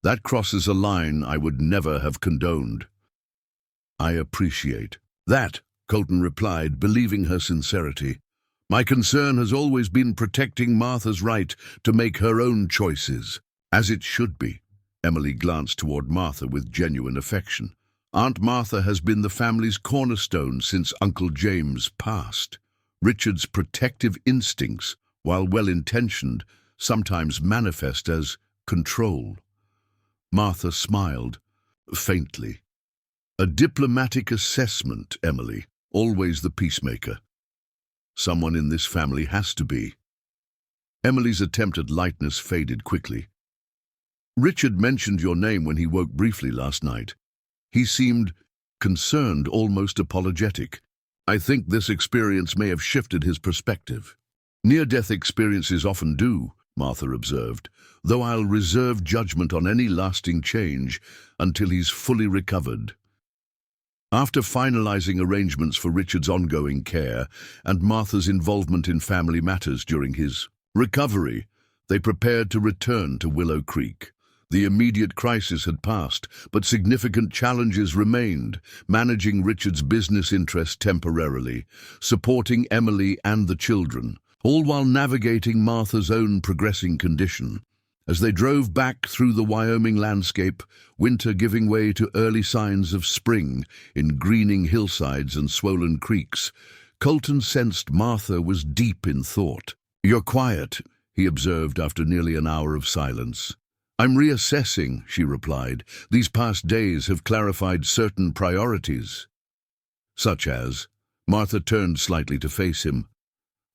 "That crosses a line I would never have condoned." "I appreciate that," Colton replied, believing her sincerity. "My concern has always been protecting Martha's right to make her own choices." "As it should be." Emily glanced toward Martha with genuine affection. "Aunt Martha has been the family's cornerstone since Uncle James passed. Richard's protective instincts, while well-intentioned, sometimes manifest as control." Martha smiled, faintly. "A diplomatic assessment, Emily, always the peacemaker. Someone in this family has to be." Emily's attempt at lightness faded quickly. "Richard mentioned your name when he woke briefly last night. He seemed concerned, almost apologetic. I think this experience may have shifted his perspective." "Near-death experiences often do," Martha observed, "though I'll reserve judgment on any lasting change until he's fully recovered." After finalizing arrangements for Richard's ongoing care and Martha's involvement in family matters during his recovery, they prepared to return to Willow Creek. The immediate crisis had passed, but significant challenges remained: managing Richard's business interests temporarily, supporting Emily and the children, all while navigating Martha's own progressing condition. As they drove back through the Wyoming landscape, winter giving way to early signs of spring in greening hillsides and swollen creeks, Colton sensed Martha was deep in thought. "You're quiet," he observed after nearly an hour of silence. "I'm reassessing," she replied. "These past days have clarified certain priorities." "Such as?" Martha turned slightly to face him.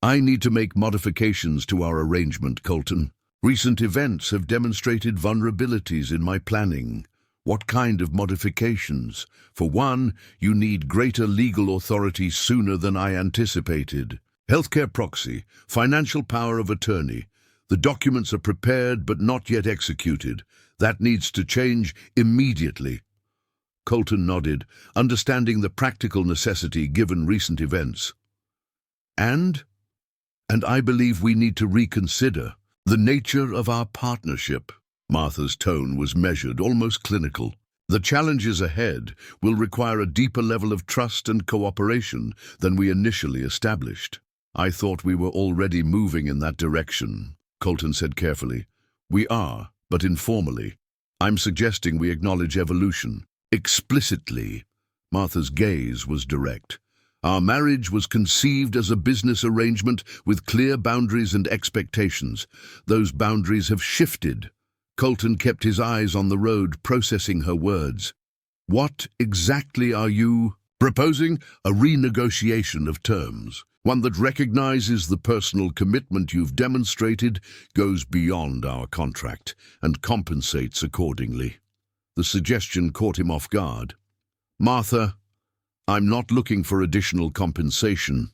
"I need to make modifications to our arrangement, Colton. Recent events have demonstrated vulnerabilities in my planning." "What kind of modifications?" "For one, you need greater legal authority sooner than I anticipated. Healthcare proxy, financial power of attorney. The documents are prepared but not yet executed. That needs to change immediately." Colton nodded, understanding the practical necessity given recent events. And I believe we need to reconsider the nature of our partnership." Martha's tone was measured, almost clinical. "The challenges ahead will require a deeper level of trust and cooperation than we initially established." "I thought we were already moving in that direction," Colton said carefully. "We are, but informally. I'm suggesting we acknowledge evolution. Explicitly." Martha's gaze was direct. "Our marriage was conceived as a business arrangement with clear boundaries and expectations. Those boundaries have shifted." Colton kept his eyes on the road, processing her words. "What exactly are you proposing?" "A renegotiation of terms. One that recognizes the personal commitment you've demonstrated, goes beyond our contract, and compensates accordingly." The suggestion caught him off guard. "Martha, I'm not looking for additional compensation."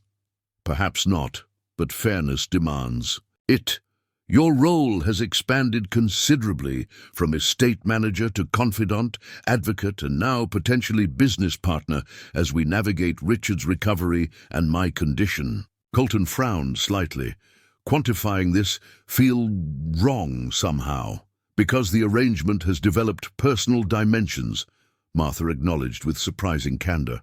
"Perhaps not, but fairness demands it. Your role has expanded considerably, from estate manager to confidant, advocate, and now potentially business partner as we navigate Richard's recovery and my condition." Colton frowned slightly. "Quantifying this feel wrong somehow." "Because the arrangement has developed personal dimensions," Martha acknowledged with surprising candor.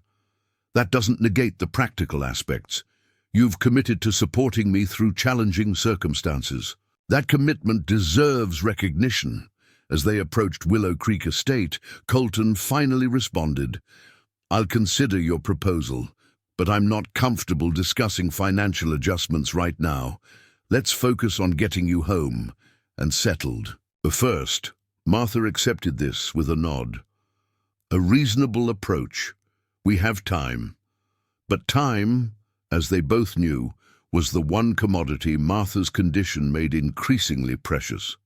"That doesn't negate the practical aspects. You've committed to supporting me through challenging circumstances. That commitment deserves recognition." As they approached Willow Creek Estate, Colton finally responded, "I'll consider your proposal, but I'm not comfortable discussing financial adjustments right now. Let's focus on getting you home and settled first." Martha accepted this with a nod. "A reasonable approach. We have time." But time, as they both knew, was the one commodity Martha's condition made increasingly precious.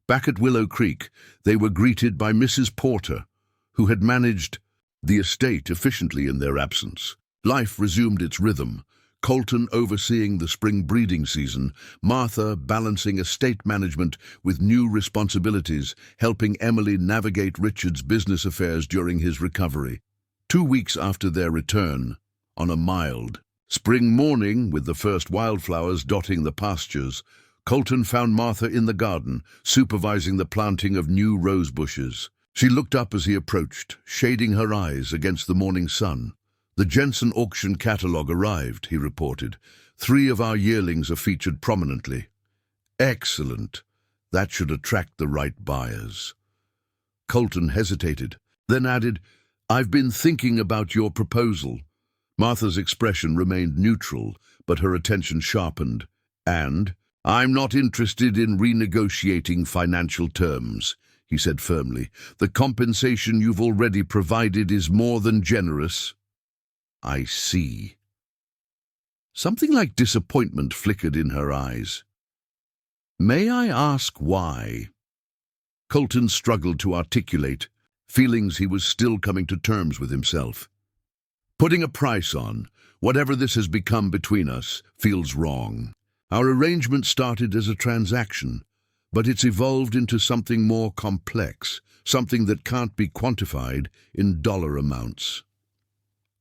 Back at Willow Creek, they were greeted by Mrs. Porter, who had managed the estate efficiently in their absence. Life resumed its rhythm. Colton overseeing the spring breeding season, Martha balancing estate management with new responsibilities, helping Emily navigate Richard's business affairs during his recovery. 2 weeks after their return, on a mild spring morning with the first wildflowers dotting the pastures, Colton found Martha in the garden, supervising the planting of new rose bushes. She looked up as he approached, shading her eyes against the morning sun. "The Jensen auction catalogue arrived," he reported. "3 of our yearlings are featured prominently." "Excellent. That should attract the right buyers." Colton hesitated, then added, "I've been thinking about your proposal." Martha's expression remained neutral, but her attention sharpened. "And I'm not interested in renegotiating financial terms," he said firmly. "The compensation you've already provided is more than generous." "I see." Something like disappointment flickered in her eyes. "May I ask why?" Colton struggled to articulate, feelings he was still coming to terms with himself. "Putting a price on whatever this has become between us feels wrong. Our arrangement started as a transaction, but it's evolved into something more complex, something that can't be quantified in dollar amounts."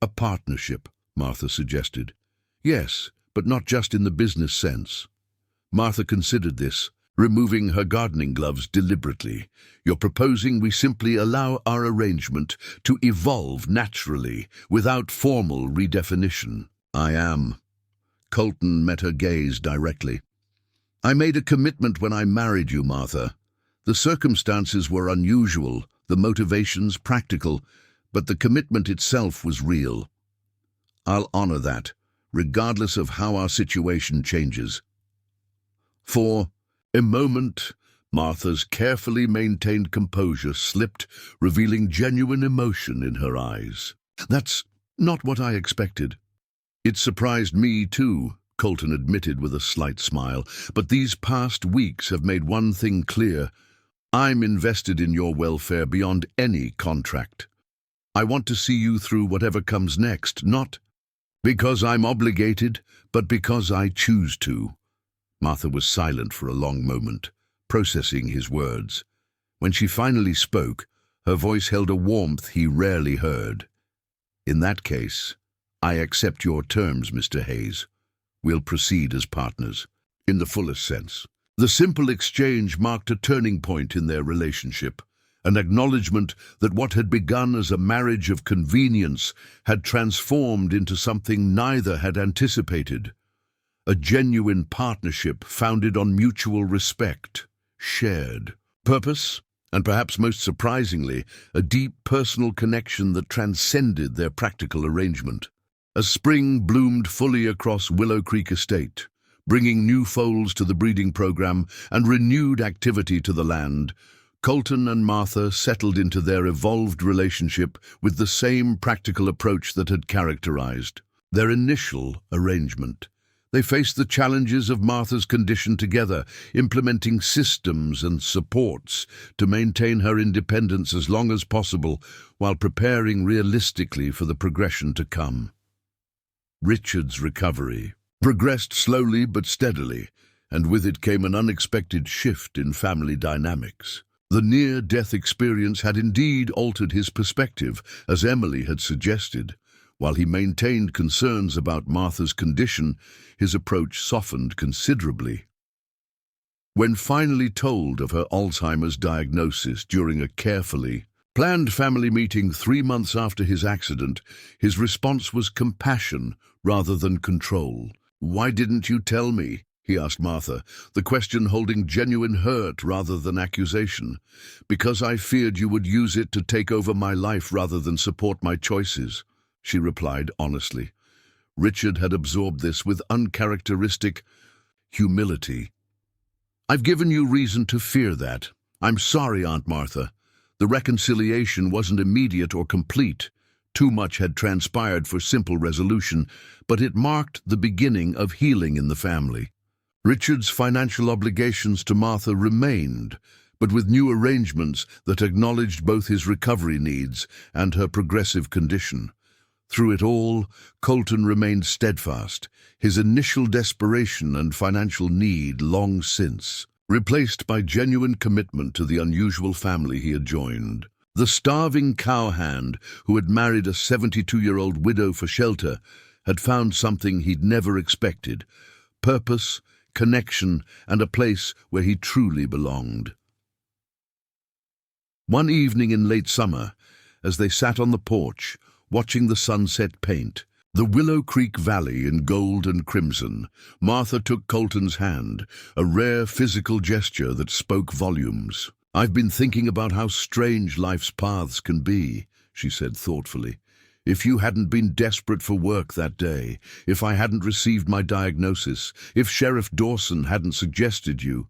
"A partnership," Martha suggested. "Yes, but not just in the business sense." Martha considered this, removing her gardening gloves deliberately. "You're proposing we simply allow our arrangement to evolve naturally, without formal redefinition." "I am." Colton met her gaze directly. "I made a commitment when I married you, Martha. The circumstances were unusual, the motivations practical, but the commitment itself was real. I'll honor that, regardless of how our situation changes." For a moment, Martha's carefully maintained composure slipped, revealing genuine emotion in her eyes. "That's not what I expected." "It surprised me too," Colton admitted with a slight smile, "but these past weeks have made one thing clear. I'm invested in your welfare beyond any contract. I want to see you through whatever comes next, not because I'm obligated, but because I choose to." Martha was silent for a long moment, processing his words. When she finally spoke, her voice held a warmth he rarely heard. "In that case, I accept your terms, Mr. Hayes. We'll proceed as partners, in the fullest sense." The simple exchange marked a turning point in their relationship, an acknowledgement that what had begun as a marriage of convenience had transformed into something neither had anticipated. A genuine partnership founded on mutual respect, shared purpose, and perhaps most surprisingly, a deep personal connection that transcended their practical arrangement. As spring bloomed fully across Willow Creek Estate, bringing new foals to the breeding program and renewed activity to the land, Colton and Martha settled into their evolved relationship with the same practical approach that had characterized their initial arrangement. They faced the challenges of Martha's condition together, implementing systems and supports to maintain her independence as long as possible, while preparing realistically for the progression to come. Richard's recovery progressed slowly but steadily, and with it came an unexpected shift in family dynamics. The near-death experience had indeed altered his perspective, as Emily had suggested. While he maintained concerns about Martha's condition, his approach softened considerably. When finally told of her Alzheimer's diagnosis during a carefully planned family meeting 3 months after his accident, his response was compassion rather than control. "Why didn't you tell me?" he asked Martha, the question holding genuine hurt rather than accusation. "Because I feared you would use it to take over my life rather than support my choices," she replied honestly. Richard had absorbed this with uncharacteristic humility. "I've given you reason to fear that. I'm sorry, Aunt Martha. The reconciliation wasn't immediate or complete. Too much had transpired for simple resolution, but it marked the beginning of healing in the family." Richard's financial obligations to Martha remained, but with new arrangements that acknowledged both his recovery needs and her progressive condition. Through it all, Colton remained steadfast, his initial desperation and financial need long since replaced by genuine commitment to the unusual family he had joined. The starving cowhand, who had married a 72-year-old widow for shelter, had found something he'd never expected: purpose, connection, and a place where he truly belonged. One evening in late summer, as they sat on the porch, watching the sunset paint the Willow Creek Valley in gold and crimson, Martha took Colton's hand, a rare physical gesture that spoke volumes. "I've been thinking about how strange life's paths can be," she said thoughtfully. "If you hadn't been desperate for work that day, if I hadn't received my diagnosis, if Sheriff Dawson hadn't suggested you—"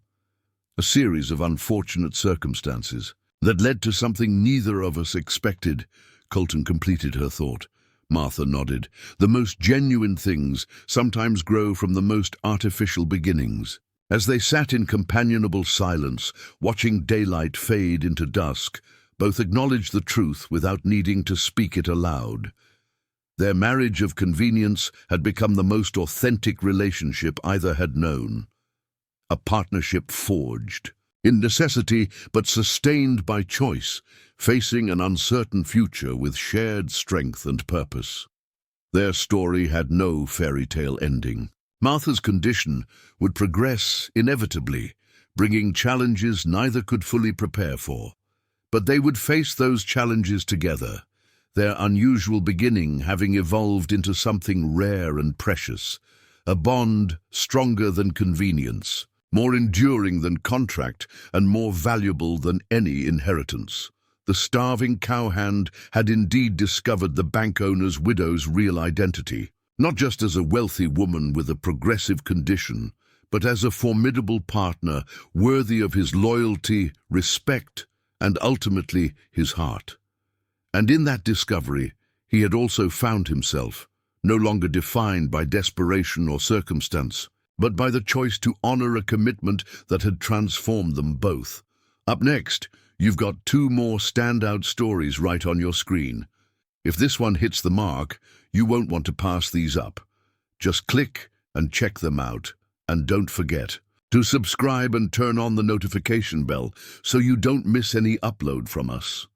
A series of unfortunate circumstances that led to something neither of us expected. Colton completed her thought. Martha nodded. The most genuine things sometimes grow from the most artificial beginnings. As they sat in companionable silence, watching daylight fade into dusk, both acknowledged the truth without needing to speak it aloud. Their marriage of convenience had become the most authentic relationship either had known. A partnership forged in necessity but sustained by choice, facing an uncertain future with shared strength and purpose. Their story had no fairy tale ending. Martha's condition would progress inevitably, bringing challenges neither could fully prepare for. But they would face those challenges together, their unusual beginning having evolved into something rare and precious, a bond stronger than convenience, more enduring than contract, and more valuable than any inheritance. The starving cowhand had indeed discovered the bank owner's widow's real identity, not just as a wealthy woman with a progressive condition, but as a formidable partner worthy of his loyalty, respect, and ultimately his heart. And in that discovery, he had also found himself, no longer defined by desperation or circumstance, but by the choice to honor a commitment that had transformed them both. Up next, you've got two more standout stories right on your screen. If this one hits the mark, you won't want to pass these up. Just click and check them out. And don't forget to subscribe and turn on the notification bell so you don't miss any upload from us.